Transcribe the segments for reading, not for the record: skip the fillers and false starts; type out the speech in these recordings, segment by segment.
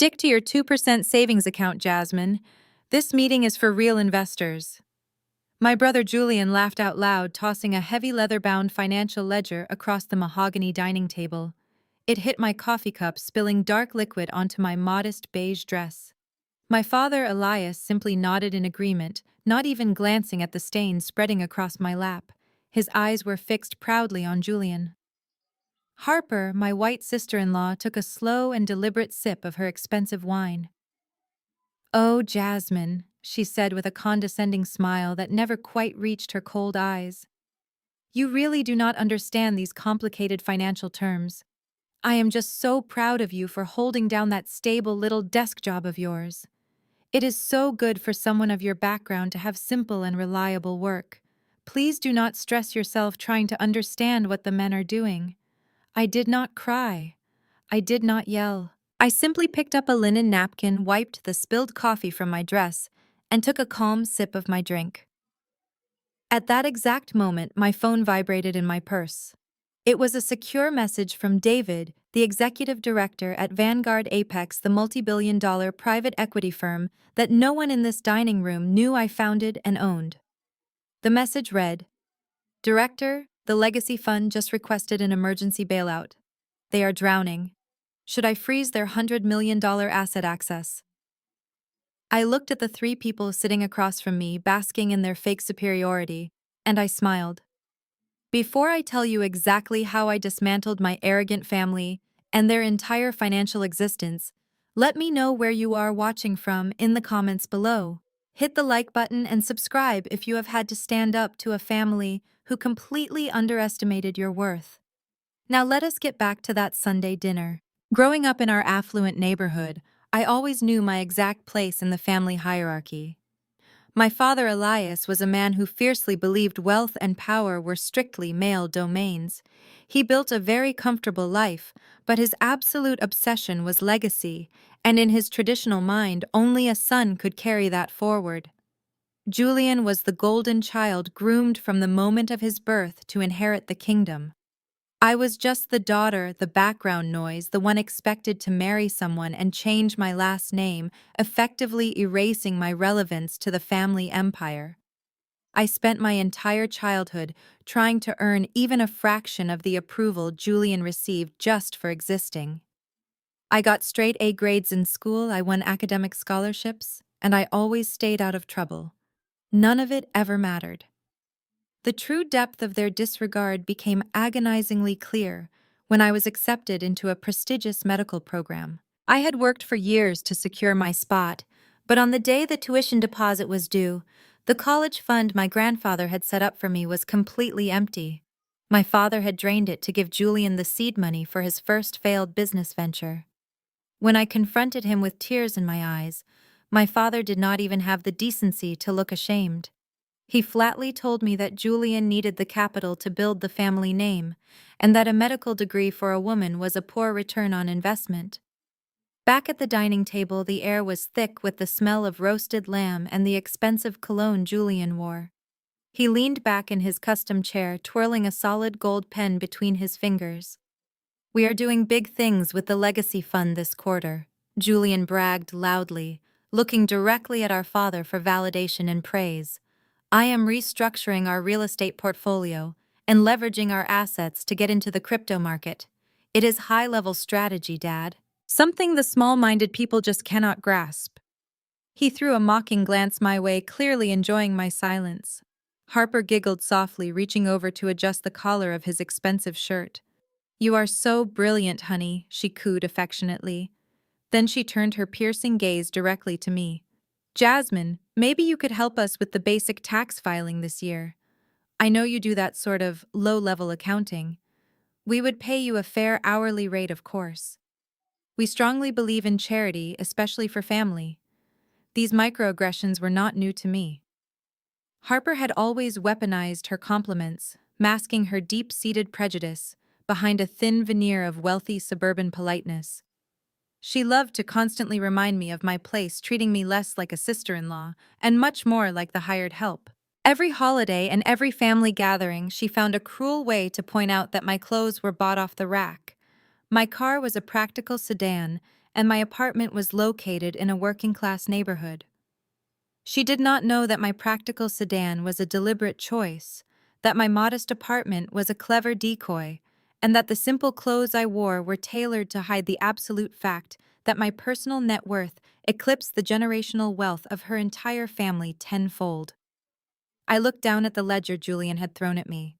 Stick to your 2% savings account, Jasmine. This meeting is for real investors. My brother Julian laughed out loud, tossing a heavy leather-bound financial ledger across the mahogany dining table. It hit my coffee cup, spilling dark liquid onto my modest beige dress. My father, Elias, simply nodded in agreement, not even glancing at the stain spreading across my lap. His eyes were fixed proudly on Julian. Harper, my white sister-in-law, took a slow and deliberate sip of her expensive wine. "Oh, Jasmine," she said with a condescending smile that never quite reached her cold eyes. "You really do not understand these complicated financial terms. I am just so proud of you for holding down that stable little desk job of yours. It is so good for someone of your background to have simple and reliable work. Please do not stress yourself trying to understand what the men are doing." I did not cry. I did not yell. I simply picked up a linen napkin, wiped the spilled coffee from my dress, and took a calm sip of my drink. At that exact moment, my phone vibrated in my purse. It was a secure message from David, the executive director at Vanguard Apex, the multi-billion-dollar private equity firm that no one in this dining room knew I founded and owned. The message read, "Director, the Legacy Fund just requested an emergency bailout. They are drowning. Should I freeze their $100 million asset access?" I looked at the three people sitting across from me, basking in their fake superiority, and I smiled. Before I tell you exactly how I dismantled my arrogant family and their entire financial existence, let me know where you are watching from in the comments below. Hit the like button and subscribe if you have had to stand up to a family who completely underestimated your worth. Now let us get back to that Sunday dinner. Growing up in our affluent neighborhood, I always knew my exact place in the family hierarchy. My father, Elias, was a man who fiercely believed wealth and power were strictly male domains. He built a very comfortable life, but his absolute obsession was legacy, and in his traditional mind, only a son could carry that forward. Julian was the golden child groomed from the moment of his birth to inherit the kingdom. I was just the daughter, the background noise, the one expected to marry someone and change my last name, effectively erasing my relevance to the family empire. I spent my entire childhood trying to earn even a fraction of the approval Julian received just for existing. I got straight A grades in school, I won academic scholarships, and I always stayed out of trouble. None of it ever mattered. The true depth of their disregard became agonizingly clear when I was accepted into a prestigious medical program. I had worked for years to secure my spot, but on the day the tuition deposit was due, the college fund my grandfather had set up for me was completely empty. My father had drained it to give Julian the seed money for his first failed business venture. When I confronted him with tears in my eyes, my father did not even have the decency to look ashamed. He flatly told me that Julian needed the capital to build the family name, and that a medical degree for a woman was a poor return on investment. Back at the dining table, the air was thick with the smell of roasted lamb and the expensive cologne Julian wore. He leaned back in his custom chair, twirling a solid gold pen between his fingers. "We are doing big things with the Legacy Fund this quarter," Julian bragged loudly, looking directly at our father for validation and praise. "I am restructuring our real estate portfolio and leveraging our assets to get into the crypto market. It is high-level strategy, Dad. Something the small-minded people just cannot grasp." He threw a mocking glance my way, clearly enjoying my silence. Harper giggled softly, reaching over to adjust the collar of his expensive shirt. "You are so brilliant, honey," she cooed affectionately. Then she turned her piercing gaze directly to me. "Jasmine, maybe you could help us with the basic tax filing this year. I know you do that sort of low-level accounting. We would pay you a fair hourly rate, of course. We strongly believe in charity, especially for family." These microaggressions were not new to me. Harper had always weaponized her compliments, masking her deep-seated prejudice behind a thin veneer of wealthy suburban politeness. She loved to constantly remind me of my place, treating me less like a sister-in-law and much more like the hired help. Every holiday and every family gathering, she found a cruel way to point out that my clothes were bought off the rack. My car was a practical sedan, and my apartment was located in a working-class neighborhood. She did not know that my practical sedan was a deliberate choice, that my modest apartment was a clever decoy, and that the simple clothes I wore were tailored to hide the absolute fact that my personal net worth eclipsed the generational wealth of her entire family tenfold. I looked down at the ledger Julian had thrown at me.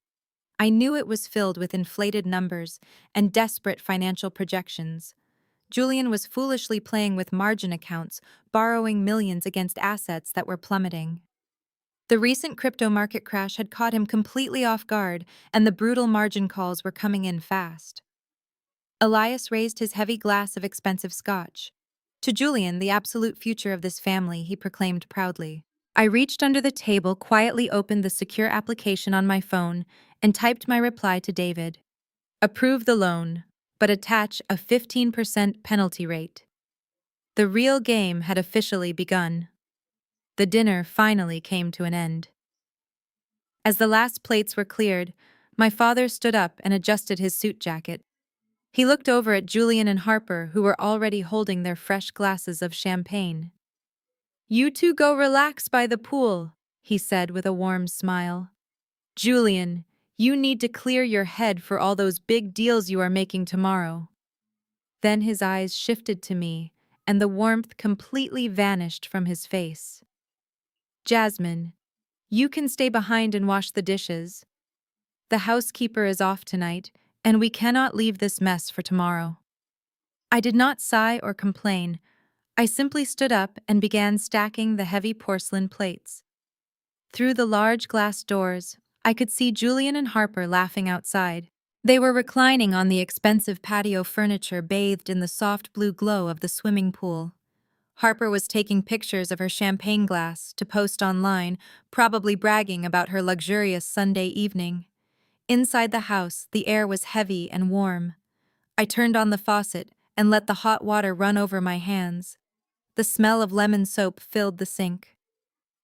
I knew it was filled with inflated numbers and desperate financial projections. Julian was foolishly playing with margin accounts, borrowing millions against assets that were plummeting. The recent crypto market crash had caught him completely off guard, and the brutal margin calls were coming in fast. Elias raised his heavy glass of expensive scotch. To Julian, the absolute future of this family, he proclaimed proudly. I reached under the table, quietly opened the secure application on my phone, and typed my reply to David. Approve the loan, but attach a 15% penalty rate. The real game had officially begun. The dinner finally came to an end. As the last plates were cleared, my father stood up and adjusted his suit jacket. He looked over at Julian and Harper, who were already holding their fresh glasses of champagne. You two go relax by the pool, he said with a warm smile. Julian, you need to clear your head for all those big deals you are making tomorrow. Then his eyes shifted to me, and the warmth completely vanished from his face. Jasmine, you can stay behind and wash the dishes. The housekeeper is off tonight, and we cannot leave this mess for tomorrow. I did not sigh or complain. I simply stood up and began stacking the heavy porcelain plates. Through the large glass doors, I could see Julian and Harper laughing outside. They were reclining on the expensive patio furniture, bathed in the soft blue glow of the swimming pool. Harper was taking pictures of her champagne glass to post online, probably bragging about her luxurious Sunday evening. Inside the house, the air was heavy and warm. I turned on the faucet and let the hot water run over my hands. The smell of lemon soap filled the sink.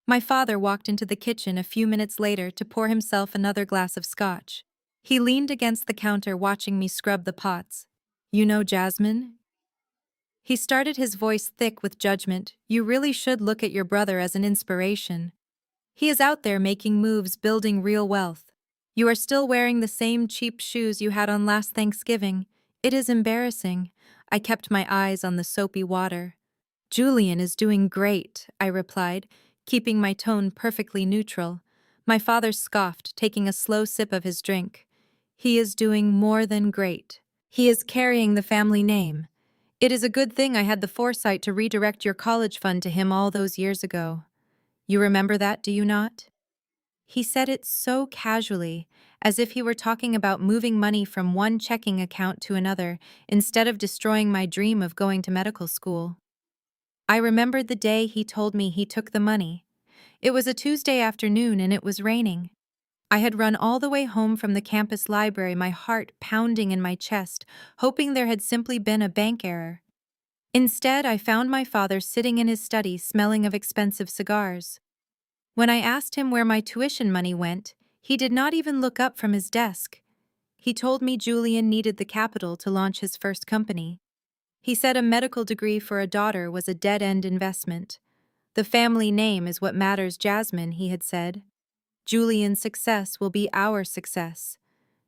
My father walked into the kitchen a few minutes later to pour himself another glass of scotch. He leaned against the counter watching me scrub the pots. You know Jasmine? He started, his voice thick with judgment. You really should look at your brother as an inspiration. He is out there making moves, building real wealth. You are still wearing the same cheap shoes you had on last Thanksgiving. It is embarrassing. I kept my eyes on the soapy water. Julian is doing great, I replied, keeping my tone perfectly neutral. My father scoffed, taking a slow sip of his drink. He is doing more than great. He is carrying the family name. It is a good thing I had the foresight to redirect your college fund to him all those years ago. You remember that, do you not? He said it so casually, as if he were talking about moving money from one checking account to another, instead of destroying my dream of going to medical school. I remembered the day he told me he took the money. It was a Tuesday afternoon and it was raining. I had run all the way home from the campus library, my heart pounding in my chest, hoping there had simply been a bank error. Instead, I found my father sitting in his study smelling of expensive cigars. When I asked him where my tuition money went, he did not even look up from his desk. He told me Julian needed the capital to launch his first company. He said a medical degree for a daughter was a dead-end investment. The family name is what matters, Jasmine, he had said. Julian's success will be our success.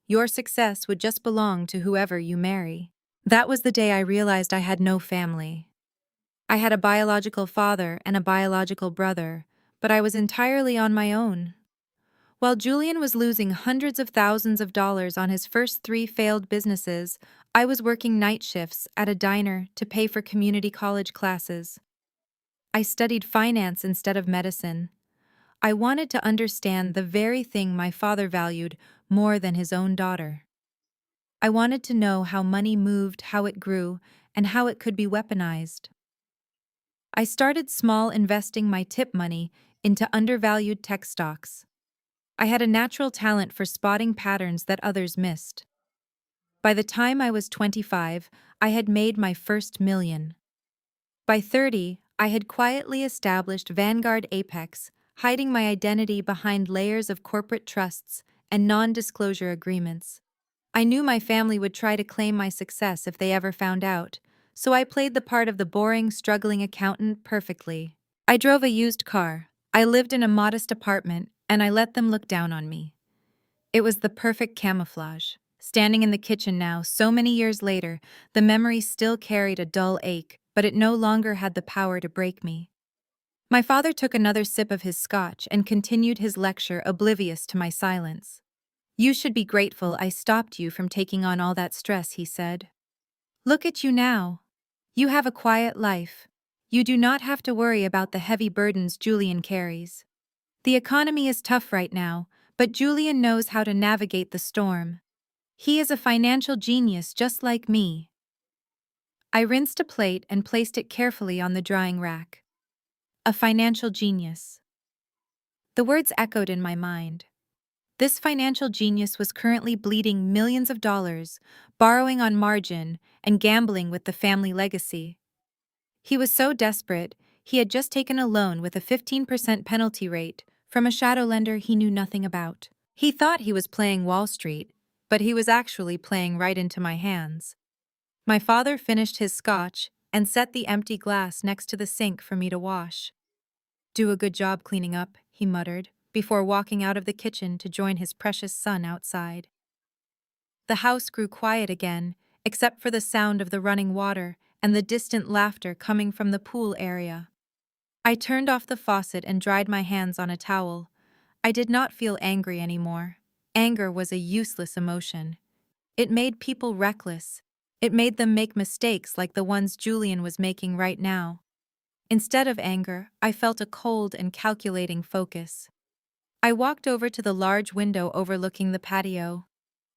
Your success would just belong to whoever you marry. That was the day I realized I had no family. I had a biological father and a biological brother, but I was entirely on my own. While Julian was losing hundreds of thousands of dollars on his first 3 failed businesses, I was working night shifts at a diner to pay for community college classes. I studied finance instead of medicine. I wanted to understand the very thing my father valued more than his own daughter. I wanted to know how money moved, how it grew, and how it could be weaponized. I started small, investing my tip money into undervalued tech stocks. I had a natural talent for spotting patterns that others missed. By the time I was 25, I had made my first $1 million. By 30, I had quietly established Vanguard Apex, hiding my identity behind layers of corporate trusts and non-disclosure agreements. I knew my family would try to claim my success if they ever found out, so I played the part of the boring, struggling accountant perfectly. I drove a used car. I lived in a modest apartment, and I let them look down on me. It was the perfect camouflage. Standing in the kitchen now, so many years later, the memory still carried a dull ache, but it no longer had the power to break me. My father took another sip of his scotch and continued his lecture, oblivious to my silence. "You should be grateful I stopped you from taking on all that stress," he said. "Look at you now. You have a quiet life. You do not have to worry about the heavy burdens Julian carries. The economy is tough right now, but Julian knows how to navigate the storm. He is a financial genius just like me." I rinsed a plate and placed it carefully on the drying rack. A financial genius. The words echoed in my mind. This financial genius was currently bleeding millions of dollars, borrowing on margin, and gambling with the family legacy. He was so desperate, he had just taken a loan with a 15% penalty rate from a shadow lender he knew nothing about. He thought he was playing Wall Street, but he was actually playing right into my hands. My father finished his scotch and set the empty glass next to the sink for me to wash. "Do a good job cleaning up," he muttered, before walking out of the kitchen to join his precious son outside. The house grew quiet again, except for the sound of the running water and the distant laughter coming from the pool area. I turned off the faucet and dried my hands on a towel. I did not feel angry anymore. Anger was a useless emotion. It made people reckless. It made them make mistakes like the ones Julian was making right now. Instead of anger, I felt a cold and calculating focus. I walked over to the large window overlooking the patio.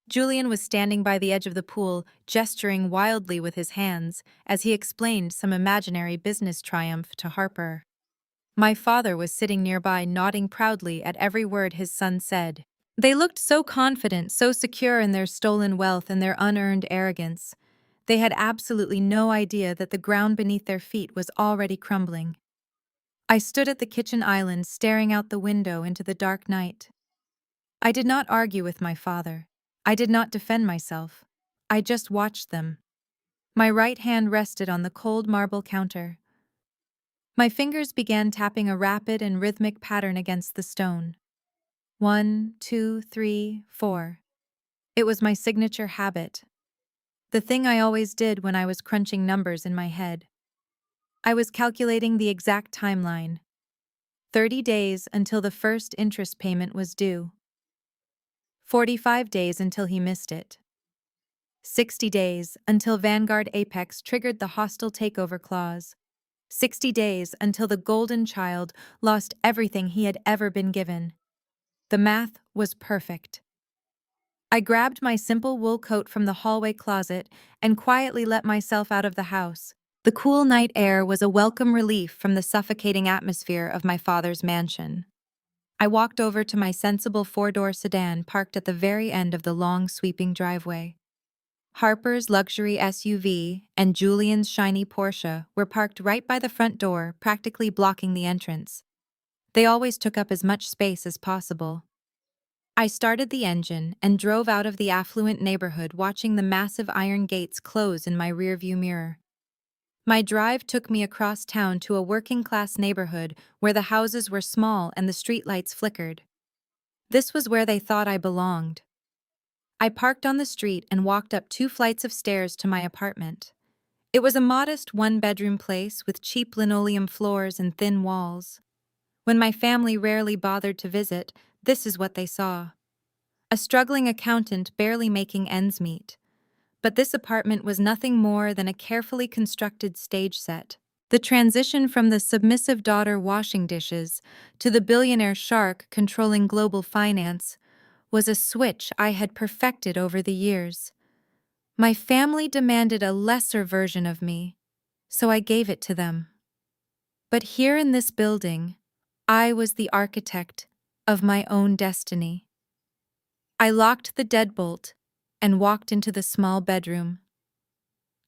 Julian was standing by the edge of the pool, gesturing wildly with his hands as he explained some imaginary business triumph to Harper. My father was sitting nearby, nodding proudly at every word his son said. They looked so confident, so secure in their stolen wealth and their unearned arrogance. They had absolutely no idea that the ground beneath their feet was already crumbling. I stood at the kitchen island, staring out the window into the dark night. I did not argue with my father. I did not defend myself. I just watched them. My right hand rested on the cold marble counter. My fingers began tapping a rapid and rhythmic pattern against the stone. 1, 2, 3, 4. It was my signature habit. The thing I always did when I was crunching numbers in my head. I was calculating the exact timeline. 30 days until the first interest payment was due. 45 days until he missed it. 60 days until Vanguard Apex triggered the hostile takeover clause. 60 days until the golden child lost everything he had ever been given. The math was perfect. I grabbed my simple wool coat from the hallway closet and quietly let myself out of the house. The cool night air was a welcome relief from the suffocating atmosphere of my father's mansion. I walked over to my sensible four-door sedan parked at the very end of the long, sweeping driveway. Harper's luxury SUV and Julian's shiny Porsche were parked right by the front door, practically blocking the entrance. They always took up as much space as possible. I started the engine and drove out of the affluent neighborhood, watching the massive iron gates close in my rearview mirror. My drive took me across town to a working-class neighborhood where the houses were small and the streetlights flickered. This was where they thought I belonged. I parked on the street and walked up 2 flights of stairs to my apartment. It was a modest one-bedroom place with cheap linoleum floors and thin walls. When my family rarely bothered to visit, this is what they saw. A struggling accountant barely making ends meet. But this apartment was nothing more than a carefully constructed stage set. The transition from the submissive daughter washing dishes to the billionaire shark controlling global finance was a switch I had perfected over the years. My family demanded a lesser version of me, so I gave it to them. But here in this building, I was the architect of my own destiny. I locked the deadbolt and walked into the small bedroom.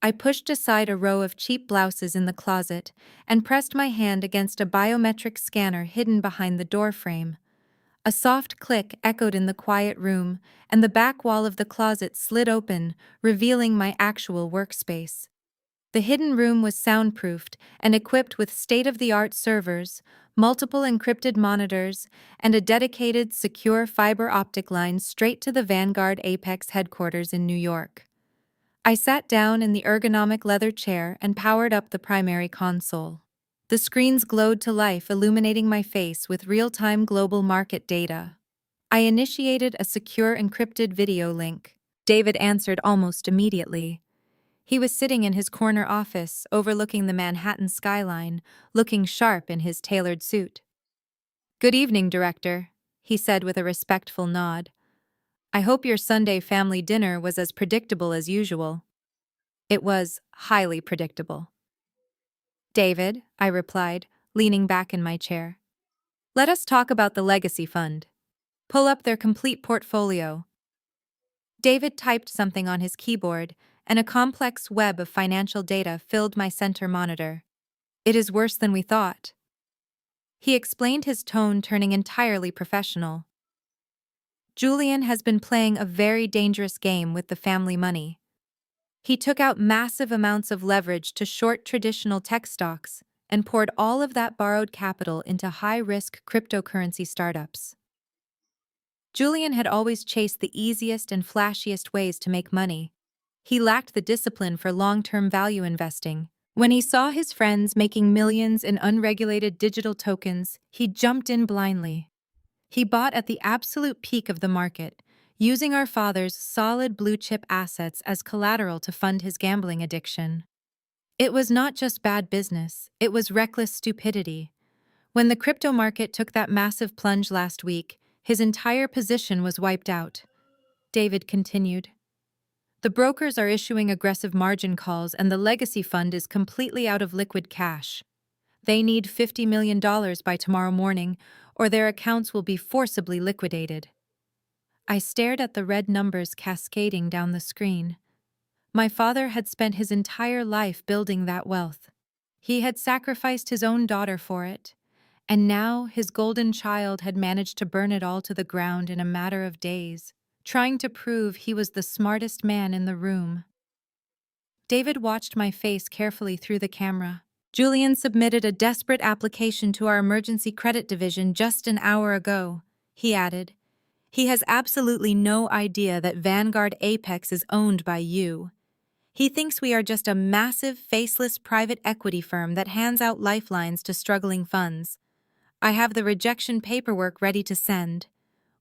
I pushed aside a row of cheap blouses in the closet and pressed my hand against a biometric scanner hidden behind the doorframe. A soft click echoed in the quiet room, and the back wall of the closet slid open, revealing my actual workspace. The hidden room was soundproofed and equipped with state-of-the-art servers, multiple encrypted monitors, and a dedicated, secure fiber optic line straight to the Vanguard Apex headquarters in New York. I sat down in the ergonomic leather chair and powered up the primary console. The screens glowed to life, illuminating my face with real-time global market data. I initiated a secure encrypted video link. David answered almost immediately. He was sitting in his corner office, overlooking the Manhattan skyline, looking sharp in his tailored suit. "Good evening, Director," he said with a respectful nod. "I hope your Sunday family dinner was as predictable as usual." It was highly predictable. "David," I replied, leaning back in my chair. "Let us talk about the Legacy Fund. Pull up their complete portfolio." David typed something on his keyboard, and a complex web of financial data filled my center monitor. "It is worse than we thought." He explained, his tone turning entirely professional. "Julian has been playing a very dangerous game with the family money. He took out massive amounts of leverage to short traditional tech stocks and poured all of that borrowed capital into high-risk cryptocurrency startups. Julian had always chased the easiest and flashiest ways to make money. He lacked the discipline for long-term value investing. When he saw his friends making millions in unregulated digital tokens, he jumped in blindly. He bought at the absolute peak of the market, using our father's solid blue-chip assets as collateral to fund his gambling addiction. It was not just bad business, it was reckless stupidity. When the crypto market took that massive plunge last week, his entire position was wiped out. David continued. "The brokers are issuing aggressive margin calls and the legacy fund is completely out of liquid cash. They need $50 million by tomorrow morning, or their accounts will be forcibly liquidated." I stared at the red numbers cascading down the screen. My father had spent his entire life building that wealth. He had sacrificed his own daughter for it, and now his golden child had managed to burn it all to the ground in a matter of days, trying to prove he was the smartest man in the room. David watched my face carefully through the camera. "Julian submitted a desperate application to our emergency credit division just an hour ago," he added. "He has absolutely no idea that Vanguard Apex is owned by you. He thinks we are just a massive, faceless private equity firm that hands out lifelines to struggling funds. I have the rejection paperwork ready to send.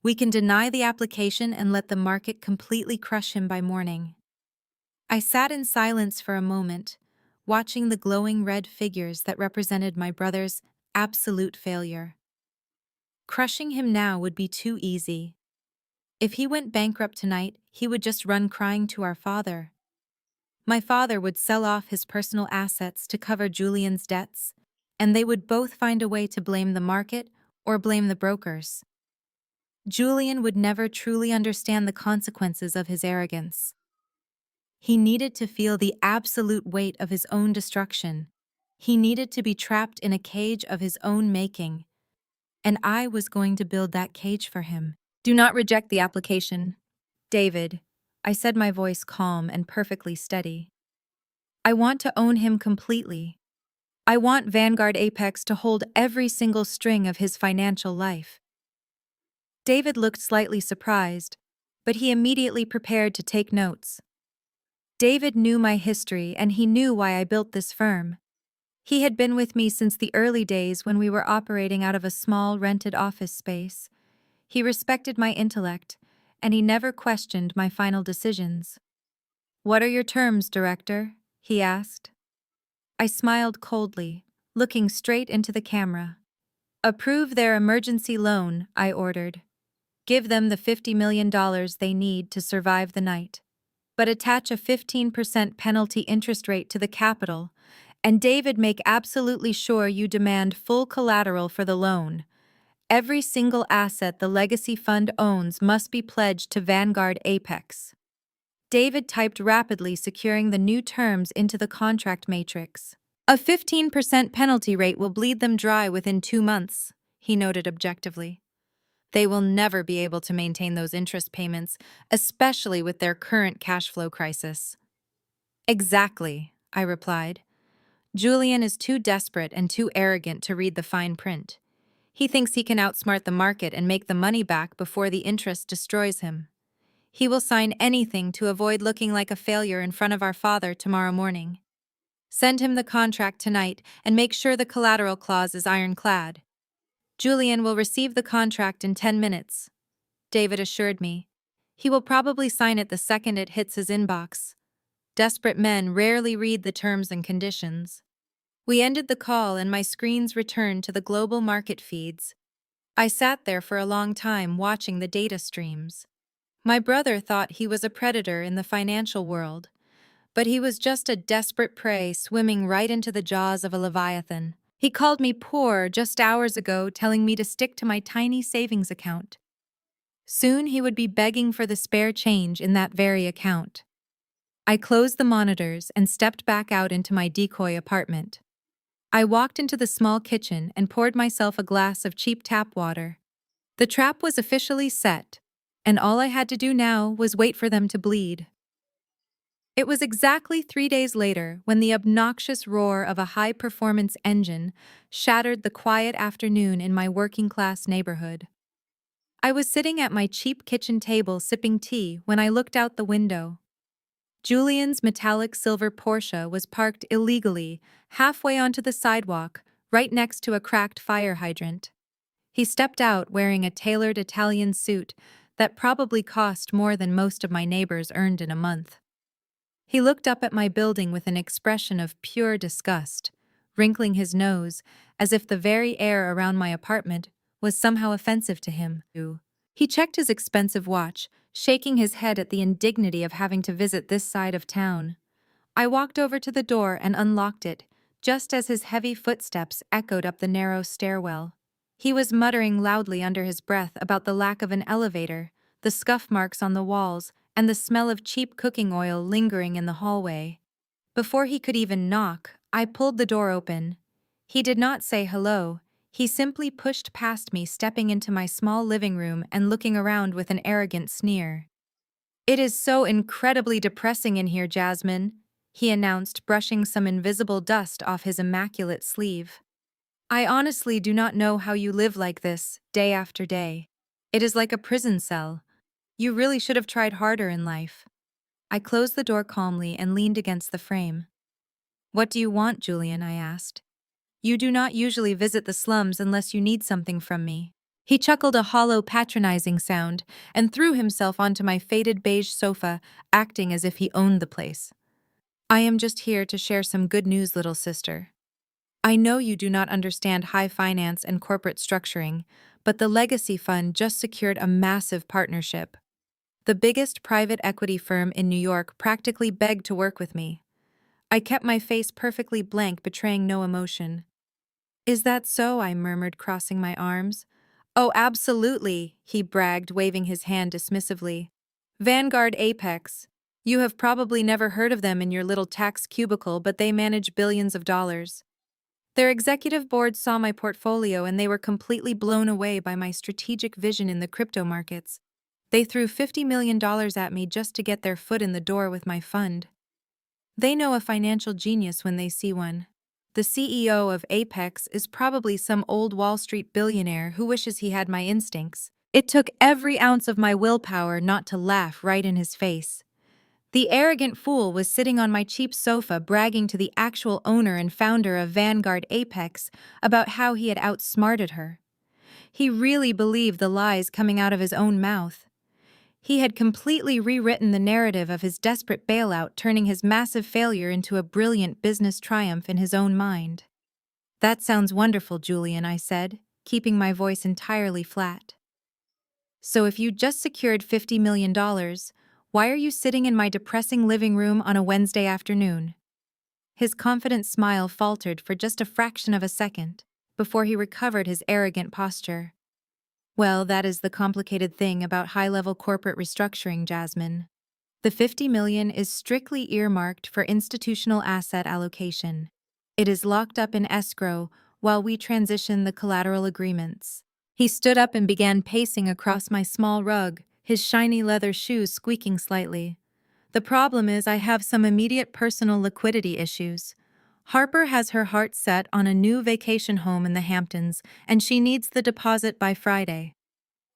We can deny the application and let the market completely crush him by morning." I sat in silence for a moment, watching the glowing red figures that represented my brother's absolute failure. Crushing him now would be too easy. If he went bankrupt tonight, he would just run crying to our father. My father would sell off his personal assets to cover Julian's debts, and they would both find a way to blame the market or blame the brokers. Julian would never truly understand the consequences of his arrogance. He needed to feel the absolute weight of his own destruction. He needed to be trapped in a cage of his own making, and I was going to build that cage for him. "Do not reject the application, David," I said, my voice calm and perfectly steady. "I want to own him completely. I want Vanguard Apex to hold every single string of his financial life." David looked slightly surprised, but he immediately prepared to take notes. David knew my history and he knew why I built this firm. He had been with me since the early days when we were operating out of a small rented office space. He respected my intellect, and he never questioned my final decisions. "What are your terms, Director?" he asked. I smiled coldly, looking straight into the camera. "Approve their emergency loan," I ordered. "Give them the $50 million they need to survive the night. But attach a 15% penalty interest rate to the capital, and David, make absolutely sure you demand full collateral for the loan. Every single asset the Legacy Fund owns must be pledged to Vanguard Apex." David typed rapidly, securing the new terms into the contract matrix. "A 15% penalty rate will bleed them dry within 2 months," he noted objectively. "They will never be able to maintain those interest payments, especially with their current cash flow crisis." "Exactly," I replied. Julian is too desperate and too arrogant to read the fine print. He thinks he can outsmart the market and make the money back before the interest destroys him. He will sign anything to avoid looking like a failure in front of our father tomorrow morning. Send him the contract tonight and make sure the collateral clause is ironclad. Julian will receive the contract in 10 minutes, David assured me. He will probably sign it the second it hits his inbox. Desperate men rarely read the terms and conditions. We ended the call and my screens returned to the global market feeds. I sat there for a long time watching the data streams. My brother thought he was a predator in the financial world, but he was just a desperate prey swimming right into the jaws of a leviathan. He called me poor just hours ago, telling me to stick to my tiny savings account. Soon he would be begging for the spare change in that very account. I closed the monitors and stepped back out into my decoy apartment. I walked into the small kitchen and poured myself a glass of cheap tap water. The trap was officially set, and all I had to do now was wait for them to bleed. It was exactly 3 days later when the obnoxious roar of a high-performance engine shattered the quiet afternoon in my working-class neighborhood. I was sitting at my cheap kitchen table sipping tea when I looked out the window. Julian's metallic silver Porsche was parked illegally halfway onto the sidewalk, right next to a cracked fire hydrant. He stepped out wearing a tailored Italian suit that probably cost more than most of my neighbors earned in a month. He looked up at my building with an expression of pure disgust, wrinkling his nose as if the very air around my apartment was somehow offensive to him. He checked his expensive watch, shaking his head at the indignity of having to visit this side of town. I walked over to the door and unlocked it, just as his heavy footsteps echoed up the narrow stairwell. He was muttering loudly under his breath about the lack of an elevator, the scuff marks on the walls, and the smell of cheap cooking oil lingering in the hallway. Before he could even knock, I pulled the door open. He did not say hello. He simply pushed past me, stepping into my small living room and looking around with an arrogant sneer. "It is so incredibly depressing in here, Jasmine," he announced, brushing some invisible dust off his immaculate sleeve. "I honestly do not know how you live like this, day after day. It is like a prison cell. You really should have tried harder in life." I closed the door calmly and leaned against the frame. "What do you want, Julian?" I asked. "You do not usually visit the slums unless you need something from me." He chuckled a hollow, patronizing sound and threw himself onto my faded beige sofa, acting as if he owned the place. "I am just here to share some good news, little sister. I know you do not understand high finance and corporate structuring, but the Legacy Fund just secured a massive partnership. The biggest private equity firm in New York practically begged to work with me." I kept my face perfectly blank, betraying no emotion. "Is that so?" I murmured, crossing my arms. "Oh, absolutely," he bragged, waving his hand dismissively. "Vanguard Apex. You have probably never heard of them in your little tax cubicle, but they manage billions of dollars. Their executive board saw my portfolio and they were completely blown away by my strategic vision in the crypto markets. They threw $50 million at me just to get their foot in the door with my fund. They know a financial genius when they see one. The CEO of Apex is probably some old Wall Street billionaire who wishes he had my instincts. It took every ounce of my willpower not to laugh right in his face. The arrogant fool was sitting on my cheap sofa bragging to the actual owner and founder of Vanguard Apex about how he had outsmarted her. He really believed the lies coming out of his own mouth. He had completely rewritten the narrative of his desperate bailout, turning his massive failure into a brilliant business triumph in his own mind. "That sounds wonderful, Julian," I said, keeping my voice entirely flat. "So if you just secured $50 million, why are you sitting in my depressing living room on a Wednesday afternoon?" His confident smile faltered for just a fraction of a second, before he recovered his arrogant posture. "Well, that is the complicated thing about high-level corporate restructuring, Jasmine. The $50 million is strictly earmarked for institutional asset allocation. It is locked up in escrow while we transition the collateral agreements." He stood up and began pacing across my small rug, his shiny leather shoes squeaking slightly. The problem is I have some immediate personal liquidity issues. Harper has her heart set on a new vacation home in the Hamptons, and she needs the deposit by Friday.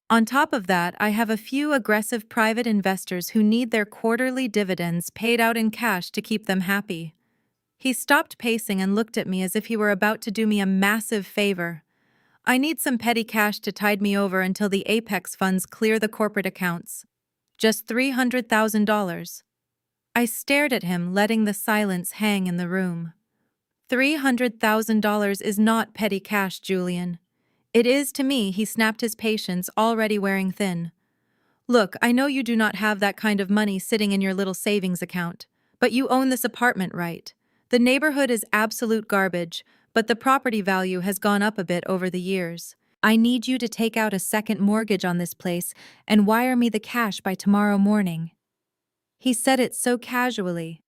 On top of that, I have a few aggressive private investors who need their quarterly dividends paid out in cash to keep them happy. He stopped pacing and looked at me as if he were about to do me a massive favor. I need some petty cash to tide me over until the Apex funds clear the corporate accounts. Just $300,000. I stared at him, letting the silence hang in the room. $300,000 is not petty cash, Julian. It is to me, he snapped, his patience already wearing thin. Look, I know you do not have that kind of money sitting in your little savings account, but you own this apartment, right? The neighborhood is absolute garbage, but the property value has gone up a bit over the years. I need you to take out a second mortgage on this place and wire me the cash by tomorrow morning. He said it so casually.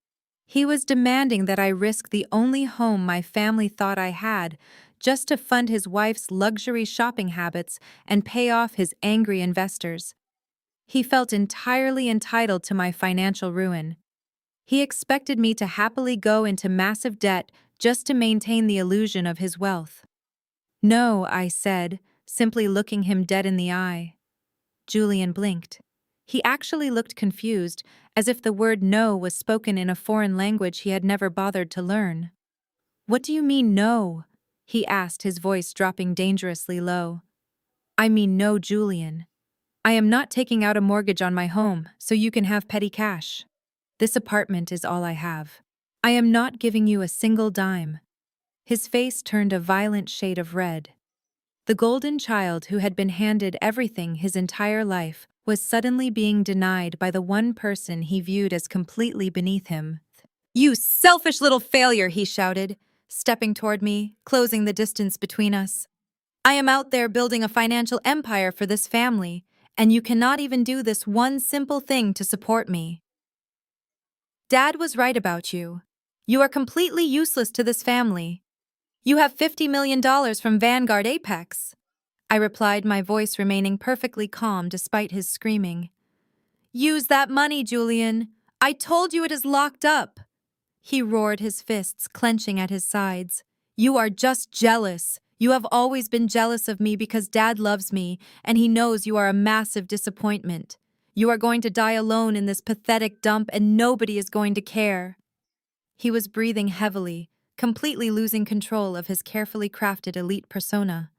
He was demanding that I risk the only home my family thought I had just to fund his wife's luxury shopping habits and pay off his angry investors. He felt entirely entitled to my financial ruin. He expected me to happily go into massive debt just to maintain the illusion of his wealth. No, I said, simply looking him dead in the eye. Julian blinked. He actually looked confused, as if the word no was spoken in a foreign language he had never bothered to learn. What do you mean no? He asked, his voice dropping dangerously low. I mean no, Julian. I am not taking out a mortgage on my home so you can have petty cash. This apartment is all I have. I am not giving you a single dime. His face turned a violent shade of red. The golden child who had been handed everything his entire life was suddenly being denied by the one person he viewed as completely beneath him. You selfish little failure, he shouted, stepping toward me, closing the distance between us. I am out there building a financial empire for this family, and you cannot even do this one simple thing to support me. Dad was right about you. You are completely useless to this family. You have $50 million from Vanguard Apex. I replied, my voice remaining perfectly calm despite his screaming. Use that money, Julian. I told you it is locked up. He roared, his fists clenching at his sides. You are just jealous. You have always been jealous of me because Dad loves me, and he knows you are a massive disappointment. You are going to die alone in this pathetic dump, and nobody is going to care. He was breathing heavily, completely losing control of his carefully crafted elite persona.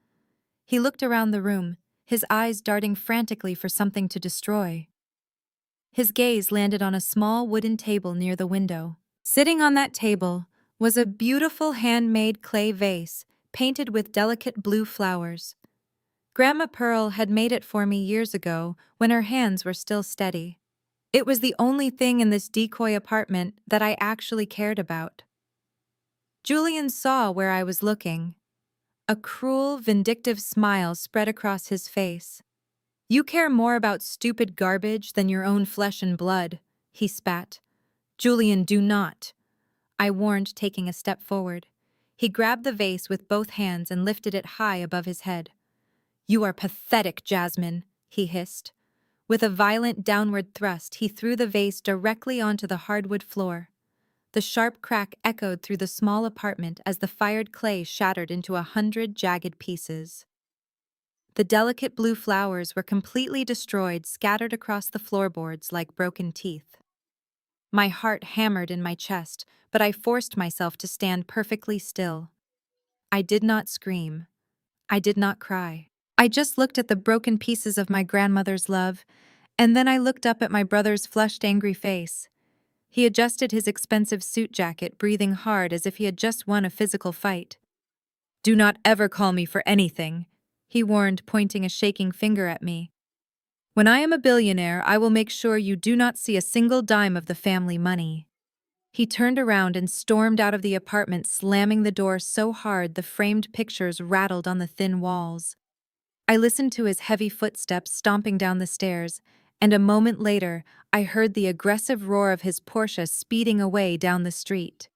He looked around the room, his eyes darting frantically for something to destroy. His gaze landed on a small wooden table near the window. Sitting on that table was a beautiful handmade clay vase painted with delicate blue flowers. Grandma Pearl had made it for me years ago when her hands were still steady. It was the only thing in this decoy apartment that I actually cared about. Julian saw where I was looking. A cruel, vindictive smile spread across his face. You care more about stupid garbage than your own flesh and blood, he spat. Julian, do not. I warned, taking a step forward. He grabbed the vase with both hands and lifted it high above his head. You are pathetic, Jasmine, he hissed. With a violent downward thrust, he threw the vase directly onto the hardwood floor. The sharp crack echoed through the small apartment as the fired clay shattered into 100 jagged pieces. The delicate blue flowers were completely destroyed, scattered across the floorboards like broken teeth. My heart hammered in my chest, but I forced myself to stand perfectly still. I did not scream. I did not cry. I just looked at the broken pieces of my grandmother's love, and then I looked up at my brother's flushed, angry face. He adjusted his expensive suit jacket, breathing hard as if he had just won a physical fight. Do not ever call me for anything, he warned, pointing a shaking finger at me. When I am a billionaire, I will make sure you do not see a single dime of the family money. He turned around and stormed out of the apartment, slamming the door so hard the framed pictures rattled on the thin walls. I listened to his heavy footsteps stomping down the stairs, and a moment later, I heard the aggressive roar of his Porsche speeding away down the street.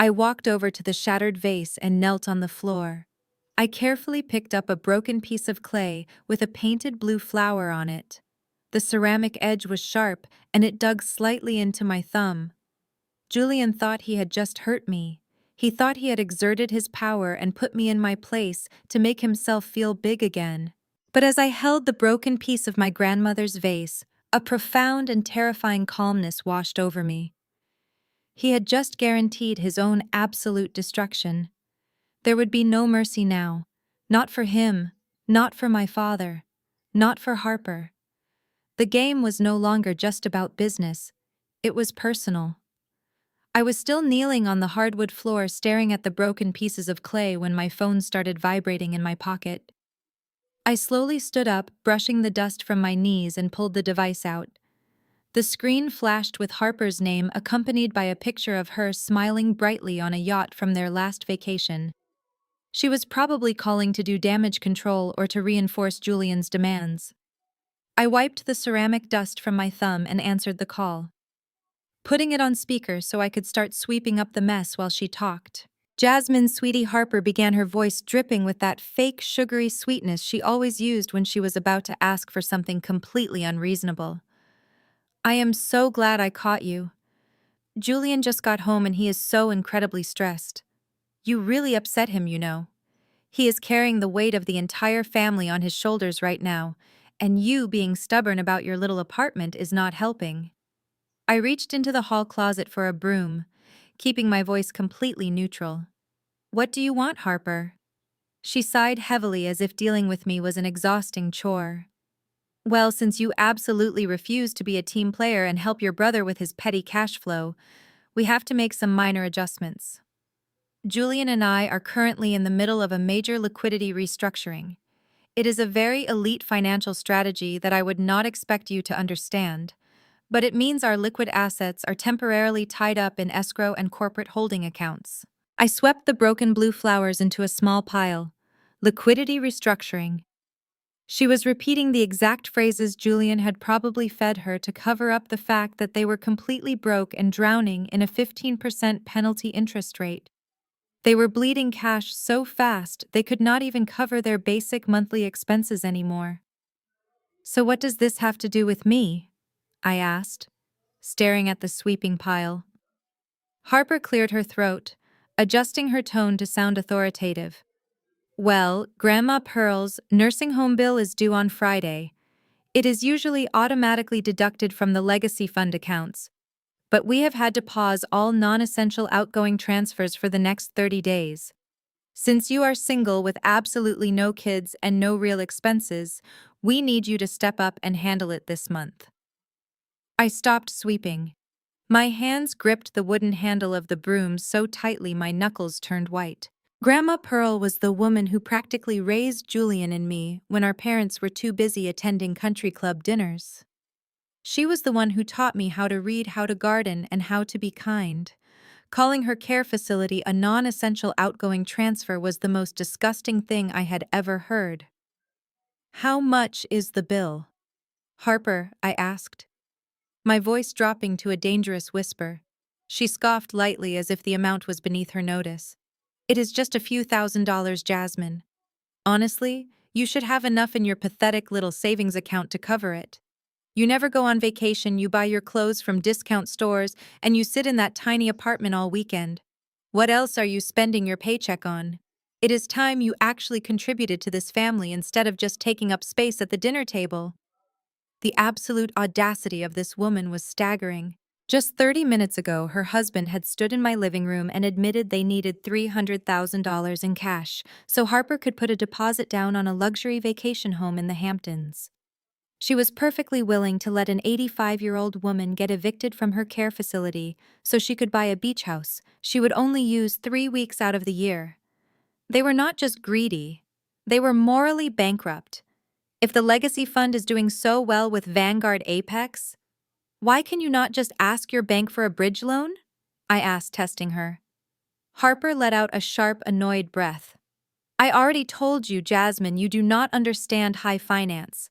I walked over to the shattered vase and knelt on the floor. I carefully picked up a broken piece of clay with a painted blue flower on it. The ceramic edge was sharp, and it dug slightly into my thumb. Julian thought he had just hurt me. He thought he had exerted his power and put me in my place to make himself feel big again. But as I held the broken piece of my grandmother's vase, a profound and terrifying calmness washed over me. He had just guaranteed his own absolute destruction. There would be no mercy now. Not for him, not for my father, not for Harper. The game was no longer just about business. It was personal. I was still kneeling on the hardwood floor staring at the broken pieces of clay when my phone started vibrating in my pocket. I slowly stood up, brushing the dust from my knees, and pulled the device out. The screen flashed with Harper's name accompanied by a picture of her smiling brightly on a yacht from their last vacation. She was probably calling to do damage control or to reinforce Julian's demands. I wiped the ceramic dust from my thumb and answered the call, putting it on speaker so I could start sweeping up the mess while she talked. Jasmine's sweetie Harper began, her voice dripping with that fake sugary sweetness she always used when she was about to ask for something completely unreasonable. I am so glad I caught you. Julian just got home and he is so incredibly stressed. You really upset him, you know. He is carrying the weight of the entire family on his shoulders right now, and you being stubborn about your little apartment is not helping. I reached into the hall closet for a broom, keeping my voice completely neutral. What do you want, Harper? She sighed heavily as if dealing with me was an exhausting chore. Well, since you absolutely refuse to be a team player and help your brother with his petty cash flow, we have to make some minor adjustments. Julian and I are currently in the middle of a major liquidity restructuring. It is a very elite financial strategy that I would not expect you to understand, but it means our liquid assets are temporarily tied up in escrow and corporate holding accounts. I swept the broken blue flowers into a small pile. Liquidity restructuring. She was repeating the exact phrases Julian had probably fed her to cover up the fact that they were completely broke and drowning in a 15% penalty interest rate. They were bleeding cash so fast they could not even cover their basic monthly expenses anymore. So what does this have to do with me? I asked, staring at the sweeping pile. Harper cleared her throat, adjusting her tone to sound authoritative. Well, Grandma Pearl's nursing home bill is due on Friday. It is usually automatically deducted from the legacy fund accounts, but we have had to pause all non-essential outgoing transfers for the next 30 days. Since you are single with absolutely no kids and no real expenses, we need you to step up and handle it this month. I stopped sweeping. My hands gripped the wooden handle of the broom so tightly my knuckles turned white. Grandma Pearl was the woman who practically raised Julian and me when our parents were too busy attending country club dinners. She was the one who taught me how to read, how to garden, and how to be kind. Calling her care facility a non-essential outgoing transfer was the most disgusting thing I had ever heard. How much is the bill? Harper, I asked, my voice dropping to a dangerous whisper. She scoffed lightly as if the amount was beneath her notice. It is just a few $1,000s, Jasmine. Honestly, you should have enough in your pathetic little savings account to cover it. You never go on vacation, you buy your clothes from discount stores, and you sit in that tiny apartment all weekend. What else are you spending your paycheck on? It is time you actually contributed to this family instead of just taking up space at the dinner table. The absolute audacity of this woman was staggering. Just 30 minutes ago, her husband had stood in my living room and admitted they needed $300,000 in cash so Harper could put a deposit down on a luxury vacation home in the Hamptons. She was perfectly willing to let an 85-year-old woman get evicted from her care facility so she could buy a beach house she would only use 3 weeks out of the year. They were not just greedy, they were morally bankrupt. If the legacy fund is doing so well with Vanguard Apex, why can you not just ask your bank for a bridge loan? I asked, testing her. Harper let out a sharp, annoyed breath. I already told you, Jasmine, you do not understand high finance.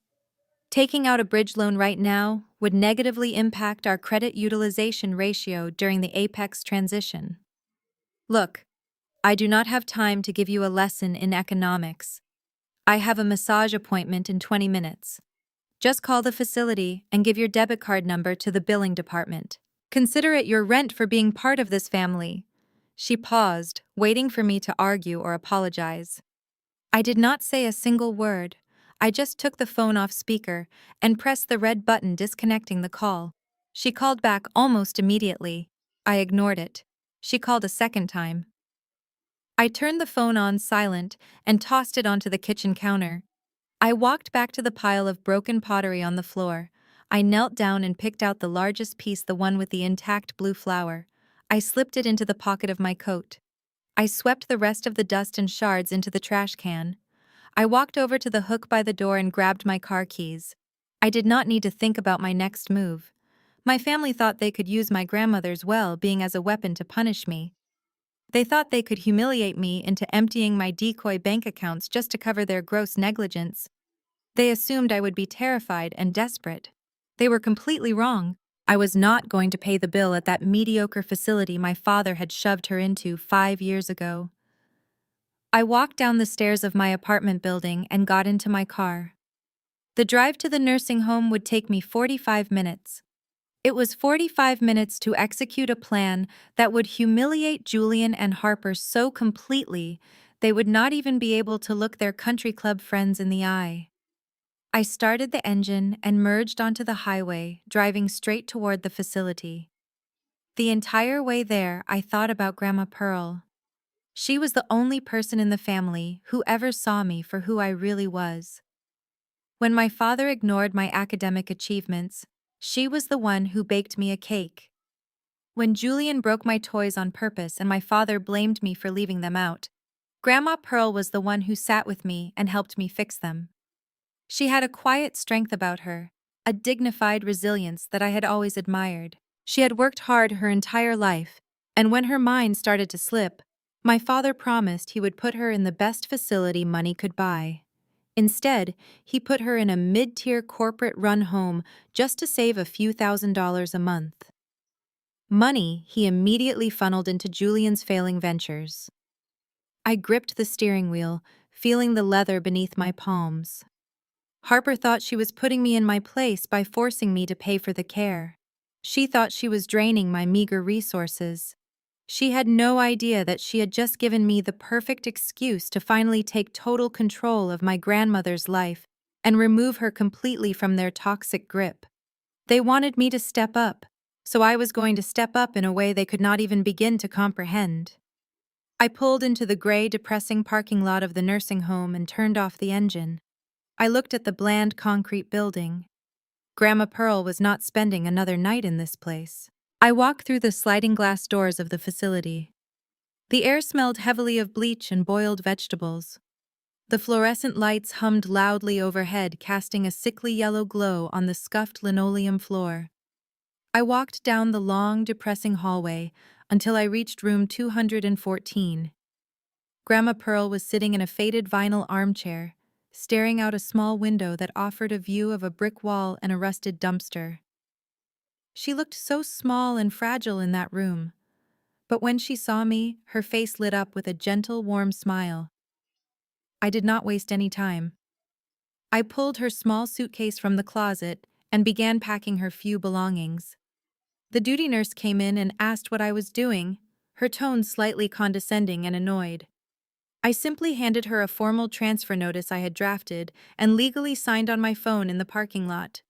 Taking out a bridge loan right now would negatively impact our credit utilization ratio during the Apex transition. Look, I do not have time to give you a lesson in economics. I have a massage appointment in 20 minutes. Just call the facility and give your debit card number to the billing department. Consider it your rent for being part of this family." She paused, waiting for me to argue or apologize. I did not say a single word. I just took the phone off speaker and pressed the red button disconnecting the call. She called back almost immediately. I ignored it. She called a second time. I turned the phone on silent and tossed it onto the kitchen counter. I walked back to the pile of broken pottery on the floor. I knelt down and picked out the largest piece, the one with the intact blue flower. I slipped it into the pocket of my coat. I swept the rest of the dust and shards into the trash can. I walked over to the hook by the door and grabbed my car keys. I did not need to think about my next move. My family thought they could use my grandmother's well-being as a weapon to punish me. They thought they could humiliate me into emptying my decoy bank accounts just to cover their gross negligence. They assumed I would be terrified and desperate. They were completely wrong. I was not going to pay the bill at that mediocre facility my father had shoved her into 5 years ago. I walked down the stairs of my apartment building and got into my car. The drive to the nursing home would take me 45 minutes. It was 45 minutes to execute a plan that would humiliate Julian and Harper so completely they would not even be able to look their country club friends in the eye. I started the engine and merged onto the highway, driving straight toward the facility. The entire way there, I thought about Grandma Pearl. She was the only person in the family who ever saw me for who I really was. When my father ignored my academic achievements, she was the one who baked me a cake. When Julian broke my toys on purpose and my father blamed me for leaving them out, Grandma Pearl was the one who sat with me and helped me fix them. She had a quiet strength about her, a dignified resilience that I had always admired. She had worked hard her entire life, and when her mind started to slip, my father promised he would put her in the best facility money could buy. Instead, he put her in a mid-tier corporate-run home just to save a few $1,000s a month. Money he immediately funneled into Julian's failing ventures. I gripped the steering wheel, feeling the leather beneath my palms. Harper thought she was putting me in my place by forcing me to pay for the care. She thought she was draining my meager resources. She had no idea that she had just given me the perfect excuse to finally take total control of my grandmother's life and remove her completely from their toxic grip. They wanted me to step up, so I was going to step up in a way they could not even begin to comprehend. I pulled into the gray, depressing parking lot of the nursing home and turned off the engine. I looked at the bland concrete building. Grandma Pearl was not spending another night in this place. I walked through the sliding glass doors of the facility. The air smelled heavily of bleach and boiled vegetables. The fluorescent lights hummed loudly overhead, casting a sickly yellow glow on the scuffed linoleum floor. I walked down the long, depressing hallway until I reached room 214. Grandma Pearl was sitting in a faded vinyl armchair, staring out a small window that offered a view of a brick wall and a rusted dumpster. She looked so small and fragile in that room, but when she saw me, her face lit up with a gentle, warm smile. I did not waste any time. I pulled her small suitcase from the closet and began packing her few belongings. The duty nurse came in and asked what I was doing, her tone slightly condescending and annoyed. I simply handed her a formal transfer notice I had drafted and legally signed on my phone in the parking lot.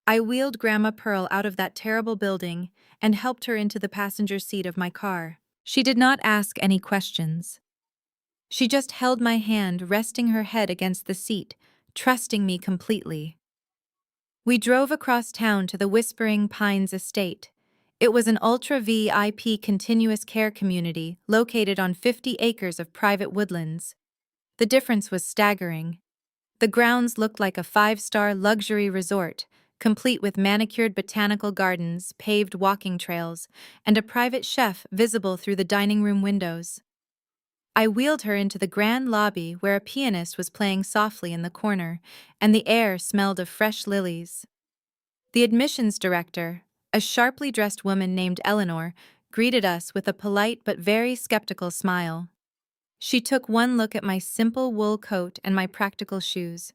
I wheeled Grandma Pearl out of that terrible building and helped her into the passenger seat of my car. She did not ask any questions. She just held my hand, resting her head against the seat, trusting me completely. We drove across town to the Whispering Pines estate. It was an ultra-VIP continuous care community located on 50 acres of private woodlands. The difference was staggering. The grounds looked like a 5-star luxury resort, complete with manicured botanical gardens, paved walking trails, and a private chef visible through the dining room windows. I wheeled her into the grand lobby where a pianist was playing softly in the corner, and the air smelled of fresh lilies. The admissions director, a sharply dressed woman named Eleanor, greeted us with a polite but very skeptical smile. She took one look at my simple wool coat and my practical shoes.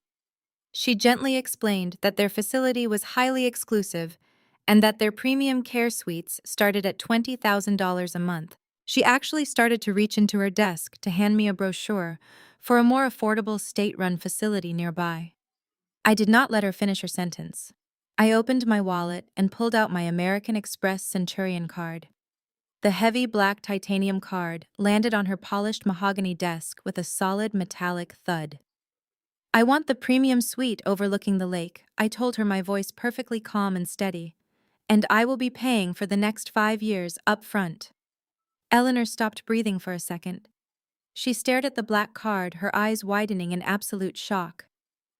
She gently explained that their facility was highly exclusive and that their premium care suites started at $20,000 a month. She actually started to reach into her desk to hand me a brochure for a more affordable state-run facility nearby. I did not let her finish her sentence. I opened my wallet and pulled out my American Express Centurion card. The heavy black titanium card landed on her polished mahogany desk with a solid metallic thud. "I want the premium suite overlooking the lake," I told her, my voice perfectly calm and steady. "And I will be paying for the next 5 years up front." Eleanor stopped breathing for a second. She stared at the black card, her eyes widening in absolute shock.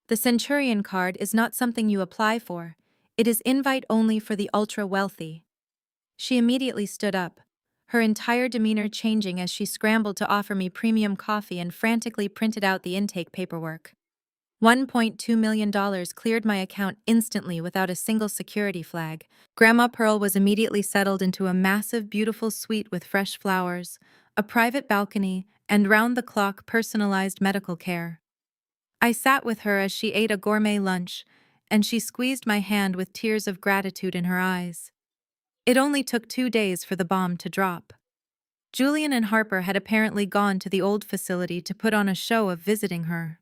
"The Centurion card is not something you apply for. It is invite only for the ultra-wealthy." She immediately stood up, her entire demeanor changing as she scrambled to offer me premium coffee and frantically printed out the intake paperwork. $1.2 million cleared my account instantly without a single security flag. Grandma Pearl was immediately settled into a massive, beautiful suite with fresh flowers, a private balcony, and round-the-clock personalized medical care. I sat with her as she ate a gourmet lunch, and she squeezed my hand with tears of gratitude in her eyes. It only took 2 days for the bomb to drop. Julian and Harper had apparently gone to the old facility to put on a show of visiting her.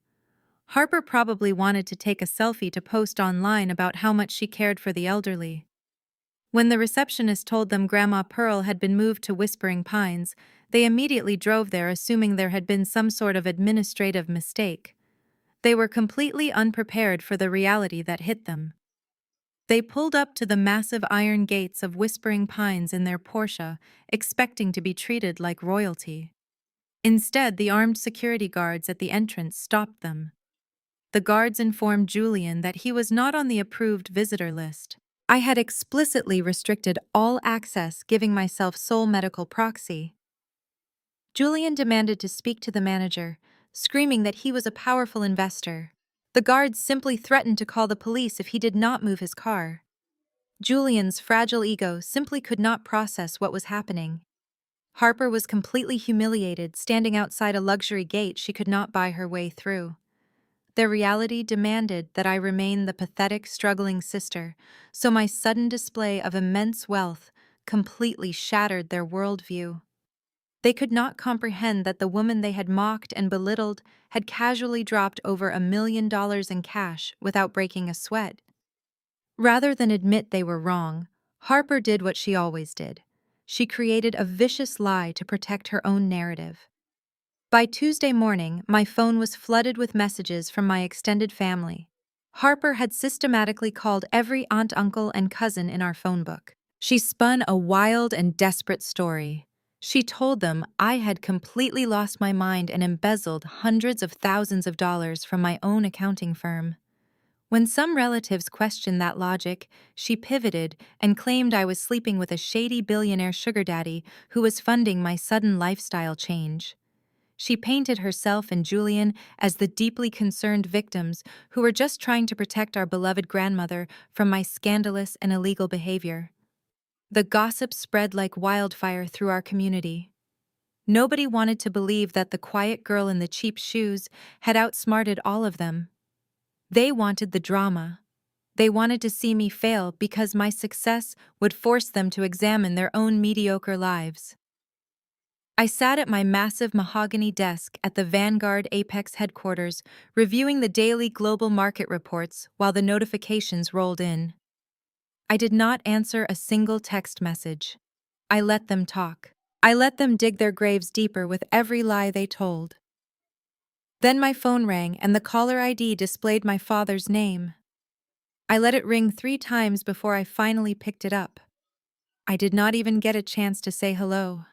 Harper probably wanted to take a selfie to post online about how much she cared for the elderly. When the receptionist told them Grandma Pearl had been moved to Whispering Pines, they immediately drove there, assuming there had been some sort of administrative mistake. They were completely unprepared for the reality that hit them. They pulled up to the massive iron gates of Whispering Pines in their Porsche, expecting to be treated like royalty. Instead, the armed security guards at the entrance stopped them. The guards informed Julian that he was not on the approved visitor list. I had explicitly restricted all access, giving myself sole medical proxy. Julian demanded to speak to the manager, screaming that he was a powerful investor. The guards simply threatened to call the police if he did not move his car. Julian's fragile ego simply could not process what was happening. Harper was completely humiliated, standing outside a luxury gate she could not buy her way through. Their reality demanded that I remain the pathetic, struggling sister, so my sudden display of immense wealth completely shattered their worldview. They could not comprehend that the woman they had mocked and belittled had casually dropped over $1 million in cash without breaking a sweat. Rather than admit they were wrong, Harper did what she always did. She created a vicious lie to protect her own narrative. By Tuesday morning, my phone was flooded with messages from my extended family. Harper had systematically called every aunt, uncle, and cousin in our phone book. She spun a wild and desperate story. She told them I had completely lost my mind and embezzled hundreds of thousands of dollars from my own accounting firm. When some relatives questioned that logic, she pivoted and claimed I was sleeping with a shady billionaire sugar daddy who was funding my sudden lifestyle change. She painted herself and Julian as the deeply concerned victims who were just trying to protect our beloved grandmother from my scandalous and illegal behavior. The gossip spread like wildfire through our community. Nobody wanted to believe that the quiet girl in the cheap shoes had outsmarted all of them. They wanted the drama. They wanted to see me fail because my success would force them to examine their own mediocre lives. I sat at my massive mahogany desk at the Vanguard Apex headquarters, reviewing the daily global market reports while the notifications rolled in. I did not answer a single text message. I let them talk. I let them dig their graves deeper with every lie they told. Then my phone rang and the caller ID displayed my father's name. I let it ring 3 times before I finally picked it up. I did not even get a chance to say hello.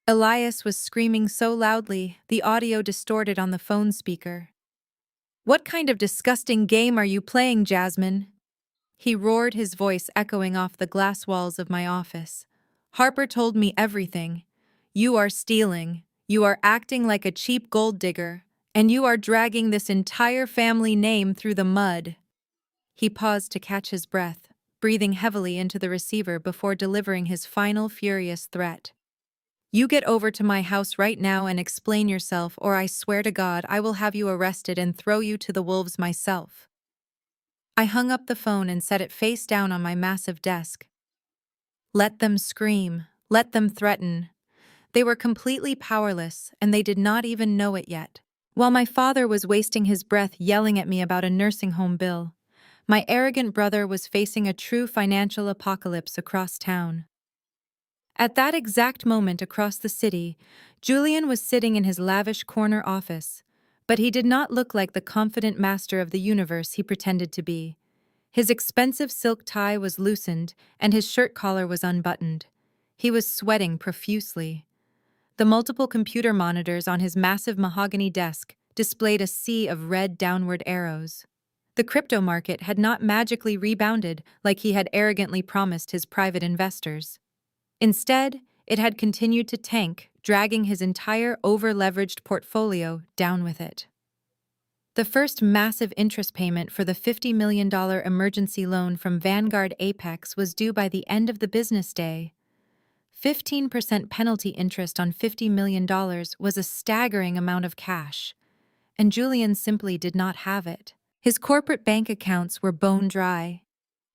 Elias was screaming so loudly, the audio distorted on the phone speaker. "What kind of disgusting game are you playing, Jasmine?" He roared, his voice echoing off the glass walls of my office. "Harper told me everything. You are stealing. You are acting like a cheap gold digger. And you are dragging this entire family name through the mud." He paused to catch his breath, breathing heavily into the receiver before delivering his final furious threat. "You get over to my house right now and explain yourself, or I swear to God I will have you arrested and throw you to the wolves myself." I hung up the phone and set it face down on my massive desk. Let them scream. Let them threaten. They were completely powerless, and they did not even know it yet. While my father was wasting his breath yelling at me about a nursing home bill, my arrogant brother was facing a true financial apocalypse across town. At that exact moment across the city, Julian was sitting in his lavish corner office, but he did not look like the confident master of the universe he pretended to be. His expensive silk tie was loosened, and his shirt collar was unbuttoned. He was sweating profusely. The multiple computer monitors on his massive mahogany desk displayed a sea of red downward arrows. The crypto market had not magically rebounded like he had arrogantly promised his private investors. Instead, it had continued to tank, dragging his entire over-leveraged portfolio down with it. The first massive interest payment for the $50 million emergency loan from Vanguard Apex was due by the end of the business day. 15% penalty interest on $50 million was a staggering amount of cash, and Julian simply did not have it. His corporate bank accounts were bone dry.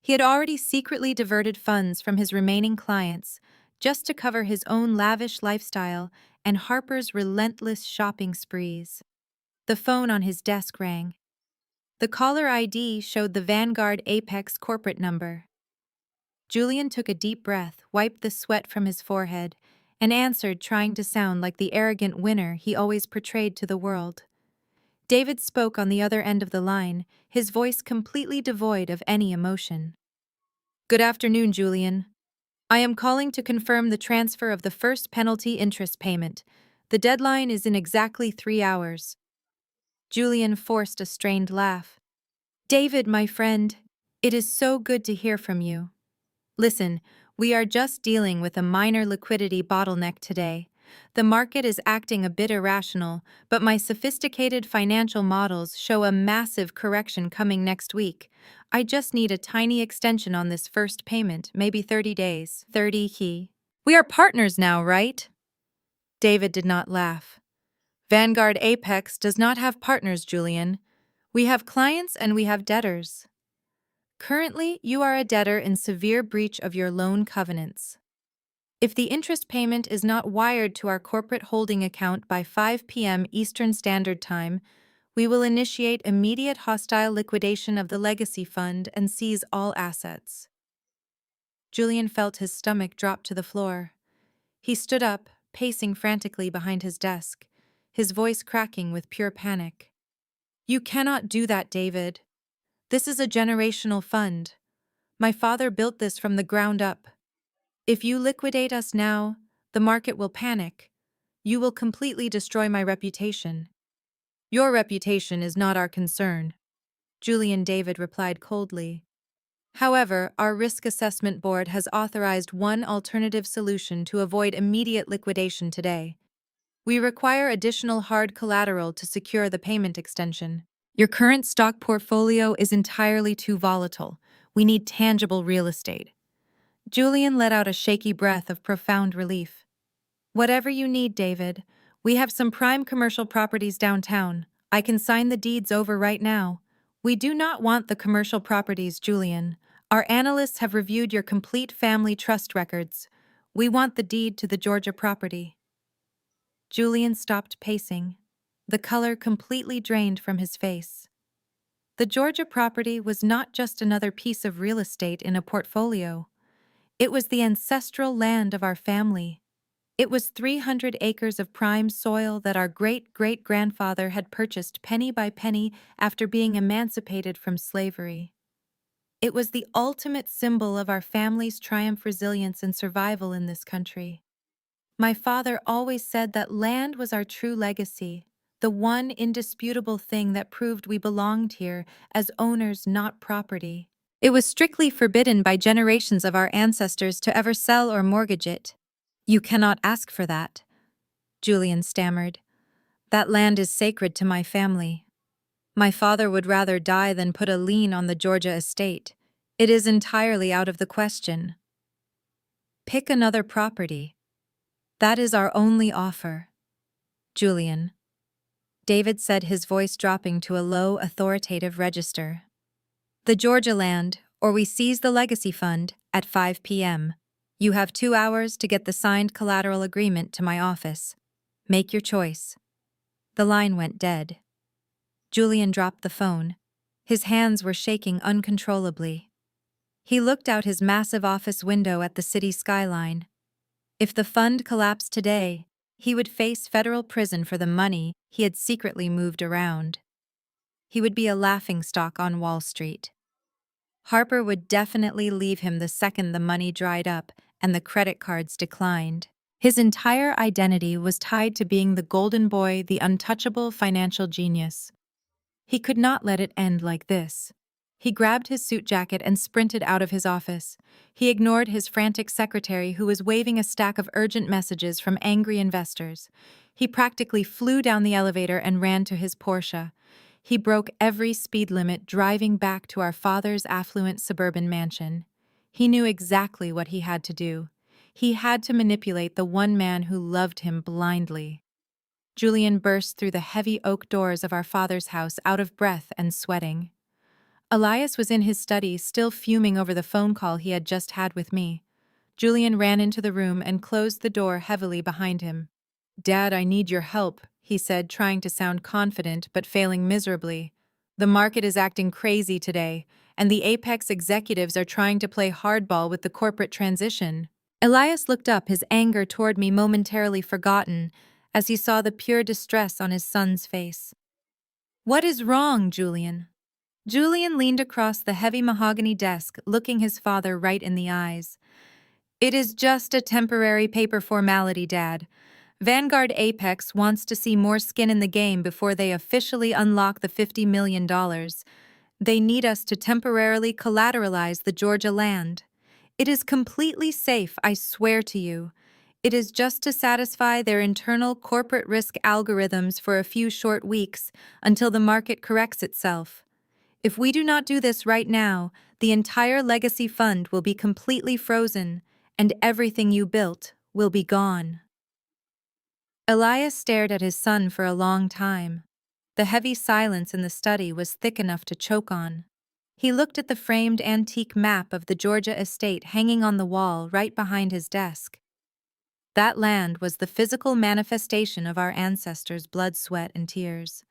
He had already secretly diverted funds from his remaining clients just to cover his own lavish lifestyle and Harper's relentless shopping sprees. The phone on his desk rang. The caller ID showed the Vanguard Apex corporate number. Julian took a deep breath, wiped the sweat from his forehead, and answered, trying to sound like the arrogant winner he always portrayed to the world. David spoke on the other end of the line, his voice completely devoid of any emotion. Good afternoon, Julian. I am calling to confirm the transfer of the first penalty interest payment. The deadline is in exactly 3 hours. Julian forced a strained laugh. David, my friend, it is so good to hear from you. Listen, we are just dealing with a minor liquidity bottleneck today. The market is acting a bit irrational, but my sophisticated financial models show a massive correction coming next week. I just need a tiny extension on this first payment, maybe 30 days. 30 he. We are partners now, right? David did not laugh. Vanguard Apex does not have partners, Julian. We have clients and we have debtors. Currently, you are a debtor in severe breach of your loan covenants. If the interest payment is not wired to our corporate holding account by 5 p.m. Eastern Standard Time, we will initiate immediate hostile liquidation of the legacy fund and seize all assets. Julian felt his stomach drop to the floor. He stood up, pacing frantically behind his desk, his voice cracking with pure panic. You cannot do that, David. This is a generational fund. My father built this from the ground up. If you liquidate us now, the market will panic. You will completely destroy my reputation. Your reputation is not our concern, Julian David replied coldly. However, our risk assessment board has authorized one alternative solution to avoid immediate liquidation today. We require additional hard collateral to secure the payment extension. Your current stock portfolio is entirely too volatile. We need tangible real estate. Julian let out a shaky breath of profound relief. Whatever you need, David. We have some prime commercial properties downtown. I can sign the deeds over right now. We do not want the commercial properties, Julian. Our analysts have reviewed your complete family trust records. We want the deed to the Georgia property. Julian stopped pacing, the color completely drained from his face. The Georgia property was not just another piece of real estate in a portfolio. It was the ancestral land of our family. It was 300 acres of prime soil that our great-great-grandfather had purchased penny by penny after being emancipated from slavery. It was the ultimate symbol of our family's triumph, resilience, and survival in this country. My father always said that land was our true legacy, the one indisputable thing that proved we belonged here as owners, not property. It was strictly forbidden by generations of our ancestors to ever sell or mortgage it. You cannot ask for that, Julian stammered. That land is sacred to my family. My father would rather die than put a lien on the Georgia estate. It is entirely out of the question. Pick another property. That is our only offer. Julian. David said, his voice dropping to a low, authoritative register. The Georgia land, or we seize the legacy fund at 5 p.m. You have 2 hours to get the signed collateral agreement to my office. Make your choice. The line went dead. Julian dropped the phone. His hands were shaking uncontrollably. He looked out his massive office window at the city skyline. If the fund collapsed today, he would face federal prison for the money he had secretly moved around. He would be a laughingstock on Wall Street. Harper would definitely leave him the second the money dried up and the credit cards declined. His entire identity was tied to being the golden boy, the untouchable financial genius. He could not let it end like this. He grabbed his suit jacket and sprinted out of his office. He ignored his frantic secretary who was waving a stack of urgent messages from angry investors. He practically flew down the elevator and ran to his Porsche. He broke every speed limit driving back to our father's affluent suburban mansion. He knew exactly what he had to do. He had to manipulate the one man who loved him blindly. Julian burst through the heavy oak doors of our father's house, out of breath and sweating. Elias was in his study, still fuming over the phone call he had just had with me. Julian ran into the room and closed the door heavily behind him. "Dad, I need your help," he said, trying to sound confident but failing miserably. "The market is acting crazy today, and the Apex executives are trying to play hardball with the corporate transition." Elias looked up, his anger toward me momentarily forgotten, as he saw the pure distress on his son's face. "What is wrong, Julian?" Julian leaned across the heavy mahogany desk, looking his father right in the eyes. "It is just a temporary paper formality, Dad. Vanguard Apex wants to see more skin in the game before they officially unlock the $50 million. They need us to temporarily collateralize the Georgia land. It is completely safe, I swear to you. It is just to satisfy their internal corporate risk algorithms for a few short weeks until the market corrects itself. If we do not do this right now, the entire legacy fund will be completely frozen, and everything you built will be gone." Elias stared at his son for a long time. The heavy silence in the study was thick enough to choke on. He looked at the framed antique map of the Georgia estate hanging on the wall right behind his desk. That land was the physical manifestation of our ancestors' blood, sweat, and tears.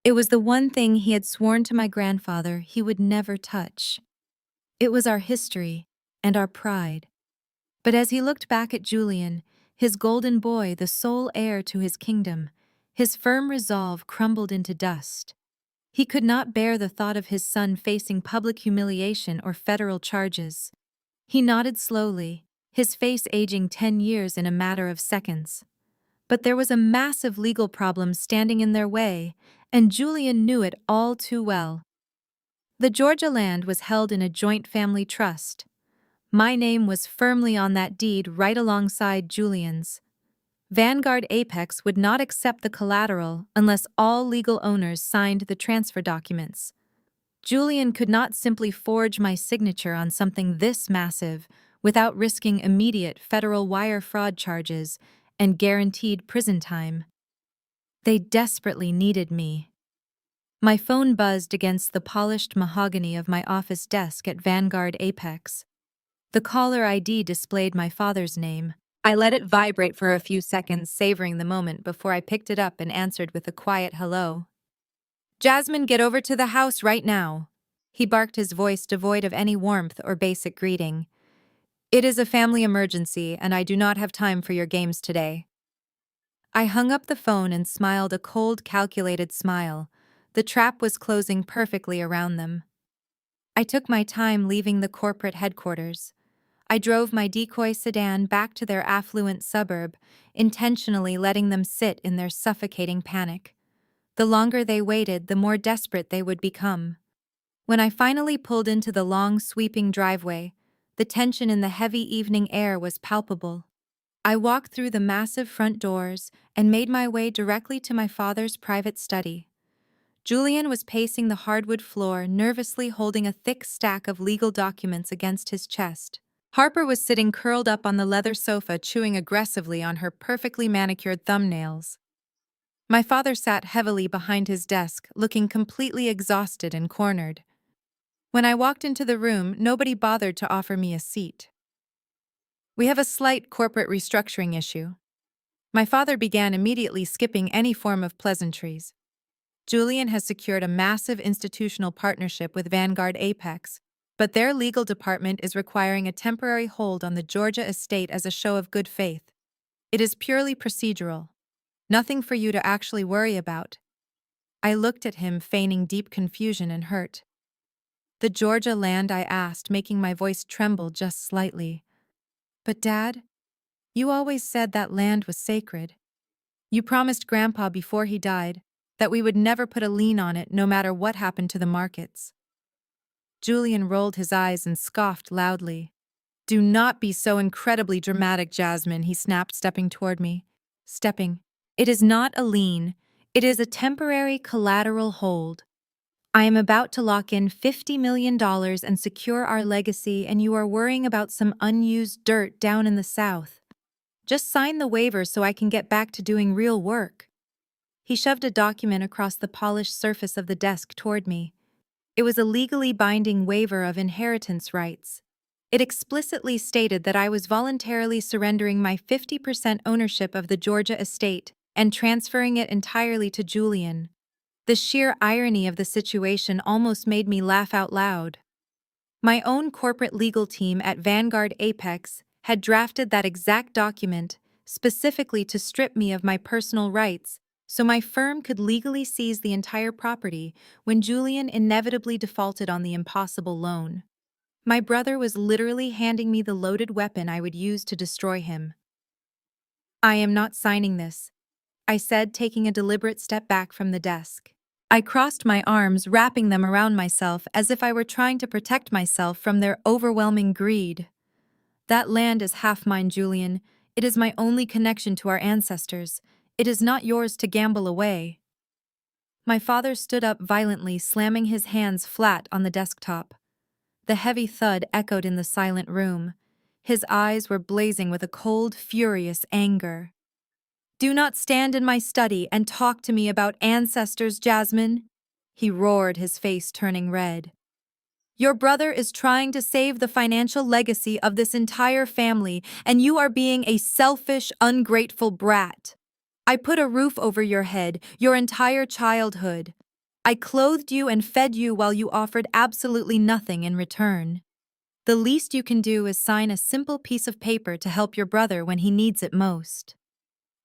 It was the one thing he had sworn to my grandfather he would never touch. It was our history and our pride. But as he looked back at Julian, his golden boy, the sole heir to his kingdom, his firm resolve crumbled into dust. He could not bear the thought of his son facing public humiliation or federal charges. He nodded slowly, his face aging 10 years in a matter of seconds. But there was a massive legal problem standing in their way, and Julian knew it all too well. The Georgia land was held in a joint family trust. My name was firmly on that deed right alongside Julian's. Vanguard Apex would not accept the collateral unless all legal owners signed the transfer documents. Julian could not simply forge my signature on something this massive without risking immediate federal wire fraud charges and guaranteed prison time. They desperately needed me. My phone buzzed against the polished mahogany of my office desk at Vanguard Apex. The caller ID displayed my father's name. I let it vibrate for a few seconds, savoring the moment before I picked it up and answered with a quiet hello. "Jasmine, get over to the house right now," he barked, his voice devoid of any warmth or basic greeting. "It is a family emergency, and I do not have time for your games today." I hung up the phone and smiled a cold, calculated smile. The trap was closing perfectly around them. I took my time leaving the corporate headquarters. I drove my decoy sedan back to their affluent suburb, intentionally letting them sit in their suffocating panic. The longer they waited, the more desperate they would become. When I finally pulled into the long, sweeping driveway, the tension in the heavy evening air was palpable. I walked through the massive front doors and made my way directly to my father's private study. Julian was pacing the hardwood floor, nervously holding a thick stack of legal documents against his chest. Harper was sitting curled up on the leather sofa, chewing aggressively on her perfectly manicured thumbnails. My father sat heavily behind his desk, looking completely exhausted and cornered. When I walked into the room, nobody bothered to offer me a seat. We have a slight corporate restructuring issue. My father began immediately skipping any form of pleasantries. Julian has secured a massive institutional partnership with Vanguard Apex, but their legal department is requiring a temporary hold on the Georgia estate as a show of good faith. It is purely procedural. Nothing for you to actually worry about. I looked at him, feigning deep confusion and hurt. The Georgia land, I asked, making my voice tremble just slightly. But Dad, you always said that land was sacred. You promised Grandpa before he died that we would never put a lien on it no matter what happened to the markets. Julian rolled his eyes and scoffed loudly. Do not be so incredibly dramatic, Jasmine, he snapped, stepping toward me. Stepping. It is not a lien. It is a temporary collateral hold. I am about to lock in $50 million and secure our legacy, and you are worrying about some unused dirt down in the South. Just sign the waiver so I can get back to doing real work. He shoved a document across the polished surface of the desk toward me. It was a legally binding waiver of inheritance rights. It explicitly stated that I was voluntarily surrendering my 50% ownership of the Georgia estate and transferring it entirely to Julian. The sheer irony of the situation almost made me laugh out loud. My own corporate legal team at Vanguard Apex had drafted that exact document specifically to strip me of my personal rights so my firm could legally seize the entire property when Julian inevitably defaulted on the impossible loan. My brother was literally handing me the loaded weapon I would use to destroy him. I am not signing this, I said, taking a deliberate step back from the desk. I crossed my arms, wrapping them around myself as if I were trying to protect myself from their overwhelming greed. That land is half mine, Julian. It is my only connection to our ancestors. It is not yours to gamble away. My father stood up violently, slamming his hands flat on the desktop. The heavy thud echoed in the silent room. His eyes were blazing with a cold, furious anger. Do not stand in my study and talk to me about ancestors, Jasmine, he roared, his face turning red. Your brother is trying to save the financial legacy of this entire family, and you are being a selfish, ungrateful brat. I put a roof over your head, your entire childhood. I clothed you and fed you while you offered absolutely nothing in return. The least you can do is sign a simple piece of paper to help your brother when he needs it most.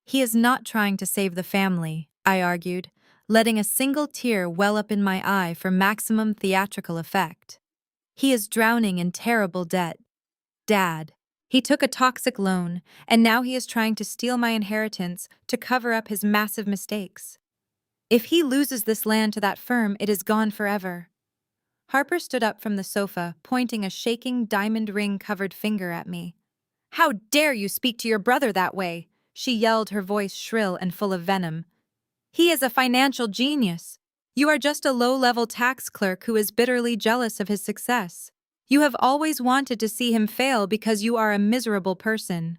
He is not trying to save the family, I argued, letting a single tear well up in my eye for maximum theatrical effect. He is drowning in terrible debt. Dad. He took a toxic loan, and now he is trying to steal my inheritance to cover up his massive mistakes. If he loses this land to that firm, it is gone forever. Harper stood up from the sofa, pointing a shaking diamond ring-covered finger at me. How dare you speak to your brother that way? She yelled, her voice shrill and full of venom. He is a financial genius. You are just a low-level tax clerk who is bitterly jealous of his success. You have always wanted to see him fail because you are a miserable person.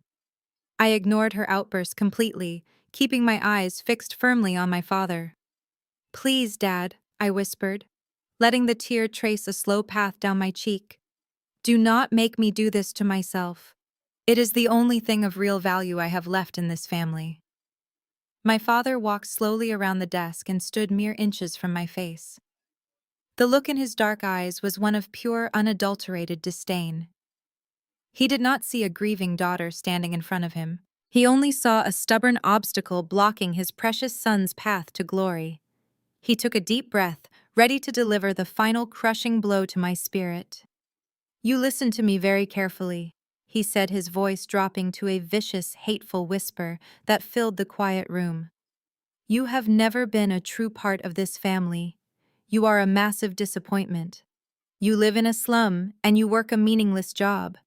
I ignored her outburst completely, keeping my eyes fixed firmly on my father. Please, Dad, I whispered, letting the tear trace a slow path down my cheek. Do not make me do this to myself. It is the only thing of real value I have left in this family. My father walked slowly around the desk and stood mere inches from my face. The look in his dark eyes was one of pure, unadulterated disdain. He did not see a grieving daughter standing in front of him. He only saw a stubborn obstacle blocking his precious son's path to glory. He took a deep breath, ready to deliver the final crushing blow to my spirit. You listen to me very carefully, he said, his voice dropping to a vicious, hateful whisper that filled the quiet room. You have never been a true part of this family. You are a massive disappointment. You live in a slum, and you work a meaningless job.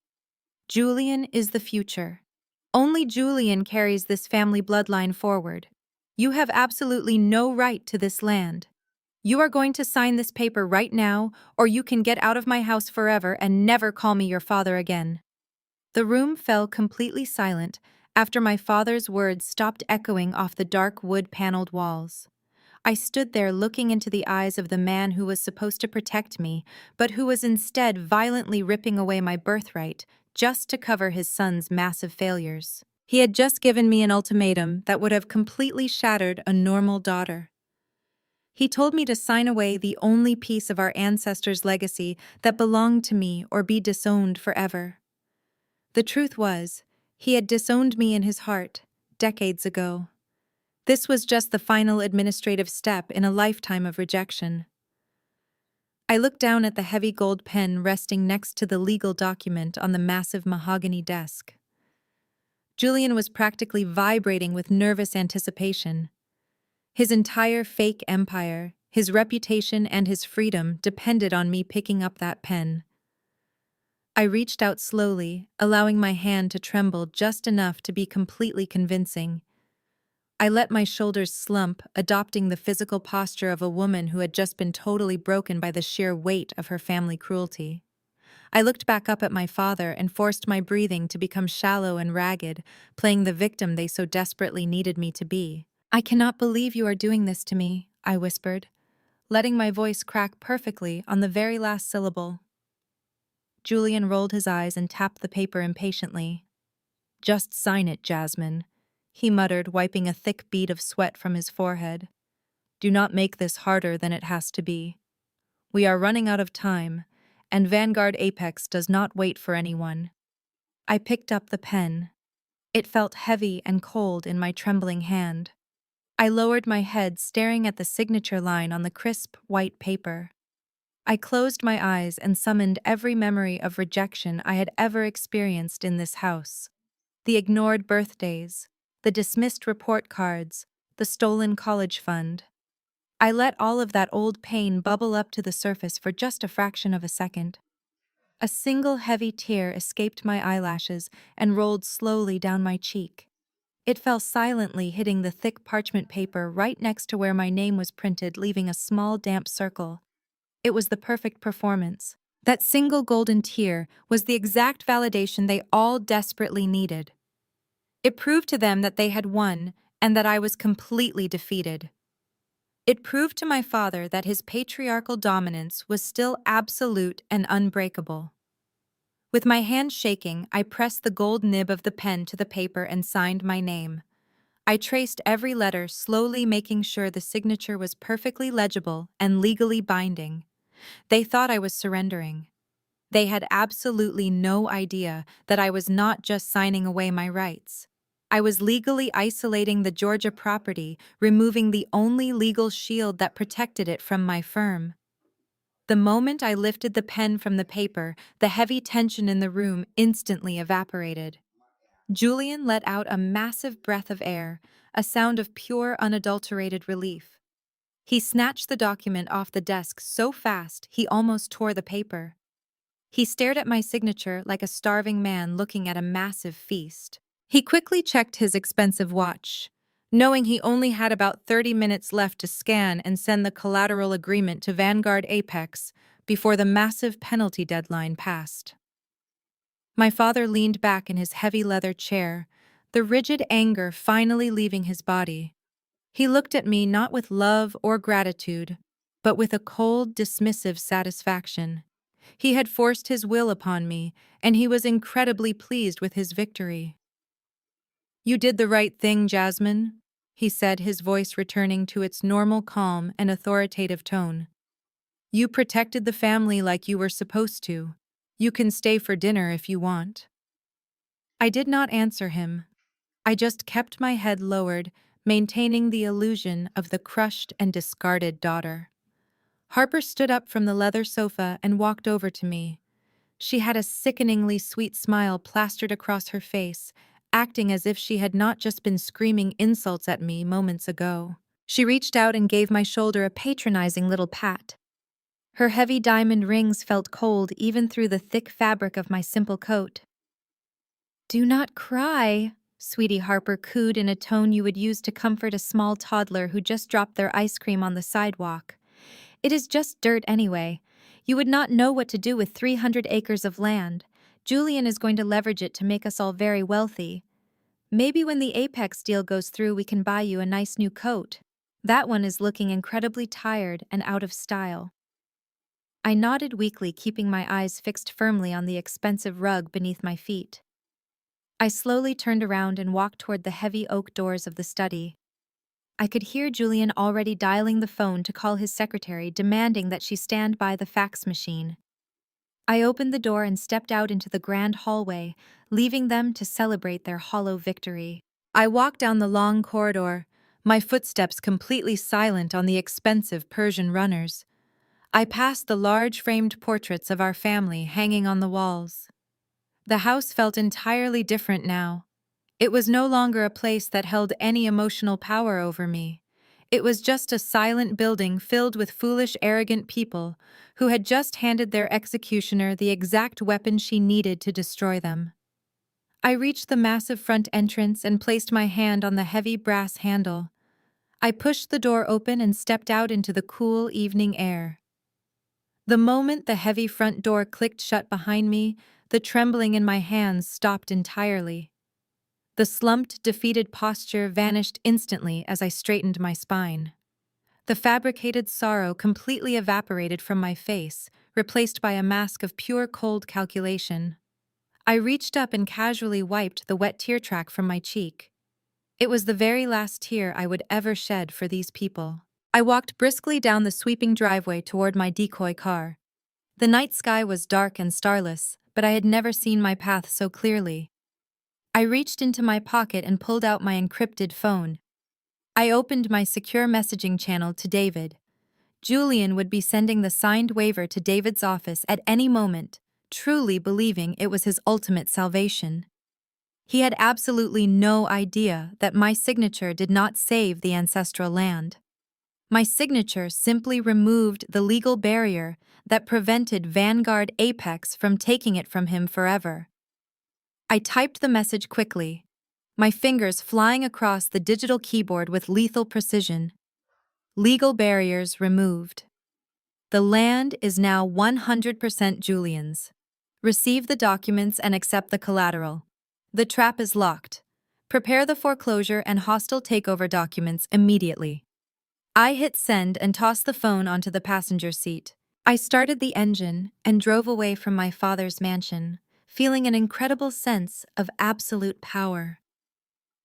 Julian is the future. Only Julian carries this family bloodline forward. You have absolutely no right to this land. You are going to sign this paper right now, or you can get out of my house forever and never call me your father again. The room fell completely silent after my father's words stopped echoing off the dark wood-paneled walls. I stood there looking into the eyes of the man who was supposed to protect me, but who was instead violently ripping away my birthright just to cover his son's massive failures. He had just given me an ultimatum that would have completely shattered a normal daughter. He told me to sign away the only piece of our ancestors' legacy that belonged to me or be disowned forever. The truth was, he had disowned me in his heart, decades ago. This was just the final administrative step in a lifetime of rejection. I looked down at the heavy gold pen resting next to the legal document on the massive mahogany desk. Julian was practically vibrating with nervous anticipation. His entire fake empire, his reputation and his freedom depended on me picking up that pen. I reached out slowly, allowing my hand to tremble just enough to be completely convincing. I let my shoulders slump, adopting the physical posture of a woman who had just been totally broken by the sheer weight of her family cruelty. I looked back up at my father and forced my breathing to become shallow and ragged, playing the victim they so desperately needed me to be. "I cannot believe you are doing this to me," I whispered, letting my voice crack perfectly on the very last syllable. Julian rolled his eyes and tapped the paper impatiently. "Just sign it, Jasmine," he muttered, wiping a thick bead of sweat from his forehead. "Do not make this harder than it has to be. We are running out of time, and Vanguard Apex does not wait for anyone." I picked up the pen. It felt heavy and cold in my trembling hand. I lowered my head, staring at the signature line on the crisp, white paper. I closed my eyes and summoned every memory of rejection I had ever experienced in this house. The ignored birthdays, the dismissed report cards, the stolen college fund. I let all of that old pain bubble up to the surface for just a fraction of a second. A single heavy tear escaped my eyelashes and rolled slowly down my cheek. It fell silently, hitting the thick parchment paper right next to where my name was printed, leaving a small damp circle. It was the perfect performance. That single golden tear was the exact validation they all desperately needed. It proved to them that they had won and that I was completely defeated. It proved to my father that his patriarchal dominance was still absolute and unbreakable. With my hand shaking, I pressed the gold nib of the pen to the paper and signed my name. I traced every letter, slowly making sure the signature was perfectly legible and legally binding. They thought I was surrendering. They had absolutely no idea that I was not just signing away my rights. I was legally isolating the Georgia property, removing the only legal shield that protected it from my firm. The moment I lifted the pen from the paper, the heavy tension in the room instantly evaporated. Julian let out a massive breath of air, a sound of pure, unadulterated relief. He snatched the document off the desk so fast he almost tore the paper. He stared at my signature like a starving man looking at a massive feast. He quickly checked his expensive watch, knowing he only had about 30 minutes left to scan and send the collateral agreement to Vanguard Apex before the massive penalty deadline passed. My father leaned back in his heavy leather chair, the rigid anger finally leaving his body. He looked at me not with love or gratitude, but with a cold, dismissive satisfaction. He had forced his will upon me, and he was incredibly pleased with his victory. "You did the right thing, Jasmine," he said, his voice returning to its normal calm and authoritative tone. "You protected the family like you were supposed to. You can stay for dinner if you want." I did not answer him. I just kept my head lowered, maintaining the illusion of the crushed and discarded daughter. Harper stood up from the leather sofa and walked over to me. She had a sickeningly sweet smile plastered across her face, acting as if she had not just been screaming insults at me moments ago. She reached out and gave my shoulder a patronizing little pat. Her heavy diamond rings felt cold even through the thick fabric of my simple coat. "Do not cry," Sweetie Harper cooed in a tone you would use to comfort a small toddler who just dropped their ice cream on the sidewalk. "It is just dirt anyway. You would not know what to do with 300 acres of land. Julian is going to leverage it to make us all very wealthy. Maybe when the Apex deal goes through we can buy you a nice new coat." That one is looking incredibly tired and out of style. I nodded weakly, keeping my eyes fixed firmly on the expensive rug beneath my feet. I slowly turned around and walked toward the heavy oak doors of the study. I could hear Julian already dialing the phone to call his secretary, demanding that she stand by the fax machine. I opened the door and stepped out into the grand hallway, leaving them to celebrate their hollow victory. I walked down the long corridor, my footsteps completely silent on the expensive Persian runners. I passed the large framed portraits of our family hanging on the walls. The house felt entirely different now. It was no longer a place that held any emotional power over me. It was just a silent building filled with foolish, arrogant people who had just handed their executioner the exact weapon she needed to destroy them. I reached the massive front entrance and placed my hand on the heavy brass handle. I pushed the door open and stepped out into the cool evening air. The moment the heavy front door clicked shut behind me, the trembling in my hands stopped entirely. The slumped, defeated posture vanished instantly as I straightened my spine. The fabricated sorrow completely evaporated from my face, replaced by a mask of pure cold calculation. I reached up and casually wiped the wet tear track from my cheek. It was the very last tear I would ever shed for these people. I walked briskly down the sweeping driveway toward my decoy car. The night sky was dark and starless, but I had never seen my path so clearly. I reached into my pocket and pulled out my encrypted phone. I opened my secure messaging channel to David. Julian would be sending the signed waiver to David's office at any moment, truly believing it was his ultimate salvation. He had absolutely no idea that my signature did not save the ancestral land. My signature simply removed the legal barrier that prevented Vanguard Apex from taking it from him forever. I typed the message quickly, my fingers flying across the digital keyboard with lethal precision. Legal barriers removed. The land is now 100% Julian's. Receive the documents and accept the collateral. The trap is locked. Prepare the foreclosure and hostile takeover documents immediately. I hit send and tossed the phone onto the passenger seat. I started the engine and drove away from my father's mansion, feeling an incredible sense of absolute power.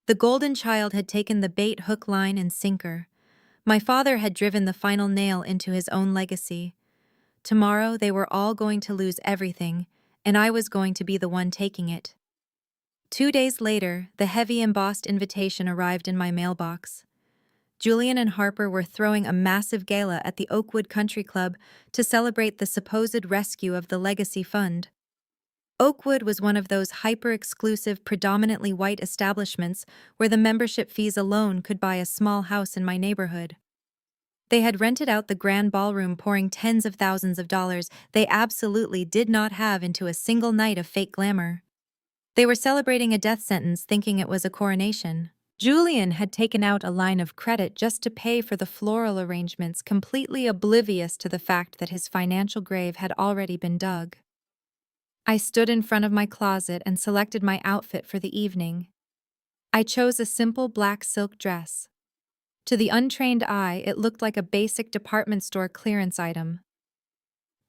The golden child had taken the bait, hook, line, and sinker. My father had driven the final nail into his own legacy. Tomorrow they were all going to lose everything, and I was going to be the one taking it. 2 days later, the heavy embossed invitation arrived in my mailbox. Julian and Harper were throwing a massive gala at the Oakwood Country Club to celebrate the supposed rescue of the legacy fund. Oakwood was one of those hyper-exclusive, predominantly white establishments where the membership fees alone could buy a small house in my neighborhood. They had rented out the grand ballroom, pouring tens of thousands of dollars they absolutely did not have into a single night of fake glamour. They were celebrating a death sentence, thinking it was a coronation. Julian had taken out a line of credit just to pay for the floral arrangements, completely oblivious to the fact that his financial grave had already been dug. I stood in front of my closet and selected my outfit for the evening. I chose a simple black silk dress. To the untrained eye, it looked like a basic department store clearance item.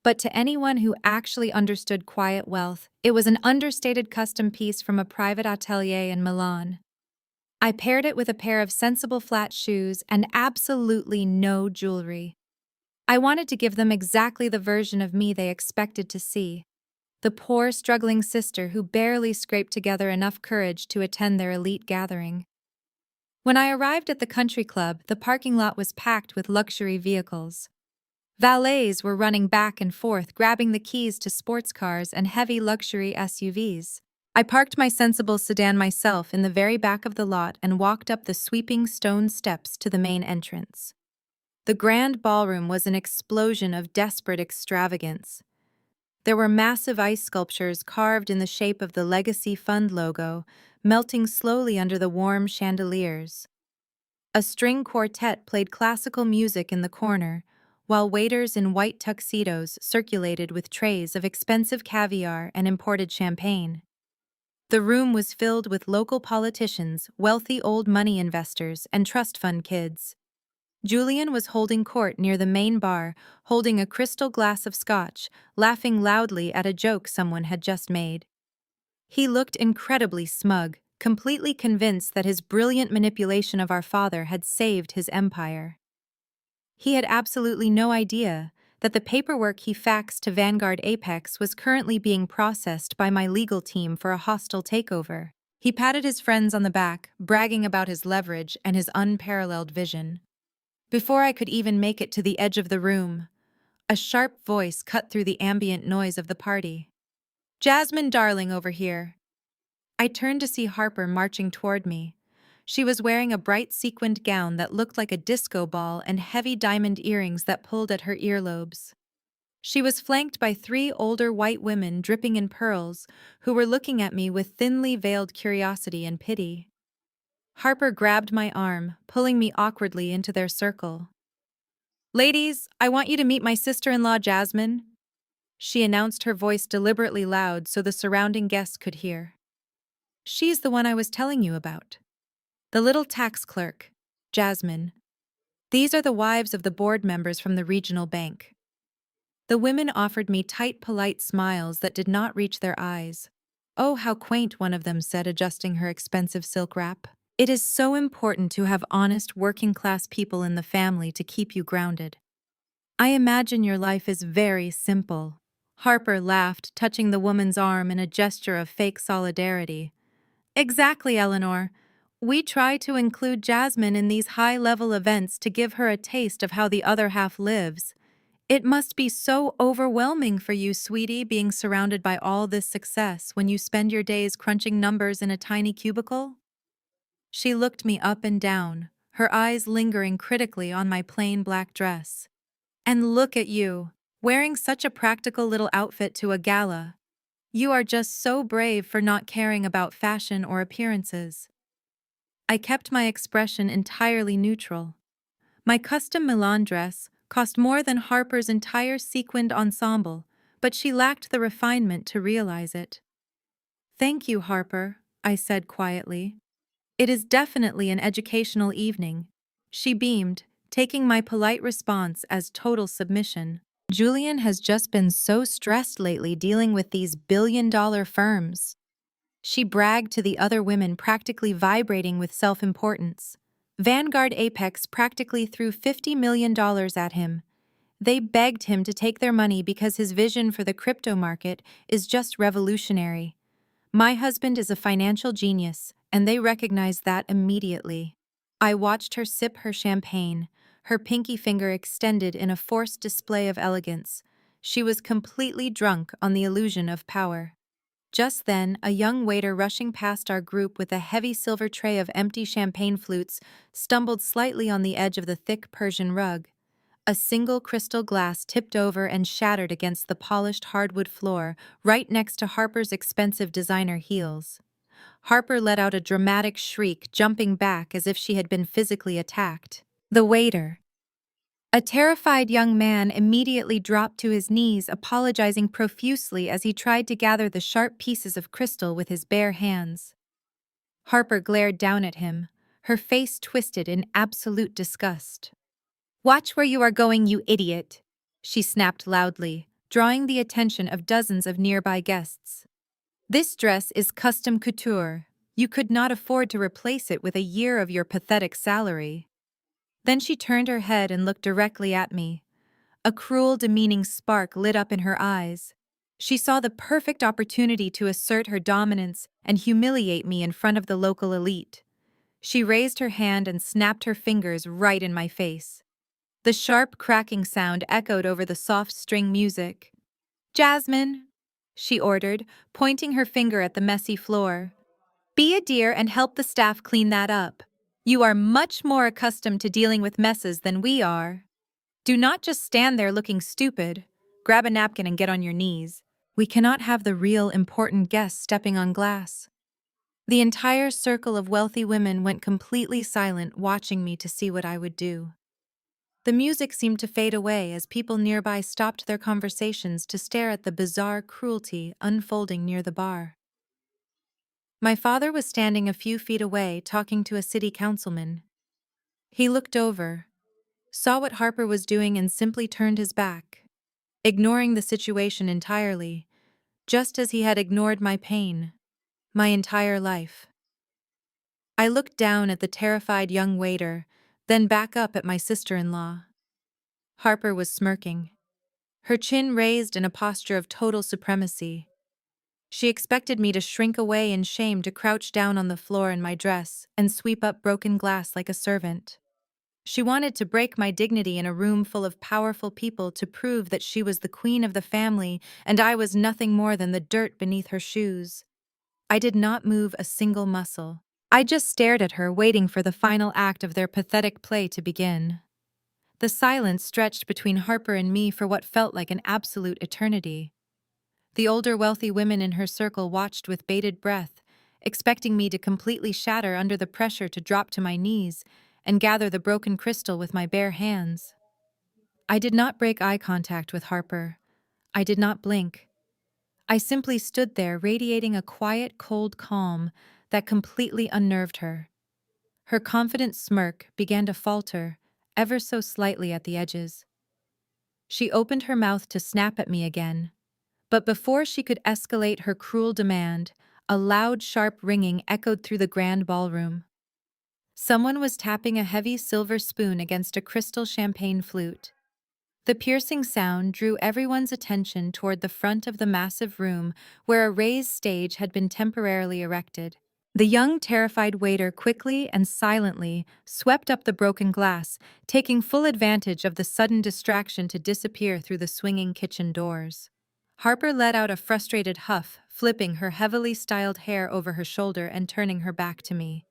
But to anyone who actually understood quiet wealth, it was an understated custom piece from a private atelier in Milan. I paired it with a pair of sensible flat shoes and absolutely no jewelry. I wanted to give them exactly the version of me they expected to see. The poor, struggling sister who barely scraped together enough courage to attend their elite gathering. When I arrived at the country club, the parking lot was packed with luxury vehicles. Valets were running back and forth, grabbing the keys to sports cars and heavy luxury SUVs. I parked my sensible sedan myself in the very back of the lot and walked up the sweeping stone steps to the main entrance. The grand ballroom was an explosion of desperate extravagance. There were massive ice sculptures carved in the shape of the Legacy Fund logo, melting slowly under the warm chandeliers. A string quartet played classical music in the corner, while waiters in white tuxedos circulated with trays of expensive caviar and imported champagne. The room was filled with local politicians, wealthy old money investors, and trust fund kids. Julian was holding court near the main bar, holding a crystal glass of scotch, laughing loudly at a joke someone had just made. He looked incredibly smug, completely convinced that his brilliant manipulation of our father had saved his empire. He had absolutely no idea that the paperwork he faxed to Vanguard Apex was currently being processed by my legal team for a hostile takeover. He patted his friends on the back, bragging about his leverage and his unparalleled vision. Before I could even make it to the edge of the room, a sharp voice cut through the ambient noise of the party. "Jasmine darling over here." I turned to see Harper marching toward me. She was wearing a bright sequined gown that looked like a disco ball and heavy diamond earrings that pulled at her earlobes. She was flanked by 3 older white women dripping in pearls, who were looking at me with thinly veiled curiosity and pity. Harper grabbed my arm, pulling me awkwardly into their circle. "Ladies, I want you to meet my sister-in-law Jasmine," she announced, her voice deliberately loud so the surrounding guests could hear. "She's the one I was telling you about. The little tax clerk, Jasmine. These are the wives of the board members from the regional bank." The women offered me tight, polite smiles that did not reach their eyes. "Oh, how quaint," one of them said, adjusting her expensive silk wrap. "It is so important to have honest, working-class people in the family to keep you grounded. I imagine your life is very simple." Harper laughed, touching the woman's arm in a gesture of fake solidarity. "Exactly, Eleanor. We try to include Jasmine in these high-level events to give her a taste of how the other half lives. It must be so overwhelming for you, sweetie, being surrounded by all this success when you spend your days crunching numbers in a tiny cubicle." She looked me up and down, her eyes lingering critically on my plain black dress. "And look at you, wearing such a practical little outfit to a gala. You are just so brave for not caring about fashion or appearances." I kept my expression entirely neutral. My custom Milan dress cost more than Harper's entire sequined ensemble, but she lacked the refinement to realize it. "Thank you, Harper," I said quietly. "It is definitely an educational evening." She beamed, taking my polite response as total submission. "Julian has just been so stressed lately dealing with these billion-dollar firms," she bragged to the other women, practically vibrating with self-importance. Vanguard Apex practically threw $50 million at him. They begged him to take their money because his vision for the crypto market is just revolutionary. My husband is a financial genius, and they recognized that immediately. I watched her sip her champagne, her pinky finger extended in a forced display of elegance. She was completely drunk on the illusion of power. Just then, a young waiter rushing past our group with a heavy silver tray of empty champagne flutes stumbled slightly on the edge of the thick Persian rug. A single crystal glass tipped over and shattered against the polished hardwood floor, right next to Harper's expensive designer heels. Harper let out a dramatic shriek, jumping back as if she had been physically attacked. The waiter, a terrified young man, immediately dropped to his knees, apologizing profusely as he tried to gather the sharp pieces of crystal with his bare hands. Harper glared down at him, her face twisted in absolute disgust. "Watch where you are going, you idiot," she snapped loudly, drawing the attention of dozens of nearby guests. "This dress is custom couture. You could not afford to replace it with a year of your pathetic salary." Then she turned her head and looked directly at me. A cruel, demeaning spark lit up in her eyes. She saw the perfect opportunity to assert her dominance and humiliate me in front of the local elite. She raised her hand and snapped her fingers right in my face. The sharp, cracking sound echoed over the soft string music. "Jasmine," she ordered, pointing her finger at the messy floor. "Be a dear and help the staff clean that up. You are much more accustomed to dealing with messes than we are. Do not just stand there looking stupid. Grab a napkin and get on your knees. We cannot have the real important guests stepping on glass." The entire circle of wealthy women went completely silent, watching me to see what I would do. The music seemed to fade away as people nearby stopped their conversations to stare at the bizarre cruelty unfolding near the bar. My father was standing a few feet away talking to a city councilman. He looked over, saw what Harper was doing and simply turned his back, ignoring the situation entirely, just as he had ignored my pain, my entire life. I looked down at the terrified young waiter, then back up at my sister-in-law. Harper was smirking, her chin raised in a posture of total supremacy. She expected me to shrink away in shame, to crouch down on the floor in my dress and sweep up broken glass like a servant. She wanted to break my dignity in a room full of powerful people to prove that she was the queen of the family and I was nothing more than the dirt beneath her shoes. I did not move a single muscle. I just stared at her, waiting for the final act of their pathetic play to begin. The silence stretched between Harper and me for what felt like an absolute eternity. The older wealthy women in her circle watched with bated breath, expecting me to completely shatter under the pressure to drop to my knees and gather the broken crystal with my bare hands. I did not break eye contact with Harper. I did not blink. I simply stood there, radiating a quiet, cold calm that completely unnerved her. Her confident smirk began to falter, ever so slightly at the edges. She opened her mouth to snap at me again, but before she could escalate her cruel demand, a loud, sharp ringing echoed through the grand ballroom. Someone was tapping a heavy silver spoon against a crystal champagne flute. The piercing sound drew everyone's attention toward the front of the massive room where a raised stage had been temporarily erected. The young, terrified waiter quickly and silently swept up the broken glass, taking full advantage of the sudden distraction to disappear through the swinging kitchen doors. Harper let out a frustrated huff, flipping her heavily styled hair over her shoulder and turning her back to me.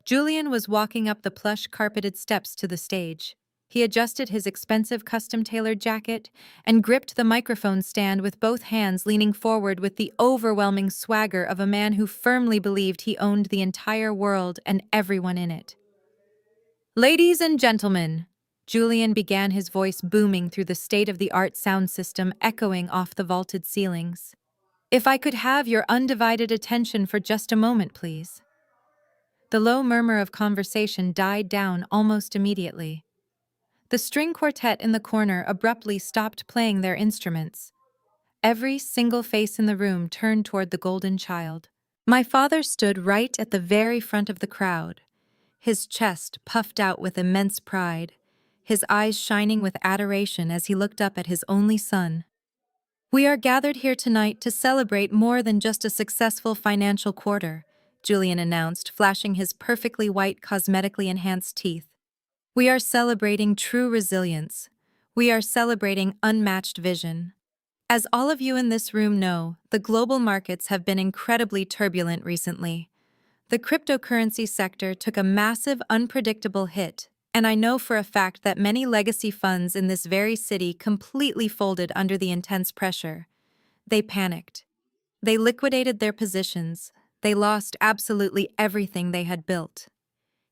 Julian was walking up the plush carpeted steps to the stage. He adjusted his expensive custom-tailored jacket and gripped the microphone stand with both hands, leaning forward with the overwhelming swagger of a man who firmly believed he owned the entire world and everyone in it. "Ladies and gentlemen," Julian began, his voice booming through the state-of-the-art sound system echoing off the vaulted ceilings. "If I could have your undivided attention for just a moment, please." The low murmur of conversation died down almost immediately. The string quartet in the corner abruptly stopped playing their instruments. Every single face in the room turned toward the golden child. My father stood right at the very front of the crowd, his chest puffed out with immense pride, his eyes shining with adoration as he looked up at his only son. "We are gathered here tonight to celebrate more than just a successful financial quarter," Julian announced, flashing his perfectly white, cosmetically enhanced teeth. "We are celebrating true resilience. We are celebrating unmatched vision. As all of you in this room know, the global markets have been incredibly turbulent recently. The cryptocurrency sector took a massive, unpredictable hit, and I know for a fact that many legacy funds in this very city completely folded under the intense pressure. They panicked. They liquidated their positions. They lost absolutely everything they had built."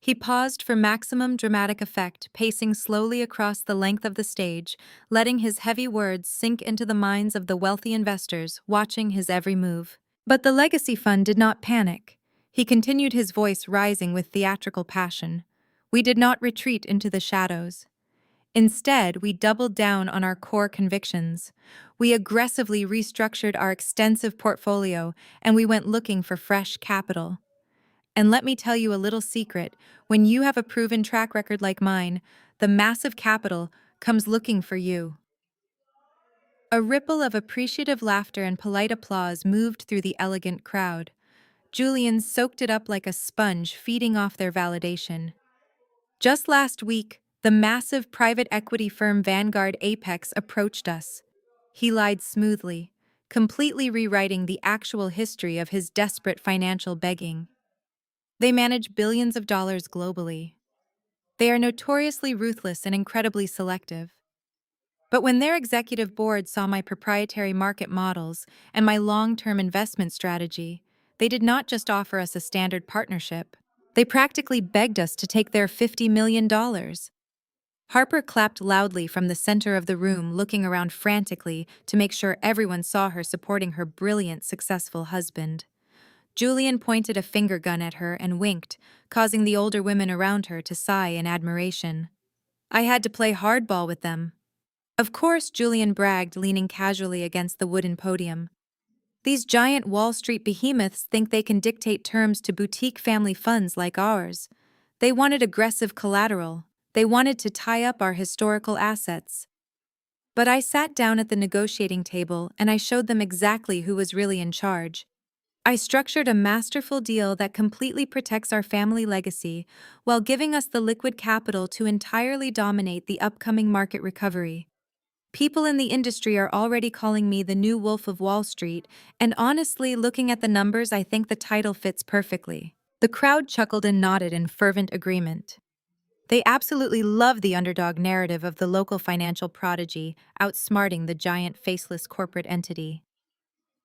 He paused for maximum dramatic effect, pacing slowly across the length of the stage, letting his heavy words sink into the minds of the wealthy investors watching his every move. But the legacy fund did not panic. He continued, his voice rising with theatrical passion. "We did not retreat into the shadows. Instead, we doubled down on our core convictions. We aggressively restructured our extensive portfolio, and we went looking for fresh capital. And let me tell you a little secret, when you have a proven track record like mine, the massive capital comes looking for you." A ripple of appreciative laughter and polite applause moved through the elegant crowd. Julian soaked it up like a sponge, feeding off their validation. "Just last week, the massive private equity firm Vanguard Apex approached us." He lied smoothly, completely rewriting the actual history of his desperate financial begging. "They manage billions of dollars globally. They are notoriously ruthless and incredibly selective. But when their executive board saw my proprietary market models and my long-term investment strategy, they did not just offer us a standard partnership. They practically begged us to take their $50 million. Harper clapped loudly from the center of the room, looking around frantically to make sure everyone saw her supporting her brilliant, successful husband. Julian pointed a finger gun at her and winked, causing the older women around her to sigh in admiration. I had to play hardball with them. Of course, Julian bragged, leaning casually against the wooden podium. These giant Wall Street behemoths think they can dictate terms to boutique family funds like ours. They wanted aggressive collateral. They wanted to tie up our historical assets. But I sat down at the negotiating table and I showed them exactly who was really in charge. I structured a masterful deal that completely protects our family legacy while giving us the liquid capital to entirely dominate the upcoming market recovery. People in the industry are already calling me the new Wolf of Wall Street, and honestly, looking at the numbers, I think the title fits perfectly. The crowd chuckled and nodded in fervent agreement. They absolutely love the underdog narrative of the local financial prodigy outsmarting the giant faceless corporate entity.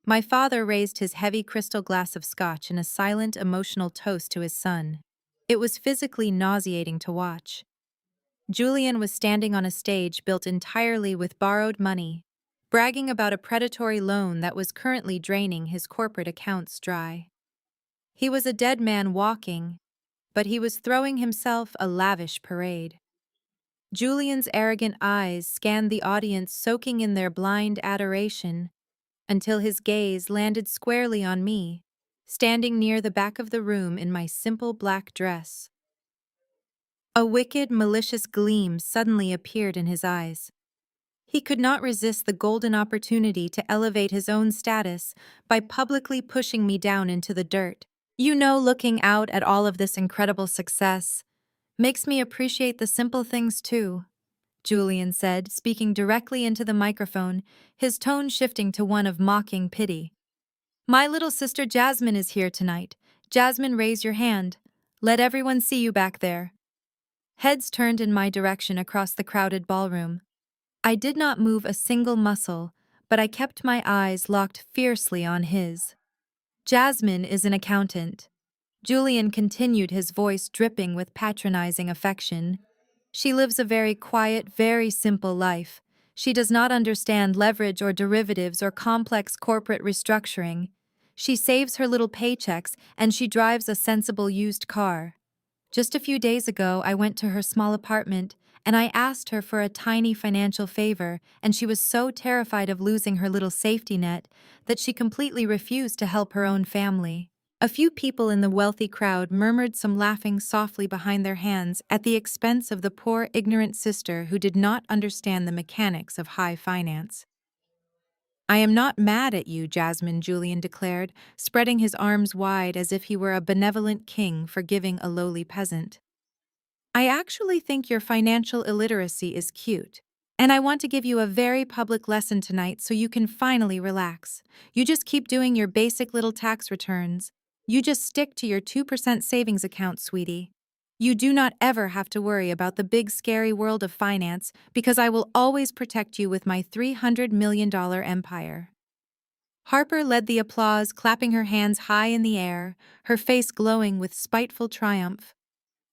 My father raised his heavy crystal glass of scotch in a silent, emotional toast to his son. It was physically nauseating to watch. Julian was standing on a stage built entirely with borrowed money, bragging about a predatory loan that was currently draining his corporate accounts dry. He was a dead man walking, but he was throwing himself a lavish parade. Julian's arrogant eyes scanned the audience, soaking in their blind adoration, until his gaze landed squarely on me, standing near the back of the room in my simple black dress. A wicked, malicious gleam suddenly appeared in his eyes. He could not resist the golden opportunity to elevate his own status by publicly pushing me down into the dirt. Looking out at all of this incredible success makes me appreciate the simple things too, Julian said, speaking directly into the microphone, his tone shifting to one of mocking pity. My little sister Jasmine is here tonight. Jasmine, raise your hand. Let everyone see you back there. Heads turned in my direction across the crowded ballroom. I did not move a single muscle, but I kept my eyes locked fiercely on his. Jasmine is an accountant. Julian continued, his voice dripping with patronizing affection. She lives a very quiet, very simple life. She does not understand leverage or derivatives or complex corporate restructuring. She saves her little paychecks and she drives a sensible used car. Just a few days ago, I went to her small apartment and I asked her for a tiny financial favor, and she was so terrified of losing her little safety net that she completely refused to help her own family. A few people in the wealthy crowd murmured some laughing softly behind their hands at the expense of the poor, ignorant sister who did not understand the mechanics of high finance. I am not mad at you, Jasmine, Julian declared, spreading his arms wide as if he were a benevolent king forgiving a lowly peasant. I actually think your financial illiteracy is cute, and I want to give you a very public lesson tonight so you can finally relax. You just keep doing your basic little tax returns. You just stick to your 2% savings account, sweetie. You do not ever have to worry about the big scary world of finance because I will always protect you with my $300 million empire. Harper led the applause, clapping her hands high in the air, her face glowing with spiteful triumph.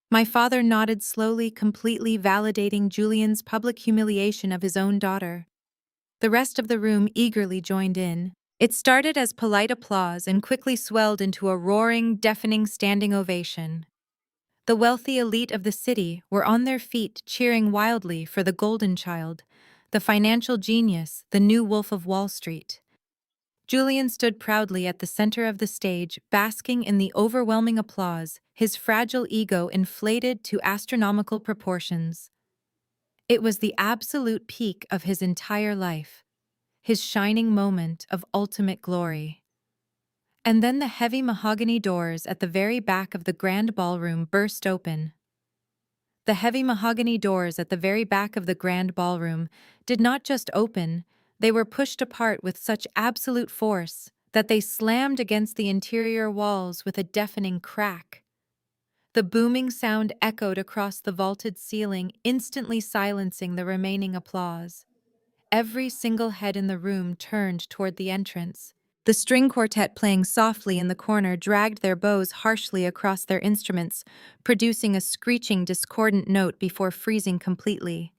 My father nodded slowly, completely validating Julian's public humiliation of his own daughter. The rest of the room eagerly joined in. It started as polite applause and quickly swelled into a roaring, deafening standing ovation. The wealthy elite of the city were on their feet cheering wildly for the golden child, the financial genius, the new Wolf of Wall Street. Julian stood proudly at the center of the stage, basking in the overwhelming applause, his fragile ego inflated to astronomical proportions. It was the absolute peak of his entire life, his shining moment of ultimate glory. And then the heavy mahogany doors at the very back of the grand ballroom burst open. The heavy mahogany doors at the very back of the grand ballroom did not just open, they were pushed apart with such absolute force that they slammed against the interior walls with a deafening crack. The booming sound echoed across the vaulted ceiling, instantly silencing the remaining applause. Every single head in the room turned toward the entrance. The string quartet playing softly in the corner dragged their bows harshly across their instruments, producing a screeching, discordant note before freezing completely.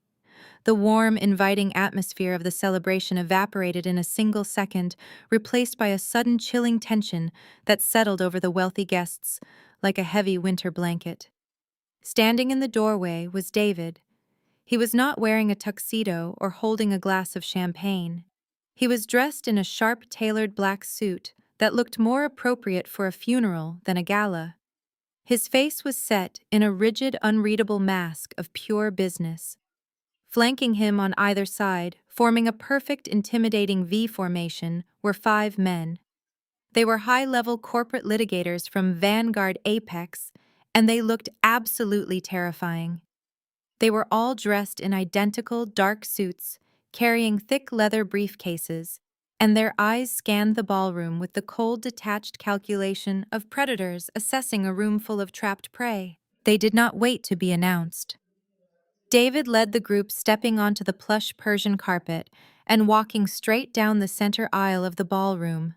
The warm, inviting atmosphere of the celebration evaporated in a single second, replaced by a sudden chilling tension that settled over the wealthy guests like a heavy winter blanket. Standing in the doorway was David. He was not wearing a tuxedo or holding a glass of champagne. He was dressed in a sharp-tailored black suit that looked more appropriate for a funeral than a gala. His face was set in a rigid, unreadable mask of pure business. Flanking him on either side, forming a perfect, intimidating V formation, were 5 men. They were high-level corporate litigators from Vanguard Apex, and they looked absolutely terrifying. They were all dressed in identical dark suits, carrying thick leather briefcases, and their eyes scanned the ballroom with the cold, detached calculation of predators assessing a room full of trapped prey. They did not wait to be announced. David led the group, stepping onto the plush Persian carpet and walking straight down the center aisle of the ballroom.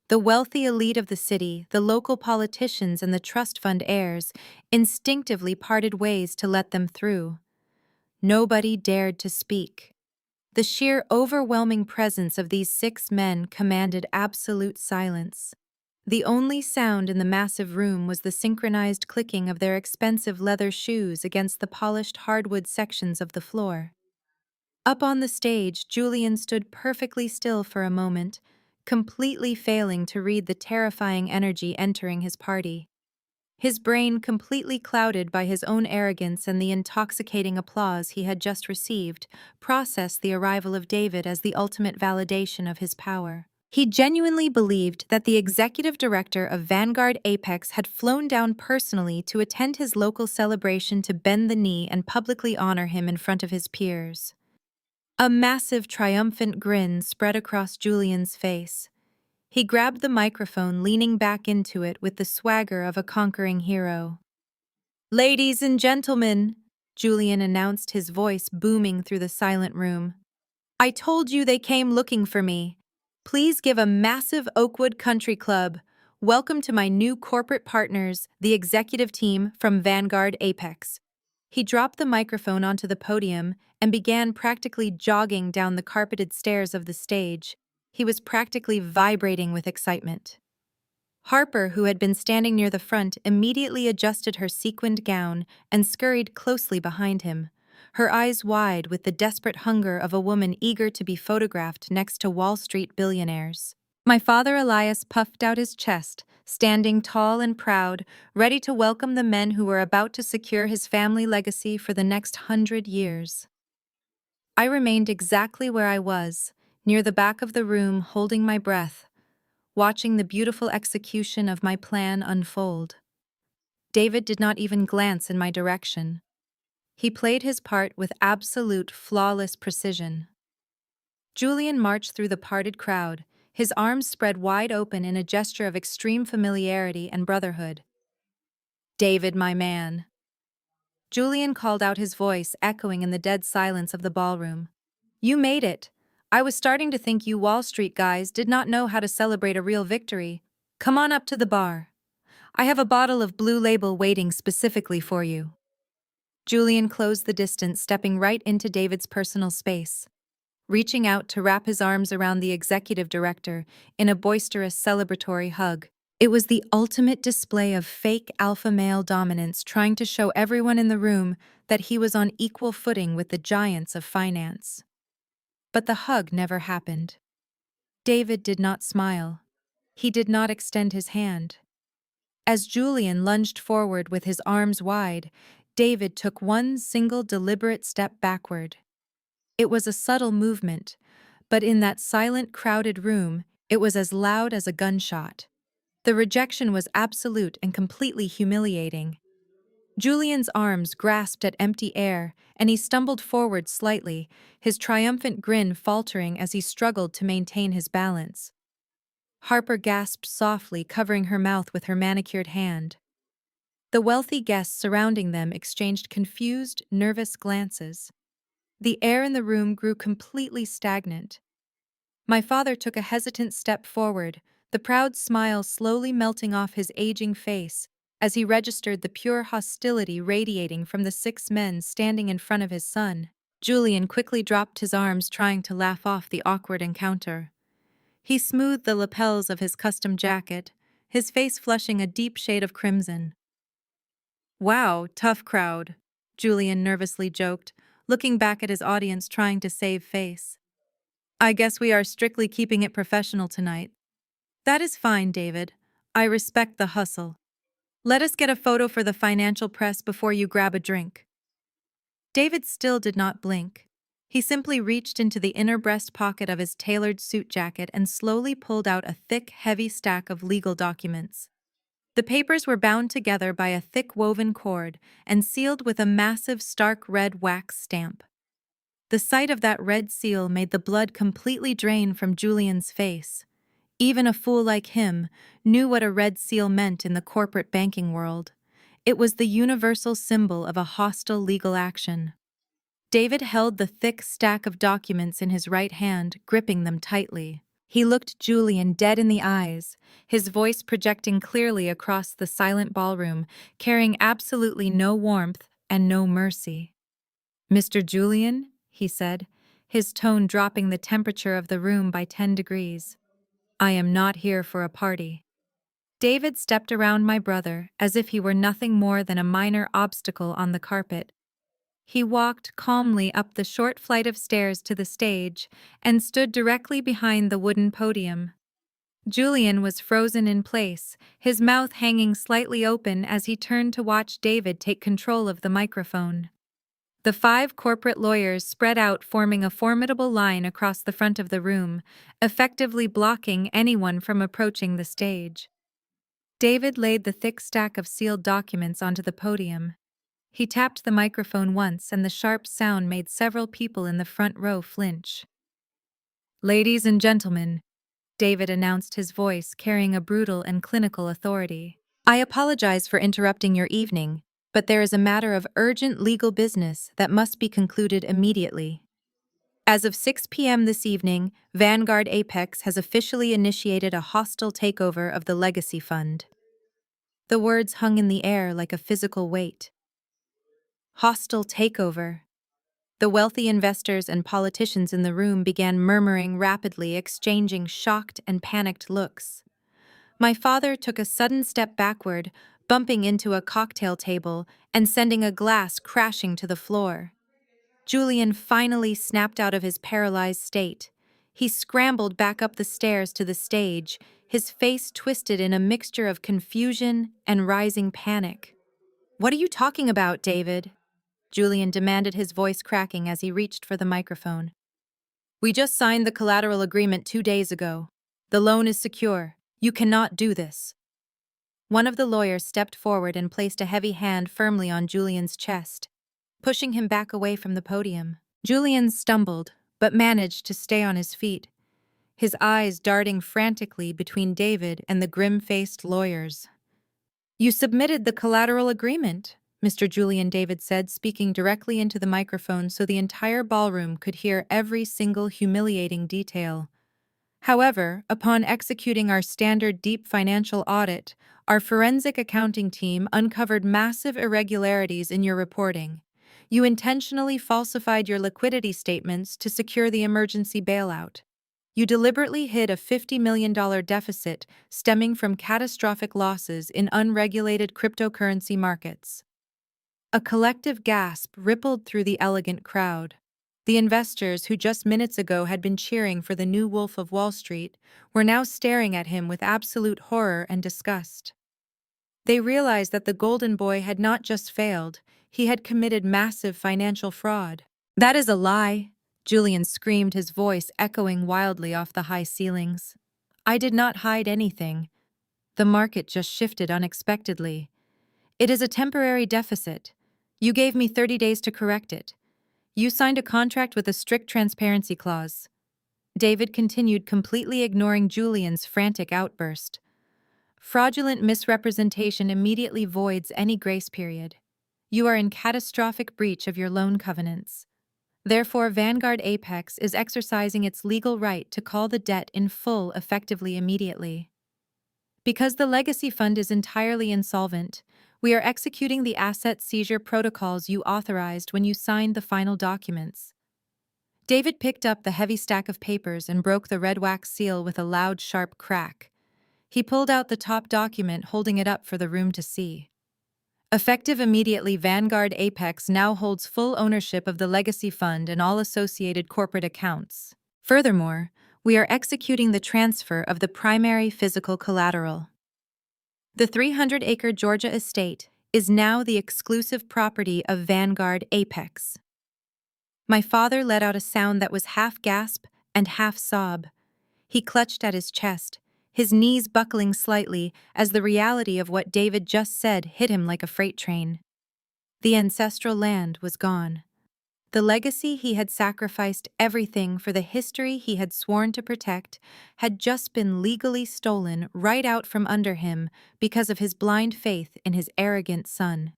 The wealthy elite of the city, the local politicians and the trust fund heirs, instinctively parted ways to let them through. Nobody dared to speak. The sheer overwhelming presence of these 6 men commanded absolute silence. The only sound in the massive room was the synchronized clicking of their expensive leather shoes against the polished hardwood sections of the floor. Up on the stage, Julian stood perfectly still for a moment, completely failing to read the terrifying energy entering his party. His brain completely clouded by his own arrogance and the intoxicating applause he had just received, processed the arrival of David as the ultimate validation of his power. He genuinely believed that the executive director of Vanguard Apex had flown down personally to attend his local celebration to bend the knee and publicly honor him in front of his peers. A massive, triumphant grin spread across Julian's face. He grabbed the microphone, leaning back into it with the swagger of a conquering hero. "Ladies and gentlemen," Julian announced, his voice booming through the silent room. "I told you they came looking for me. Please give a massive Oakwood Country Club. Welcome to my new corporate partners, the executive team from Vanguard Apex." He dropped the microphone onto the podium and began practically jogging down the carpeted stairs of the stage. He was practically vibrating with excitement. Harper, who had been standing near the front, immediately adjusted her sequined gown and scurried closely behind him, her eyes wide with the desperate hunger of a woman eager to be photographed next to Wall Street billionaires. My father Elias puffed out his chest, standing tall and proud, ready to welcome the men who were about to secure his family legacy for the next 100 years. I remained exactly where I was, near the back of the room, holding my breath, watching the beautiful execution of my plan unfold. David did not even glance in my direction. He played his part with absolute, flawless precision. Julian marched through the parted crowd, his arms spread wide open in a gesture of extreme familiarity and brotherhood. "David, my man." Julian called out, his voice echoing in the dead silence of the ballroom. "You made it. I was starting to think you Wall Street guys did not know how to celebrate a real victory. Come on up to the bar. I have a bottle of Blue Label waiting specifically for you." Julian closed the distance, stepping right into David's personal space, reaching out to wrap his arms around the executive director in a boisterous celebratory hug. It was the ultimate display of fake alpha male dominance, trying to show everyone in the room that he was on equal footing with the giants of finance. But the hug never happened. David did not smile. He did not extend his hand. As Julian lunged forward with his arms wide, David took one single deliberate step backward. It was a subtle movement, but in that silent, crowded room, it was as loud as a gunshot. The rejection was absolute and completely humiliating. Julian's arms grasped at empty air, and he stumbled forward slightly, his triumphant grin faltering as he struggled to maintain his balance. Harper gasped softly, covering her mouth with her manicured hand. The wealthy guests surrounding them exchanged confused, nervous glances. The air in the room grew completely stagnant. My father took a hesitant step forward, the proud smile slowly melting off his aging face as he registered the pure hostility radiating from the 6 men standing in front of his son. Julian quickly dropped his arms, trying to laugh off the awkward encounter. He smoothed the lapels of his custom jacket, his face flushing a deep shade of crimson. "Wow, tough crowd," Julian nervously joked, looking back at his audience trying to save face. I guess we are strictly keeping it professional tonight. That is fine, David. I respect the hustle. Let us get a photo for the financial press before you grab a drink. David still did not blink. He simply reached into the inner breast pocket of his tailored suit jacket and slowly pulled out a thick, heavy stack of legal documents. The papers were bound together by a thick woven cord and sealed with a massive, stark red wax stamp. The sight of that red seal made the blood completely drain from Julian's face. Even a fool like him knew what a red seal meant in the corporate banking world. It was the universal symbol of a hostile legal action. David held the thick stack of documents in his right hand, gripping them tightly. He looked Julian dead in the eyes, his voice projecting clearly across the silent ballroom, carrying absolutely no warmth and no mercy. "Mr. Julian," he said, his tone dropping the temperature of the room by 10 degrees. "I am not here for a party." David stepped around my brother as if he were nothing more than a minor obstacle on the carpet. He walked calmly up the short flight of stairs to the stage and stood directly behind the wooden podium. Julian was frozen in place, his mouth hanging slightly open as he turned to watch David take control of the microphone. The 5 corporate lawyers spread out, forming a formidable line across the front of the room, effectively blocking anyone from approaching the stage. David laid the thick stack of sealed documents onto the podium. He tapped the microphone once and the sharp sound made several people in the front row flinch. "Ladies and gentlemen," David announced, his voice carrying a brutal and clinical authority. "I apologize for interrupting your evening, but there is a matter of urgent legal business that must be concluded immediately. As of 6 p.m. this evening, Vanguard Apex has officially initiated a hostile takeover of the Legacy Fund." The words hung in the air like a physical weight. Hostile takeover. The wealthy investors and politicians in the room began murmuring rapidly, exchanging shocked and panicked looks. My father took a sudden step backward, bumping into a cocktail table and sending a glass crashing to the floor. Julian finally snapped out of his paralyzed state. He scrambled back up the stairs to the stage, his face twisted in a mixture of confusion and rising panic. "What are you talking about, David?" Julian demanded, his voice cracking as he reached for the microphone. "We just signed the collateral agreement 2 days ago. The loan is secure. You cannot do this." One of the lawyers stepped forward and placed a heavy hand firmly on Julian's chest, pushing him back away from the podium. Julian stumbled, but managed to stay on his feet, his eyes darting frantically between David and the grim-faced lawyers. "You submitted the collateral agreement," Mr. Julian, David said, speaking directly into the microphone so the entire ballroom could hear every single humiliating detail. "However, upon executing our standard deep financial audit, our forensic accounting team uncovered massive irregularities in your reporting. You intentionally falsified your liquidity statements to secure the emergency bailout. You deliberately hid a $50 million deficit stemming from catastrophic losses in unregulated cryptocurrency markets." A collective gasp rippled through the elegant crowd. The investors who just minutes ago had been cheering for the new Wolf of Wall Street were now staring at him with absolute horror and disgust. They realized that the Golden Boy had not just failed, he had committed massive financial fraud. "That is a lie," Julian screamed, his voice echoing wildly off the high ceilings. "I did not hide anything. The market just shifted unexpectedly. It is a temporary deficit. You gave me 30 days to correct it. You signed a contract with a strict transparency clause." David continued, completely ignoring Julian's frantic outburst. "Fraudulent misrepresentation immediately voids any grace period. You are in catastrophic breach of your loan covenants. Therefore, Vanguard Apex is exercising its legal right to call the debt in full effectively immediately. Because the Legacy Fund is entirely insolvent, we are executing the asset seizure protocols you authorized when you signed the final documents." David picked up the heavy stack of papers and broke the red wax seal with a loud, sharp crack. He pulled out the top document, holding it up for the room to see. Effective immediately, Vanguard Apex now holds full ownership of the legacy fund and all associated corporate accounts. Furthermore, we are executing the transfer of the primary physical collateral. The 300-acre Georgia estate is now the exclusive property of Vanguard Apex. My father let out a sound that was half gasp and half sob. He clutched at his chest, his knees buckling slightly as the reality of what David just said hit him like a freight train. The ancestral land was gone. The legacy he had sacrificed everything for, the history he had sworn to protect, had just been legally stolen right out from under him because of his blind faith in his arrogant son.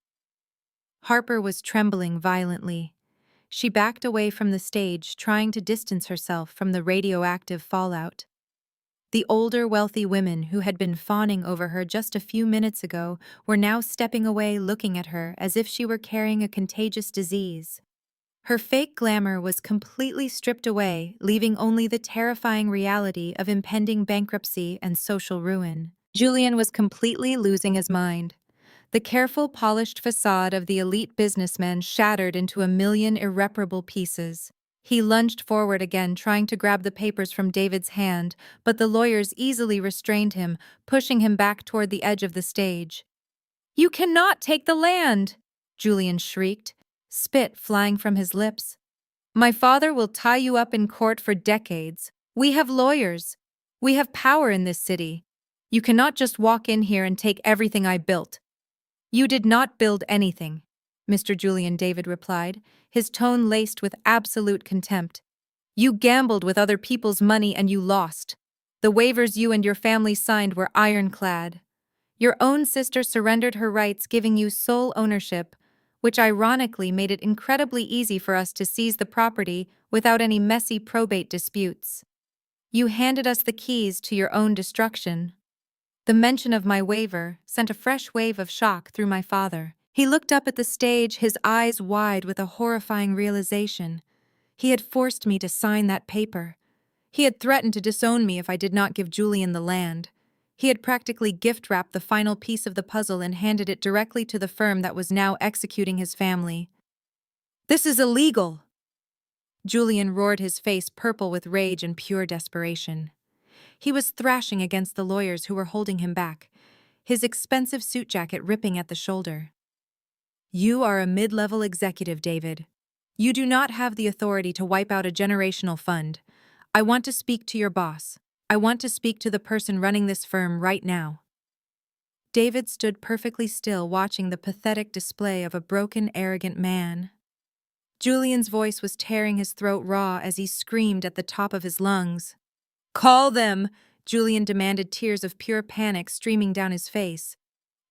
Harper was trembling violently. She backed away from the stage, trying to distance herself from the radioactive fallout. The older, wealthy women who had been fawning over her just a few minutes ago were now stepping away, looking at her as if she were carrying a contagious disease. Her fake glamour was completely stripped away, leaving only the terrifying reality of impending bankruptcy and social ruin. Julian was completely losing his mind. The careful, polished facade of the elite businessman shattered into a million irreparable pieces. He lunged forward again, trying to grab the papers from David's hand, but the lawyers easily restrained him, pushing him back toward the edge of the stage. "You cannot take the land!" Julian shrieked, spit flying from his lips. "My father will tie you up in court for decades. We have lawyers. We have power in this city. You cannot just walk in here and take everything I built." "You did not build anything," Mr. Julian David replied, his tone laced with absolute contempt. "You gambled with other people's money and you lost. The waivers you and your family signed were ironclad. Your own sister surrendered her rights, giving you sole ownership, which ironically made it incredibly easy for us to seize the property without any messy probate disputes. You handed us the keys to your own destruction." The mention of my waiver sent a fresh wave of shock through my father. He looked up at the stage, his eyes wide with a horrifying realization. He had forced me to sign that paper. He had threatened to disown me if I did not give Julian the land. He had practically gift-wrapped the final piece of the puzzle and handed it directly to the firm that was now executing his family. "This is illegal!" Julian roared, his face purple with rage and pure desperation. He was thrashing against the lawyers who were holding him back, his expensive suit jacket ripping at the shoulder. "You are a mid-level executive, David. You do not have the authority to wipe out a generational fund. I want to speak to your boss. I want to speak to the person running this firm right now." David stood perfectly still, watching the pathetic display of a broken, arrogant man. Julian's voice was tearing his throat raw as he screamed at the top of his lungs. "Call them!" Julian demanded, tears of pure panic streaming down his face.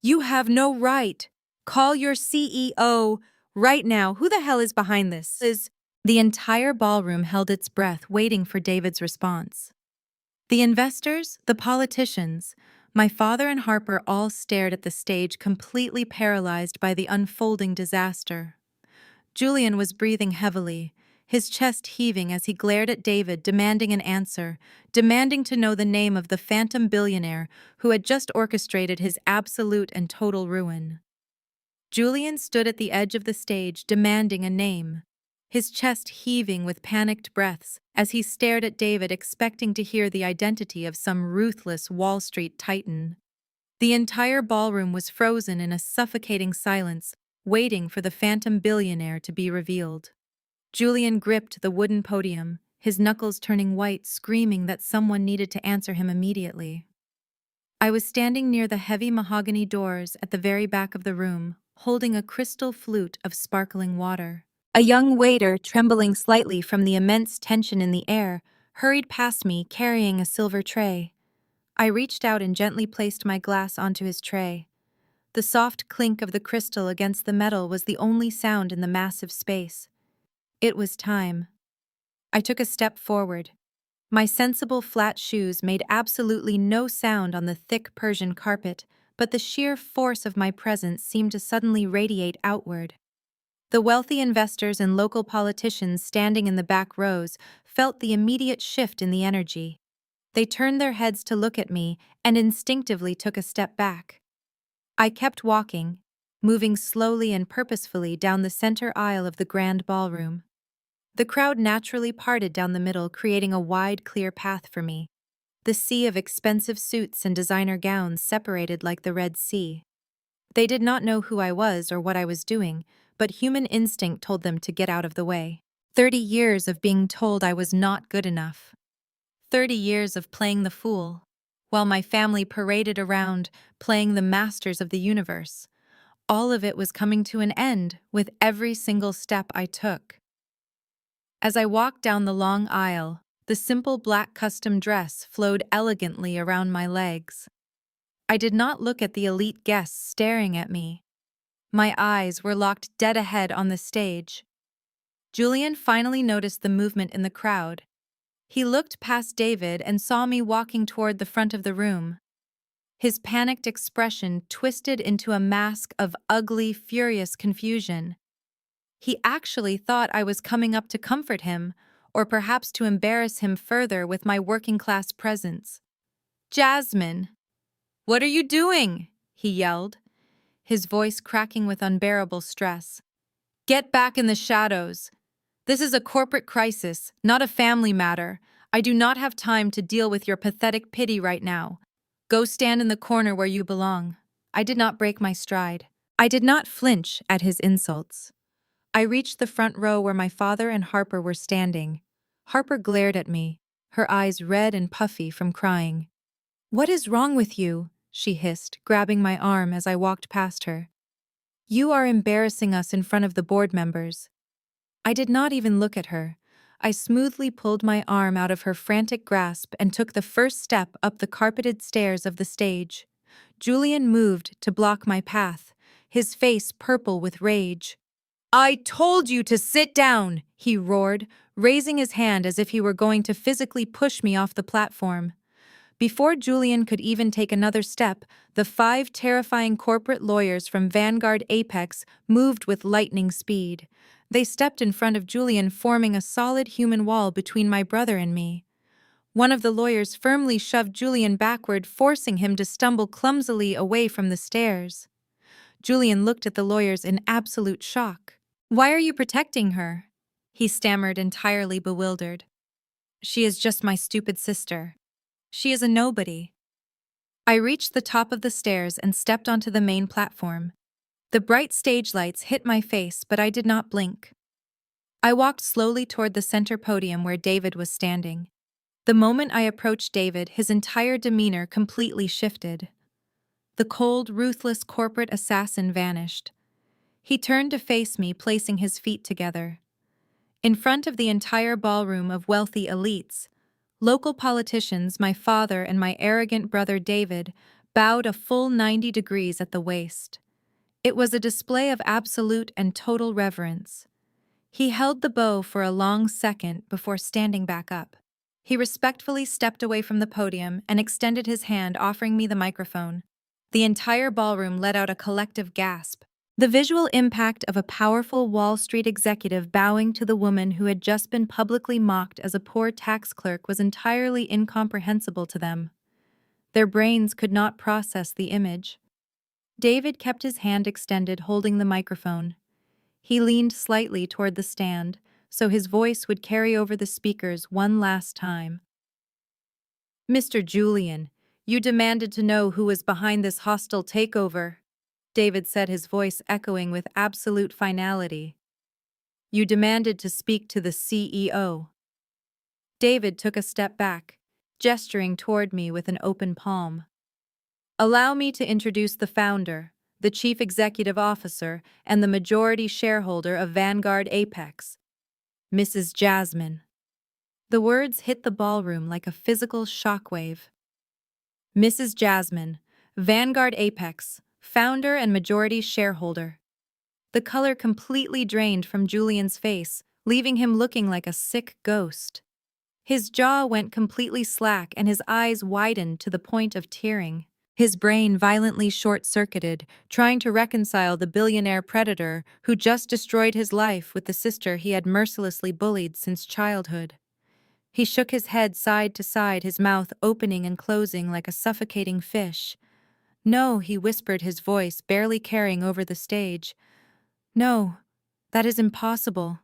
"You have no right! Call your CEO! Right now! Who the hell is behind this?" The entire ballroom held its breath, waiting for David's response. The investors, the politicians, my father and Harper all stared at the stage, completely paralyzed by the unfolding disaster. Julian was breathing heavily, his chest heaving as he glared at David, demanding an answer, demanding to know the name of the phantom billionaire who had just orchestrated his absolute and total ruin. Julian stood at the edge of the stage, demanding a name, his chest heaving with panicked breaths as he stared at David, expecting to hear the identity of some ruthless Wall Street titan. The entire ballroom was frozen in a suffocating silence, waiting for the phantom billionaire to be revealed. Julian gripped the wooden podium, his knuckles turning white, screaming that someone needed to answer him immediately. I was standing near the heavy mahogany doors at the very back of the room, holding a crystal flute of sparkling water. A young waiter, trembling slightly from the immense tension in the air, hurried past me carrying a silver tray. I reached out and gently placed my glass onto his tray. The soft clink of the crystal against the metal was the only sound in the massive space. It was time. I took a step forward. My sensible flat shoes made absolutely no sound on the thick Persian carpet, but the sheer force of my presence seemed to suddenly radiate outward. The wealthy investors and local politicians standing in the back rows felt the immediate shift in the energy. They turned their heads to look at me and instinctively took a step back. I kept walking, moving slowly and purposefully down the center aisle of the grand ballroom. The crowd naturally parted down the middle, creating a wide, clear path for me. The sea of expensive suits and designer gowns separated like the Red Sea. They did not know who I was or what I was doing, but human instinct told them to get out of the way. 30 years of being told I was not good enough. 30 years of playing the fool, while my family paraded around, playing the masters of the universe. All of it was coming to an end with every single step I took. As I walked down the long aisle, the simple black custom dress flowed elegantly around my legs. I did not look at the elite guests staring at me. My eyes were locked dead ahead on the stage. Julian finally noticed the movement in the crowd. He looked past David and saw me walking toward the front of the room. His panicked expression twisted into a mask of ugly, furious confusion. He actually thought I was coming up to comfort him, or perhaps to embarrass him further with my working-class presence. "Jasmine! What are you doing?" he yelled, his voice cracking with unbearable stress. "Get back in the shadows. This is a corporate crisis, not a family matter. I do not have time to deal with your pathetic pity right now. Go stand in the corner where you belong." I did not break my stride. I did not flinch at his insults. I reached the front row where my father and Harper were standing. Harper glared at me, her eyes red and puffy from crying. "What is wrong with you?" she hissed, grabbing my arm as I walked past her. "You are embarrassing us in front of the board members." I did not even look at her. I smoothly pulled my arm out of her frantic grasp and took the first step up the carpeted stairs of the stage. Julian moved to block my path, his face purple with rage. "I told you to sit down!" he roared, raising his hand as if he were going to physically push me off the platform. Before Julian could even take another step, the 5 terrifying corporate lawyers from Vanguard Apex moved with lightning speed. They stepped in front of Julian, forming a solid human wall between my brother and me. One of the lawyers firmly shoved Julian backward, forcing him to stumble clumsily away from the stairs. Julian looked at the lawyers in absolute shock. "Why are you protecting her?" he stammered, entirely bewildered. "She is just my stupid sister. She is a nobody." I reached the top of the stairs and stepped onto the main platform. The bright stage lights hit my face, but I did not blink. I walked slowly toward the center podium where David was standing. The moment I approached David, his entire demeanor completely shifted. The cold, ruthless corporate assassin vanished. He turned to face me, placing his feet together. In front of the entire ballroom of wealthy elites, local politicians, my father and my arrogant brother David, bowed a full 90 degrees at the waist. It was a display of absolute and total reverence. He held the bow for a long second before standing back up. He respectfully stepped away from the podium and extended his hand, offering me the microphone. The entire ballroom let out a collective gasp. The visual impact of a powerful Wall Street executive bowing to the woman who had just been publicly mocked as a poor tax clerk was entirely incomprehensible to them. Their brains could not process the image. David kept his hand extended, holding the microphone. He leaned slightly toward the stand, so his voice would carry over the speakers one last time. "Mr. Julian, you demanded to know who was behind this hostile takeover," David said, his voice echoing with absolute finality. "You demanded to speak to the CEO." David took a step back, gesturing toward me with an open palm. "Allow me to introduce the founder, the chief executive officer, and the majority shareholder of Vanguard Apex, Mrs. Jasmine." The words hit the ballroom like a physical shockwave. Mrs. Jasmine, Vanguard Apex, founder and majority shareholder. The color completely drained from Julian's face, leaving him looking like a sick ghost. His jaw went completely slack and his eyes widened to the point of tearing. His brain violently short-circuited, trying to reconcile the billionaire predator who just destroyed his life with the sister he had mercilessly bullied since childhood. He shook his head side to side, his mouth opening and closing like a suffocating fish. No, he whispered, his voice barely carrying over the stage. No, that is impossible.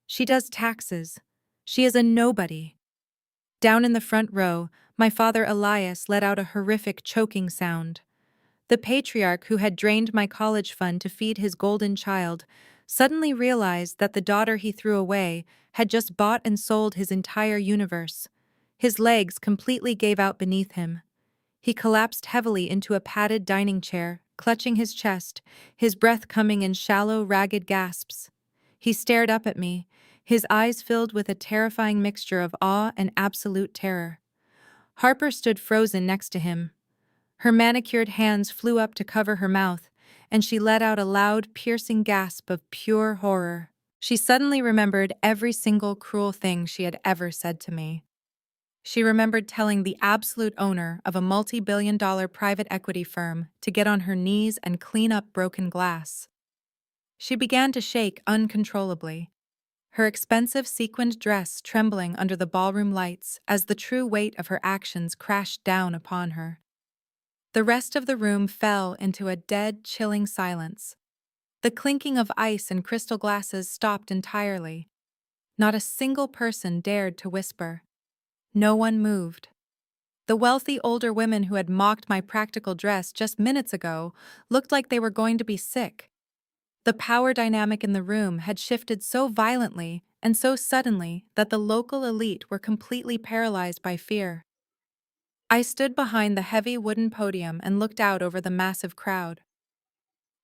She does taxes. She is a nobody. Down in the front row, my father Elias let out a horrific choking sound. The patriarch who had drained my college fund to feed his golden child suddenly realized that the daughter he threw away had just bought and sold his entire universe. His legs completely gave out beneath him. He collapsed heavily into a padded dining chair, clutching his chest, his breath coming in shallow, ragged gasps. He stared up at me, his eyes filled with a terrifying mixture of awe and absolute terror. Harper stood frozen next to him. Her manicured hands flew up to cover her mouth, and she let out a loud, piercing gasp of pure horror. She suddenly remembered every single cruel thing she had ever said to me. She remembered telling the absolute owner of a multi-billion-dollar private equity firm to get on her knees and clean up broken glass. She began to shake uncontrollably, her expensive sequined dress trembling under the ballroom lights as the true weight of her actions crashed down upon her. The rest of the room fell into a dead, chilling silence. The clinking of ice and crystal glasses stopped entirely. Not a single person dared to whisper. No one moved. The wealthy older women who had mocked my practical dress just minutes ago looked like they were going to be sick. The power dynamic in the room had shifted so violently and so suddenly that the local elite were completely paralyzed by fear. I stood behind the heavy wooden podium and looked out over the massive crowd.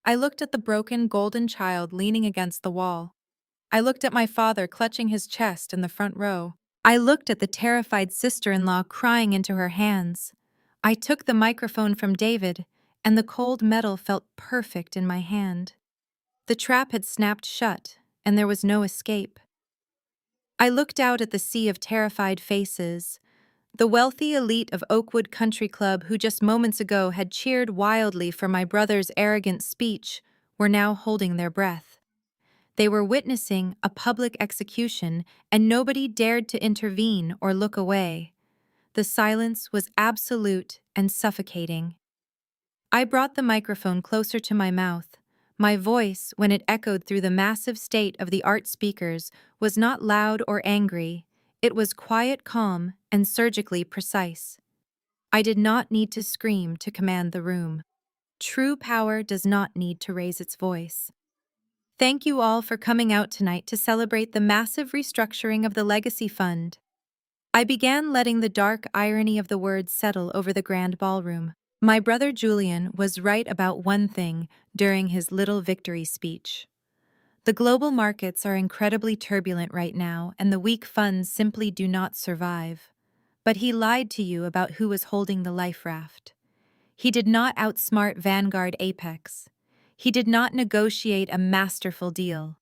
I looked at the broken golden child leaning against the wall. I looked at my father clutching his chest in the front row. I looked at the terrified sister-in-law crying into her hands. I took the microphone from David, and the cold metal felt perfect in my hand. The trap had snapped shut, and there was no escape. I looked out at the sea of terrified faces. The wealthy elite of Oakwood Country Club, who just moments ago had cheered wildly for my brother's arrogant speech, were now holding their breath. They were witnessing a public execution, and nobody dared to intervene or look away. The silence was absolute and suffocating. I brought the microphone closer to my mouth. My voice, when it echoed through the massive state of the art speakers, was not loud or angry. It was quiet, calm, and surgically precise. I did not need to scream to command the room. True power does not need to raise its voice. Thank you all for coming out tonight to celebrate the massive restructuring of the Legacy Fund. I began letting the dark irony of the words settle over the grand ballroom. My brother Julian was right about one thing during his little victory speech. The global markets are incredibly turbulent right now, and the weak funds simply do not survive. But he lied to you about who was holding the life raft. He did not outsmart Vanguard Apex. He did not negotiate a masterful deal.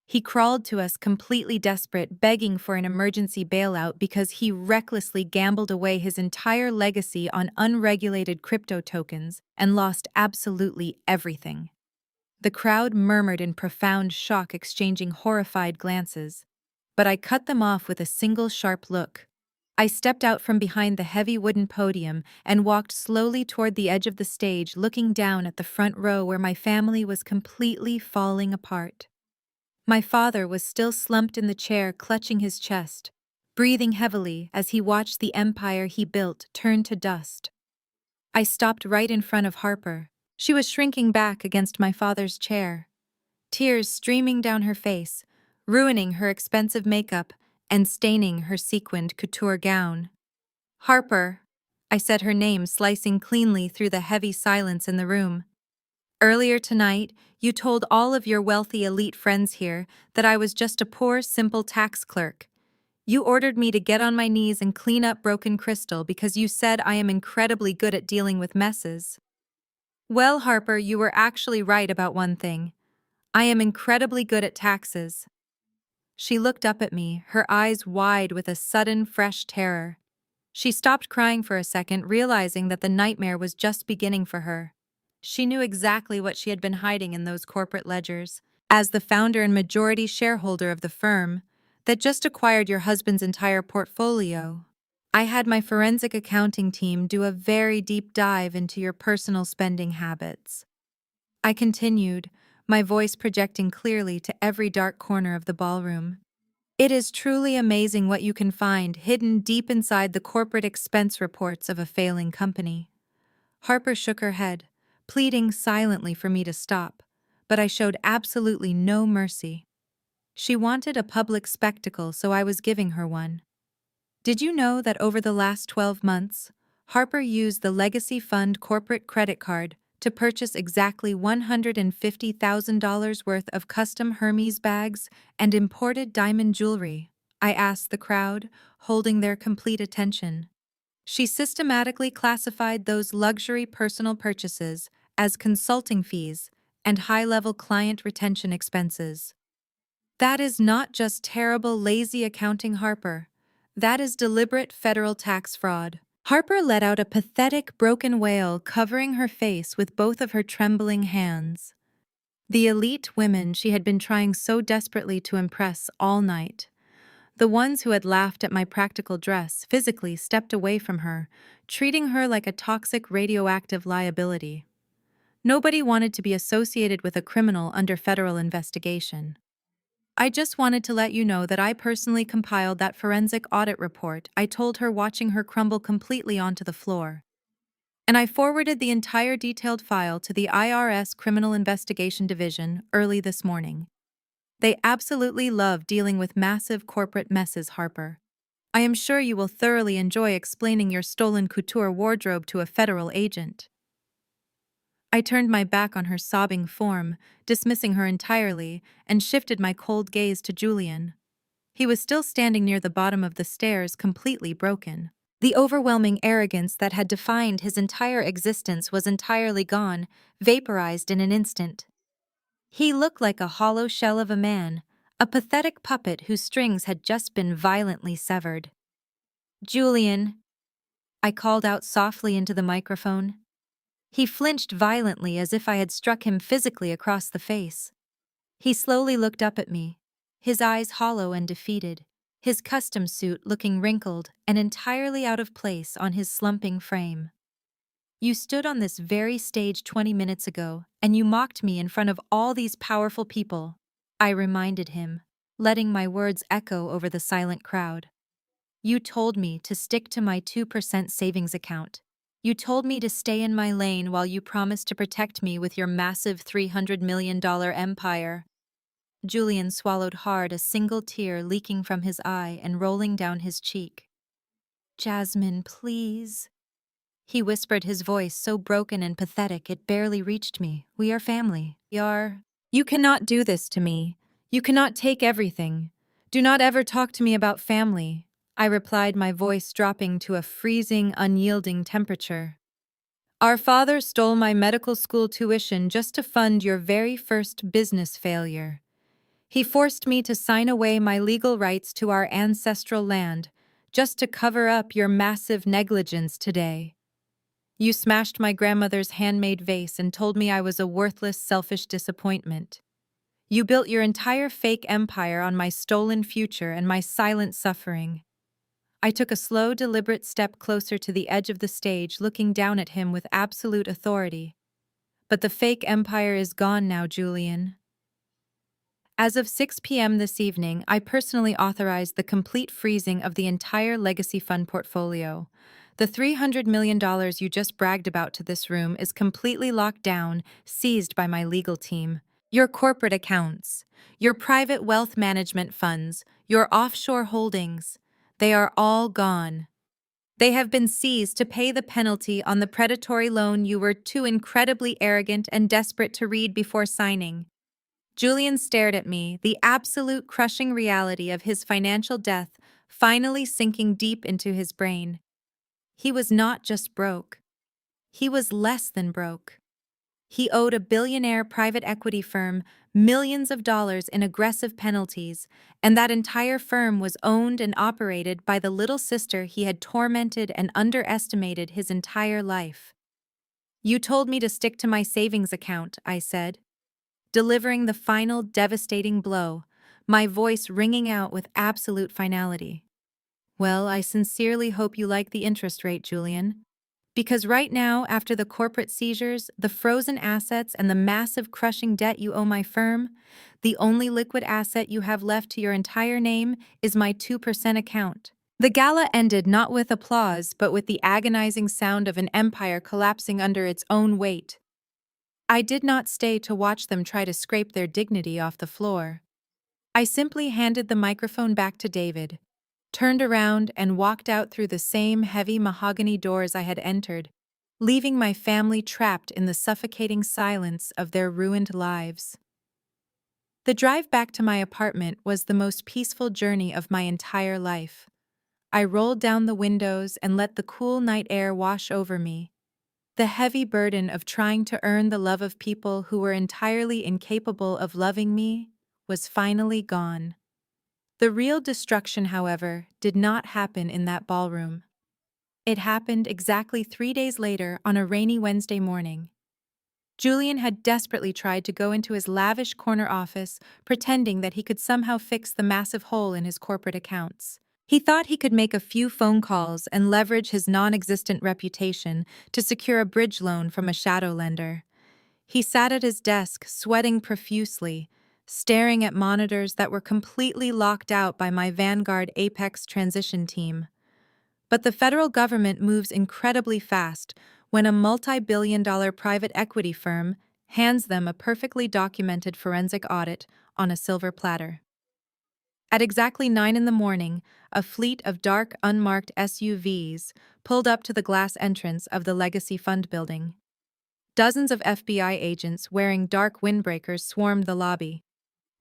He crawled to us completely desperate, begging for an emergency bailout because he recklessly gambled away his entire legacy on unregulated crypto tokens and lost absolutely everything. The crowd murmured in profound shock, exchanging horrified glances. But I cut them off with a single sharp look. I stepped out from behind the heavy wooden podium and walked slowly toward the edge of the stage, looking down at the front row where my family was completely falling apart. My father was still slumped in the chair, clutching his chest, breathing heavily as he watched the empire he built turn to dust. I stopped right in front of Harper. She was shrinking back against my father's chair, tears streaming down her face, ruining her expensive makeup and staining her sequined couture gown. Harper, I said her name, slicing cleanly through the heavy silence in the room. Earlier tonight, you told all of your wealthy elite friends here that I was just a poor, simple tax clerk. You ordered me to get on my knees and clean up broken crystal because you said I am incredibly good at dealing with messes. Well, Harper, you were actually right about one thing. I am incredibly good at taxes. She looked up at me, her eyes wide with a sudden, fresh terror. She stopped crying for a second, realizing that the nightmare was just beginning for her. She knew exactly what she had been hiding in those corporate ledgers. As the founder and majority shareholder of the firm that just acquired your husband's entire portfolio, I had my forensic accounting team do a very deep dive into your personal spending habits. I continued, my voice projecting clearly to every dark corner of the ballroom. It is truly amazing what you can find hidden deep inside the corporate expense reports of a failing company. Harper shook her head, pleading silently for me to stop, but I showed absolutely no mercy. She wanted a public spectacle, so I was giving her one. Did you know that over the last 12 months, Harper used the Legacy Fund corporate credit card to purchase exactly $150,000 worth of custom Hermes bags and imported diamond jewelry? I asked the crowd, holding their complete attention. She systematically classified those luxury personal purchases as consulting fees and high-level client retention expenses. That is not just terrible, lazy accounting, Harper. That is deliberate federal tax fraud. Harper let out a pathetic, broken wail, covering her face with both of her trembling hands. The elite women she had been trying so desperately to impress all night, the ones who had laughed at my practical dress, physically stepped away from her, treating her like a toxic radioactive liability. Nobody wanted to be associated with a criminal under federal investigation. I just wanted to let you know that I personally compiled that forensic audit report, I told her, watching her crumble completely onto the floor. And I forwarded the entire detailed file to the IRS Criminal Investigation Division early this morning. They absolutely love dealing with massive corporate messes, Harper. I am sure you will thoroughly enjoy explaining your stolen couture wardrobe to a federal agent. I turned my back on her sobbing form, dismissing her entirely, and shifted my cold gaze to Julian. He was still standing near the bottom of the stairs, completely broken. The overwhelming arrogance that had defined his entire existence was entirely gone, vaporized in an instant. He looked like a hollow shell of a man, a pathetic puppet whose strings had just been violently severed. "Julian," I called out softly into the microphone. He flinched violently, as if I had struck him physically across the face. He slowly looked up at me, his eyes hollow and defeated, his custom suit looking wrinkled and entirely out of place on his slumping frame. "You stood on this very stage 20 minutes ago, and you mocked me in front of all these powerful people," I reminded him, letting my words echo over the silent crowd. "You told me to stick to my 2% savings account. You told me to stay in my lane while you promised to protect me with your massive $300 million empire." Julian swallowed hard, a single tear leaking from his eye and rolling down his cheek. "Jasmine, please," he whispered, his voice so broken and pathetic it barely reached me. "We are family. You cannot do this to me. You cannot take everything. Do not ever talk to me about family," I replied, my voice dropping to a freezing, unyielding temperature. "Our father stole my medical school tuition just to fund your very first business failure. He forced me to sign away my legal rights to our ancestral land just to cover up your massive negligence today. You smashed my grandmother's handmade vase and told me I was a worthless, selfish disappointment. You built your entire fake empire on my stolen future and my silent suffering." I took a slow, deliberate step closer to the edge of the stage, looking down at him with absolute authority. "But the fake empire is gone now, Julian. As of 6 p.m. this evening, I personally authorized the complete freezing of the entire Legacy Fund portfolio. The $300 million you just bragged about to this room is completely locked down, seized by my legal team. Your corporate accounts, your private wealth management funds, your offshore holdings, they are all gone. They have been seized to pay the penalty on the predatory loan you were too incredibly arrogant and desperate to read before signing." Julian stared at me, the absolute crushing reality of his financial death finally sinking deep into his brain. He was not just broke. He was less than broke. He owed a billionaire private equity firm millions of dollars in aggressive penalties, and that entire firm was owned and operated by the little sister he had tormented and underestimated his entire life. "You told me to stick to my savings account," I said, delivering the final devastating blow, my voice ringing out with absolute finality. Well, I sincerely hope you like the interest rate, Julian. Because right now, after the corporate seizures, the frozen assets, and the massive crushing debt you owe my firm, the only liquid asset you have left to your entire name is my 2% account. The gala ended not with applause, but with the agonizing sound of an empire collapsing under its own weight. I did not stay to watch them try to scrape their dignity off the floor. I simply handed the microphone back to David, turned around, and walked out through the same heavy mahogany doors I had entered, leaving my family trapped in the suffocating silence of their ruined lives. The drive back to my apartment was the most peaceful journey of my entire life. I rolled down the windows and let the cool night air wash over me. The heavy burden of trying to earn the love of people who were entirely incapable of loving me was finally gone. The real destruction, however, did not happen in that ballroom. It happened exactly 3 days later on a rainy Wednesday morning. Julian had desperately tried to go into his lavish corner office, pretending that he could somehow fix the massive hole in his corporate accounts. He thought he could make a few phone calls and leverage his non-existent reputation to secure a bridge loan from a shadow lender. He sat at his desk, sweating profusely, staring at monitors that were completely locked out by my Vanguard Apex transition team. But the federal government moves incredibly fast when a multi-billion-dollar private equity firm hands them a perfectly documented forensic audit on a silver platter. At exactly 9 in the morning, a fleet of dark, unmarked SUVs pulled up to the glass entrance of the Legacy Fund building. Dozens of FBI agents wearing dark windbreakers swarmed the lobby.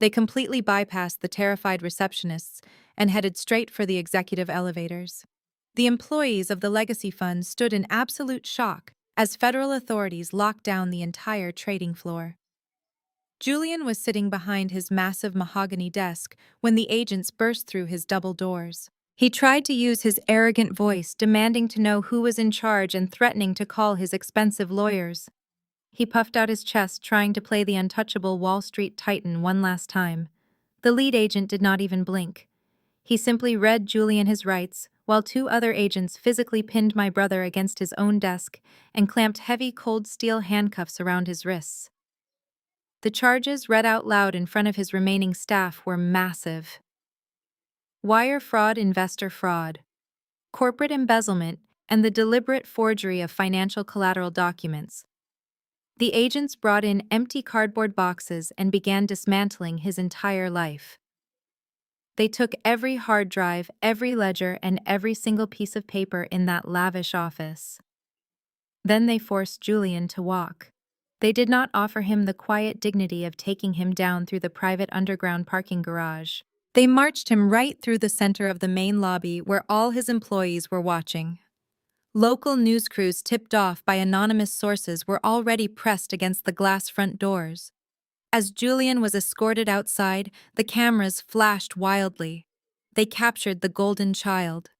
They completely bypassed the terrified receptionists and headed straight for the executive elevators. The employees of the Legacy Fund stood in absolute shock as federal authorities locked down the entire trading floor. Julian was sitting behind his massive mahogany desk when the agents burst through his double doors. He tried to use his arrogant voice, demanding to know who was in charge and threatening to call his expensive lawyers. He puffed out his chest, trying to play the untouchable Wall Street titan one last time. The lead agent did not even blink. He simply read Julian his rights, while two other agents physically pinned my brother against his own desk and clamped heavy cold steel handcuffs around his wrists. The charges read out loud in front of his remaining staff were massive. Wire fraud, investor fraud, corporate embezzlement, and the deliberate forgery of financial collateral documents. The agents brought in empty cardboard boxes and began dismantling his entire life. They took every hard drive, every ledger, and every single piece of paper in that lavish office. Then they forced Julian to walk. They did not offer him the quiet dignity of taking him down through the private underground parking garage. They marched him right through the center of the main lobby where all his employees were watching. Local news crews tipped off by anonymous sources were already pressed against the glass front doors. As Julian was escorted outside, the cameras flashed wildly. They captured the golden child.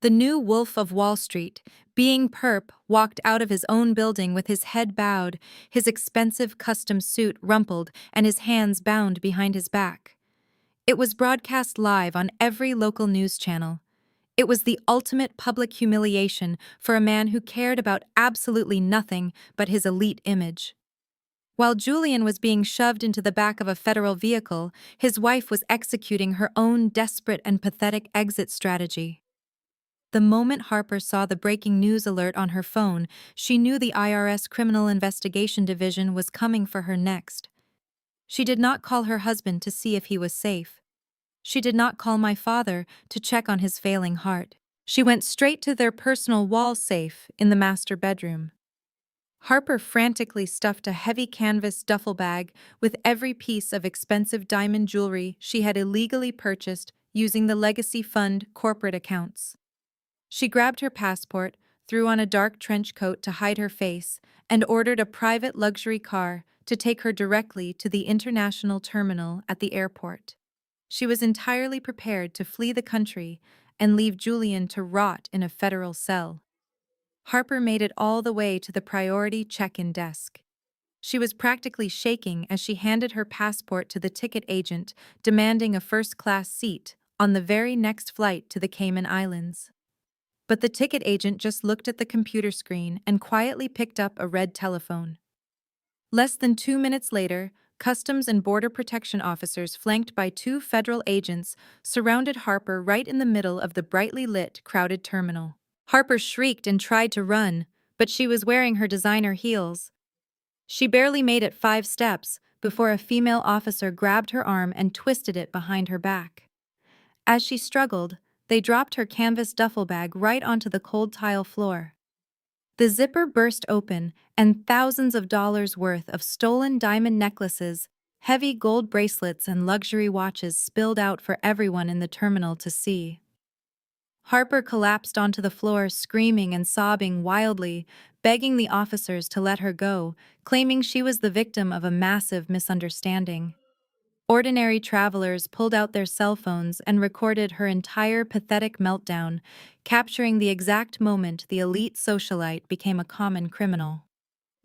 The new Wolf of Wall Street, being Perp, walked out of his own building with his head bowed, his expensive custom suit rumpled, and his hands bound behind his back. It was broadcast live on every local news channel. It was the ultimate public humiliation for a man who cared about absolutely nothing but his elite image. While Julian was being shoved into the back of a federal vehicle, his wife was executing her own desperate and pathetic exit strategy. The moment Harper saw the breaking news alert on her phone, she knew the IRS Criminal Investigation Division was coming for her next. She did not call her husband to see if he was safe. She did not call my father to check on his failing heart. She went straight to their personal wall safe in the master bedroom. Harper frantically stuffed a heavy canvas duffel bag with every piece of expensive diamond jewelry she had illegally purchased using the Legacy Fund corporate accounts. She grabbed her passport, threw on a dark trench coat to hide her face, and ordered a private luxury car to take her directly to the international terminal at the airport. She was entirely prepared to flee the country and leave Julian to rot in a federal cell. Harper made it all the way to the priority check-in desk. She was practically shaking as she handed her passport to the ticket agent, demanding a first-class seat on the very next flight to the Cayman Islands. But the ticket agent just looked at the computer screen and quietly picked up a red telephone. Less than 2 minutes later, Customs and Border Protection officers flanked by two federal agents surrounded Harper right in the middle of the brightly lit, crowded terminal. Harper shrieked and tried to run, but she was wearing her designer heels. She barely made it 5 steps before a female officer grabbed her arm and twisted it behind her back. As she struggled, they dropped her canvas duffel bag right onto the cold tile floor. The zipper burst open, and thousands of dollars worth of stolen diamond necklaces, heavy gold bracelets, and luxury watches spilled out for everyone in the terminal to see. Harper collapsed onto the floor, screaming and sobbing wildly, begging the officers to let her go, claiming she was the victim of a massive misunderstanding. Ordinary travelers pulled out their cell phones and recorded her entire pathetic meltdown, capturing the exact moment the elite socialite became a common criminal.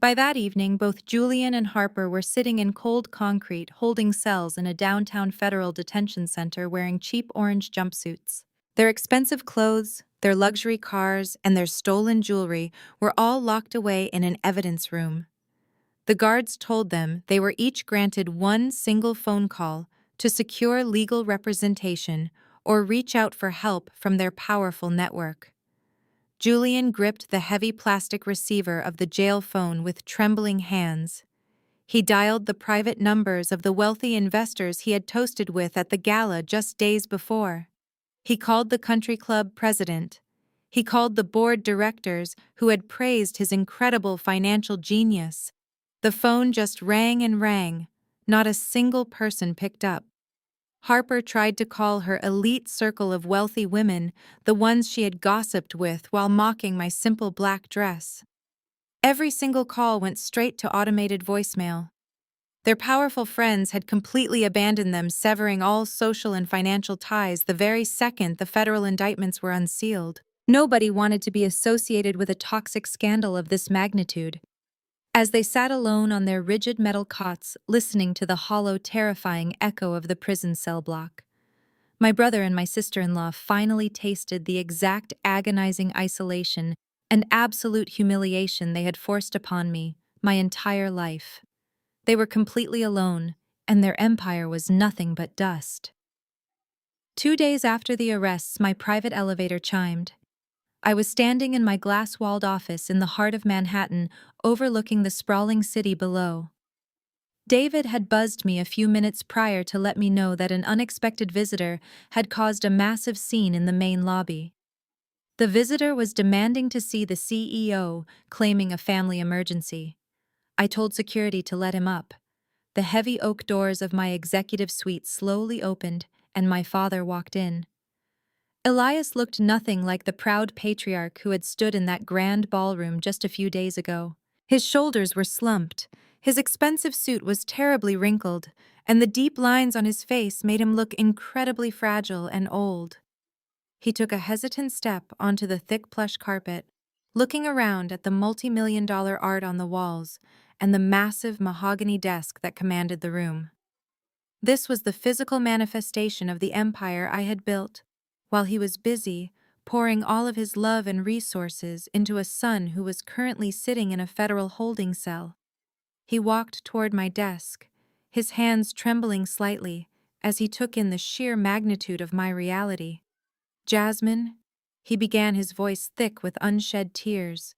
By that evening, both Julian and Harper were sitting in cold concrete holding cells in a downtown federal detention center wearing cheap orange jumpsuits. Their expensive clothes, their luxury cars, and their stolen jewelry were all locked away in an evidence room. The guards told them they were each granted one single phone call to secure legal representation or reach out for help from their powerful network. Julian gripped the heavy plastic receiver of the jail phone with trembling hands. He dialed the private numbers of the wealthy investors he had toasted with at the gala just days before. He called the country club president. He called the board directors who had praised his incredible financial genius. The phone just rang and rang. Not a single person picked up. Harper tried to call her elite circle of wealthy women, the ones she had gossiped with while mocking my simple black dress. Every single call went straight to automated voicemail. Their powerful friends had completely abandoned them, severing all social and financial ties the very second the federal indictments were unsealed. Nobody wanted to be associated with a toxic scandal of this magnitude. As they sat alone on their rigid metal cots, listening to the hollow, terrifying echo of the prison cell block, my brother and my sister-in-law finally tasted the exact agonizing isolation and absolute humiliation they had forced upon me my entire life. They were completely alone, and their empire was nothing but dust. 2 days after the arrests, my private elevator chimed. I was standing in my glass-walled office in the heart of Manhattan, overlooking the sprawling city below. David had buzzed me a few minutes prior to let me know that an unexpected visitor had caused a massive scene in the main lobby. The visitor was demanding to see the CEO, claiming a family emergency. I told security to let him up. The heavy oak doors of my executive suite slowly opened, and my father walked in. Elias looked nothing like the proud patriarch who had stood in that grand ballroom just a few days ago. His shoulders were slumped, his expensive suit was terribly wrinkled, and the deep lines on his face made him look incredibly fragile and old. He took a hesitant step onto the thick plush carpet, looking around at the multi-million-dollar art on the walls and the massive mahogany desk that commanded the room. This was the physical manifestation of the empire I had built, while he was busy pouring all of his love and resources into a son who was currently sitting in a federal holding cell. He walked toward my desk, his hands trembling slightly as he took in the sheer magnitude of my reality. "Jasmine," he began, his voice thick with unshed tears.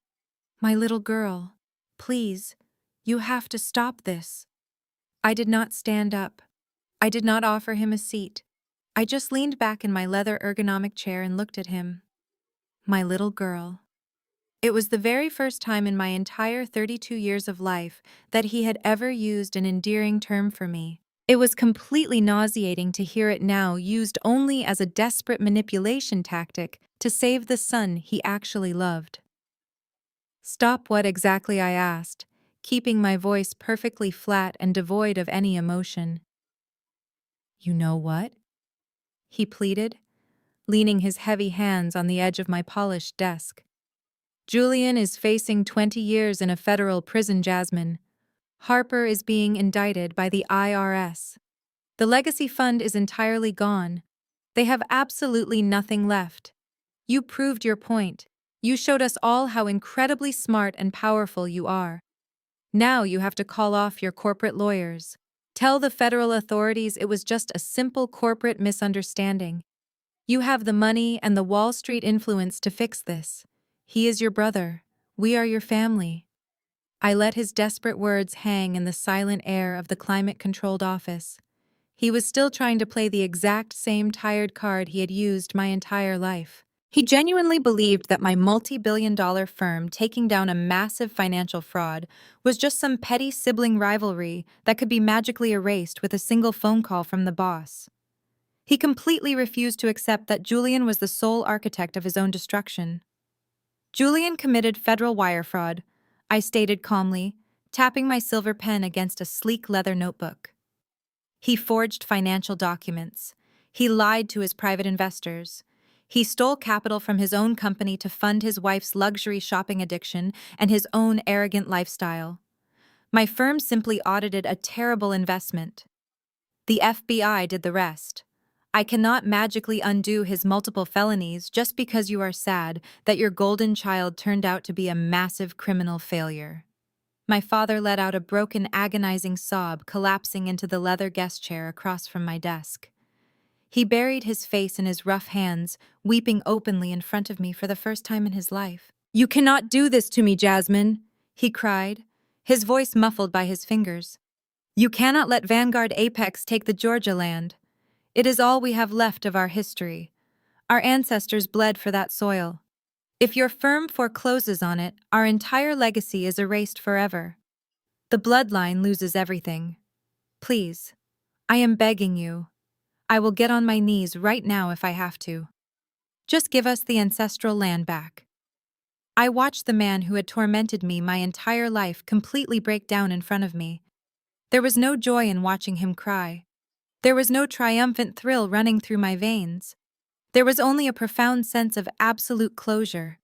"My little girl, please, you have to stop this." I did not stand up. I did not offer him a seat. I just leaned back in my leather ergonomic chair and looked at him. My little girl. It was the very first time in my entire 32 years of life that he had ever used an endearing term for me. It was completely nauseating to hear it now, used only as a desperate manipulation tactic to save the son he actually loved. "Stop what exactly?" I asked, keeping my voice perfectly flat and devoid of any emotion. "You know what?" he pleaded, leaning his heavy hands on the edge of my polished desk. "Julian is facing 20 years in a federal prison, Jasmine. Harper is being indicted by the IRS. The legacy fund is entirely gone. They have absolutely nothing left. You proved your point. You showed us all how incredibly smart and powerful you are. Now you have to call off your corporate lawyers. Tell the federal authorities it was just a simple corporate misunderstanding. You have the money and the Wall Street influence to fix this. He is your brother. We are your family. I let his desperate words hang in the silent air of the climate-controlled office. He was still trying to play the exact same tired card he had used my entire life. He genuinely believed that my multi-billion-dollar firm taking down a massive financial fraud was just some petty sibling rivalry that could be magically erased with a single phone call from the boss. He completely refused to accept that Julian was the sole architect of his own destruction. Julian committed federal wire fraud, I stated calmly, tapping my silver pen against a sleek leather notebook. He forged financial documents. He lied to his private investors. He stole capital from his own company to fund his wife's luxury shopping addiction and his own arrogant lifestyle. My firm simply audited a terrible investment. The FBI did the rest. I cannot magically undo his multiple felonies just because you are sad that your golden child turned out to be a massive criminal failure. My father let out a broken, agonizing sob, collapsing into the leather guest chair across from my desk. He buried his face in his rough hands, weeping openly in front of me for the first time in his life. "You cannot do this to me, Jasmine," he cried, his voice muffled by his fingers. "You cannot let Vanguard Apex take the Georgia land. It is all we have left of our history. Our ancestors bled for that soil. If your firm forecloses on it, our entire legacy is erased forever. The bloodline loses everything. Please, I am begging you. I will get on my knees right now if I have to. Just give us the ancestral land back." I watched the man who had tormented me my entire life completely break down in front of me. There was no joy in watching him cry. There was no triumphant thrill running through my veins. There was only a profound sense of absolute closure.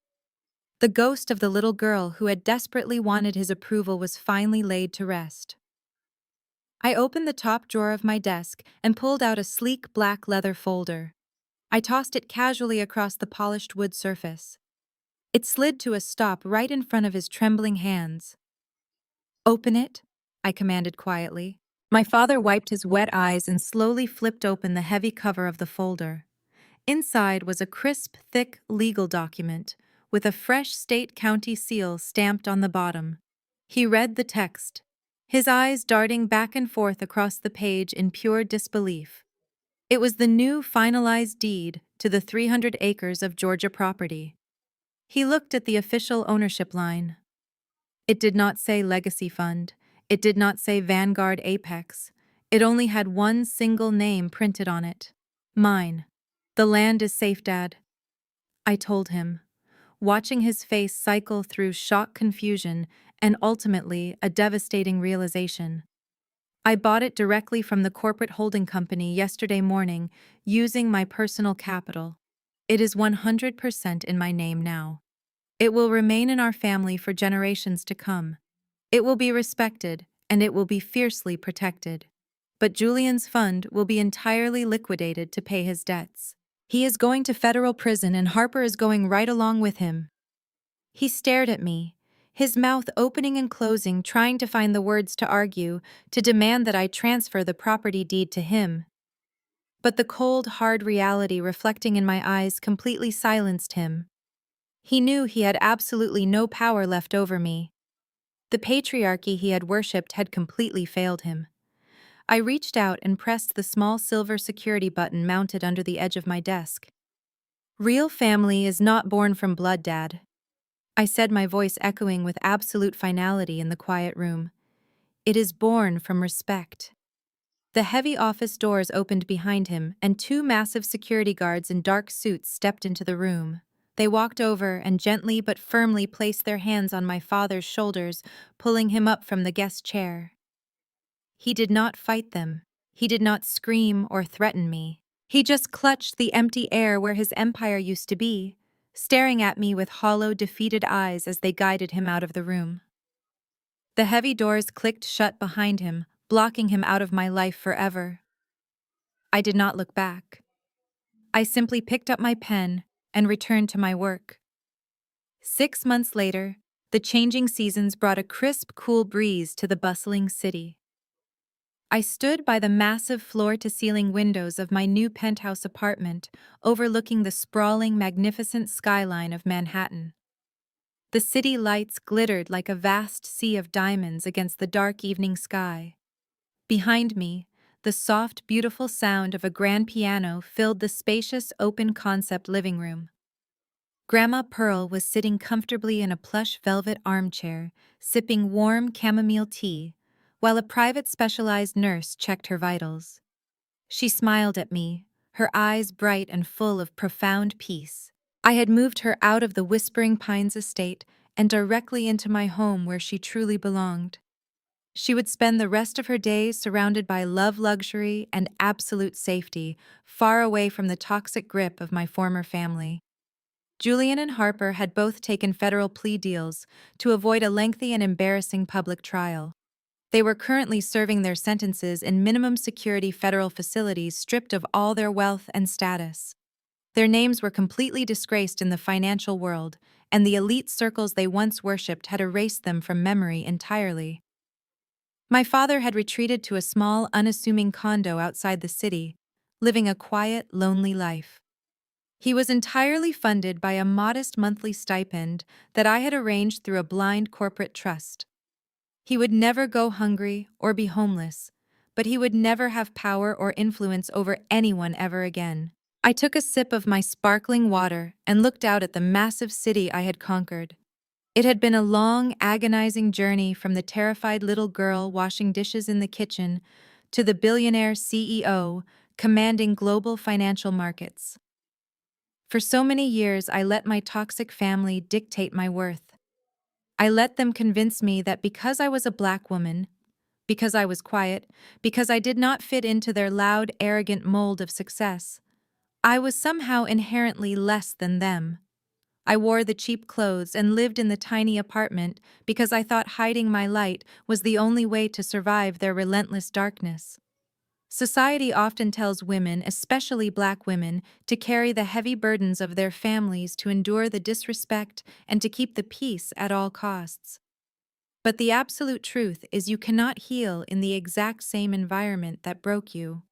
The ghost of the little girl who had desperately wanted his approval was finally laid to rest. I opened the top drawer of my desk and pulled out a sleek black leather folder. I tossed it casually across the polished wood surface. It slid to a stop right in front of his trembling hands. "Open it," I commanded quietly. My father wiped his wet eyes and slowly flipped open the heavy cover of the folder. Inside was a crisp, thick legal document with a fresh state county seal stamped on the bottom. He read the text, his eyes darting back and forth across the page in pure disbelief. It was the new finalized deed to the 300 acres of Georgia property. He looked at the official ownership line. It did not say Legacy Fund. It did not say Vanguard Apex. It only had one single name printed on it. Mine. "The land is safe, Dad," I told him, watching his face cycle through shock, confusion, and ultimately a devastating realization. "I bought it directly from the corporate holding company yesterday morning using my personal capital. It is 100% in my name now. It will remain in our family for generations to come. It will be respected, and it will be fiercely protected. But Julian's fund will be entirely liquidated to pay his debts. He is going to federal prison and Harper is going right along with him." He stared at me, his mouth opening and closing, trying to find the words to argue, to demand that I transfer the property deed to him. But the cold, hard reality reflecting in my eyes completely silenced him. He knew he had absolutely no power left over me. The patriarchy he had worshipped had completely failed him. I reached out and pressed the small silver security button mounted under the edge of my desk. "Real family is not born from blood, Dad," I said, my voice echoing with absolute finality in the quiet room. "It is born from respect." The heavy office doors opened behind him, and two massive security guards in dark suits stepped into the room. They walked over and gently but firmly placed their hands on my father's shoulders, pulling him up from the guest chair. He did not fight them. He did not scream or threaten me. He just clutched the empty air where his empire used to be, staring at me with hollow, defeated eyes as they guided him out of the room. The heavy doors clicked shut behind him, blocking him out of my life forever. I did not look back. I simply picked up my pen and returned to my work. 6 months later, the changing seasons brought a crisp, cool breeze to the bustling city. I stood by the massive floor-to-ceiling windows of my new penthouse apartment, overlooking the sprawling, magnificent skyline of Manhattan. The city lights glittered like a vast sea of diamonds against the dark evening sky. Behind me, the soft, beautiful sound of a grand piano filled the spacious, open-concept living room. Grandma Pearl was sitting comfortably in a plush velvet armchair, sipping warm chamomile tea, while a private specialized nurse checked her vitals. She smiled at me, her eyes bright and full of profound peace. I had moved her out of the Whispering Pines estate and directly into my home where she truly belonged. She would spend the rest of her days surrounded by love, luxury, and absolute safety, far away from the toxic grip of my former family. Julian and Harper had both taken federal plea deals to avoid a lengthy and embarrassing public trial. They were currently serving their sentences in minimum security federal facilities stripped of all their wealth and status. Their names were completely disgraced in the financial world, and the elite circles they once worshipped had erased them from memory entirely. My father had retreated to a small, unassuming condo outside the city, living a quiet, lonely life. He was entirely funded by a modest monthly stipend that I had arranged through a blind corporate trust. He would never go hungry or be homeless, but he would never have power or influence over anyone ever again. I took a sip of my sparkling water and looked out at the massive city I had conquered. It had been a long, agonizing journey from the terrified little girl washing dishes in the kitchen to the billionaire CEO commanding global financial markets. For so many years, I let my toxic family dictate my worth. I let them convince me that because I was a Black woman, because I was quiet, because I did not fit into their loud, arrogant mold of success, I was somehow inherently less than them. I wore the cheap clothes and lived in the tiny apartment because I thought hiding my light was the only way to survive their relentless darkness. Society often tells women, especially Black women, to carry the heavy burdens of their families, to endure the disrespect, and to keep the peace at all costs. But the absolute truth is you cannot heal in the exact same environment that broke you.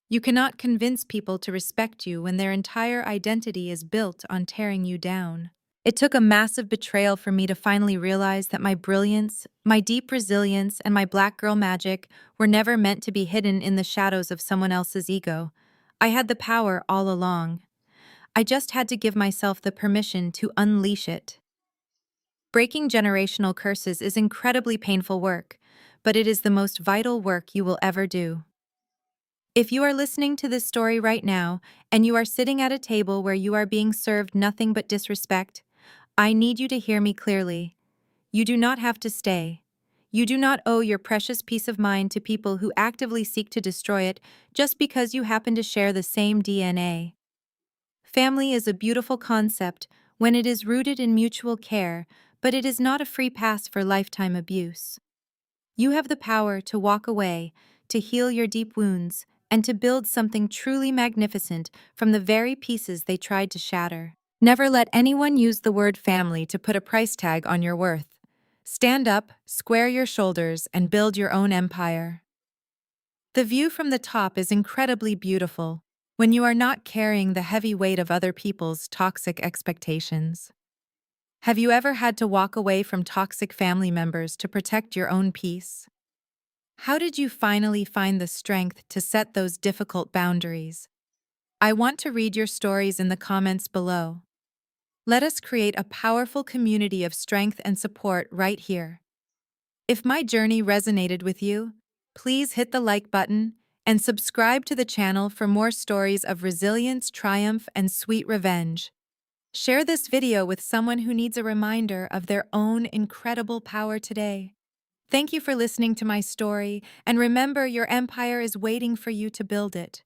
You cannot convince people to respect you when their entire identity is built on tearing you down. It took a massive betrayal for me to finally realize that my brilliance, my deep resilience, and my Black girl magic were never meant to be hidden in the shadows of someone else's ego. I had the power all along. I just had to give myself the permission to unleash it. Breaking generational curses is incredibly painful work, but it is the most vital work you will ever do. If you are listening to this story right now, and you are sitting at a table where you are being served nothing but disrespect, I need you to hear me clearly. You do not have to stay. You do not owe your precious peace of mind to people who actively seek to destroy it just because you happen to share the same DNA. Family is a beautiful concept when it is rooted in mutual care, but it is not a free pass for lifetime abuse. You have the power to walk away, to heal your deep wounds, and to build something truly magnificent from the very pieces they tried to shatter. Never let anyone use the word family to put a price tag on your worth. Stand up, square your shoulders, and build your own empire. The view from the top is incredibly beautiful when you are not carrying the heavy weight of other people's toxic expectations. Have you ever had to walk away from toxic family members to protect your own peace? How did you finally find the strength to set those difficult boundaries? I want to read your stories in the comments below. Let us create a powerful community of strength and support right here. If my journey resonated with you, please hit the like button and subscribe to the channel for more stories of resilience, triumph, and sweet revenge. Share this video with someone who needs a reminder of their own incredible power today. Thank you for listening to my story, and remember, your empire is waiting for you to build it.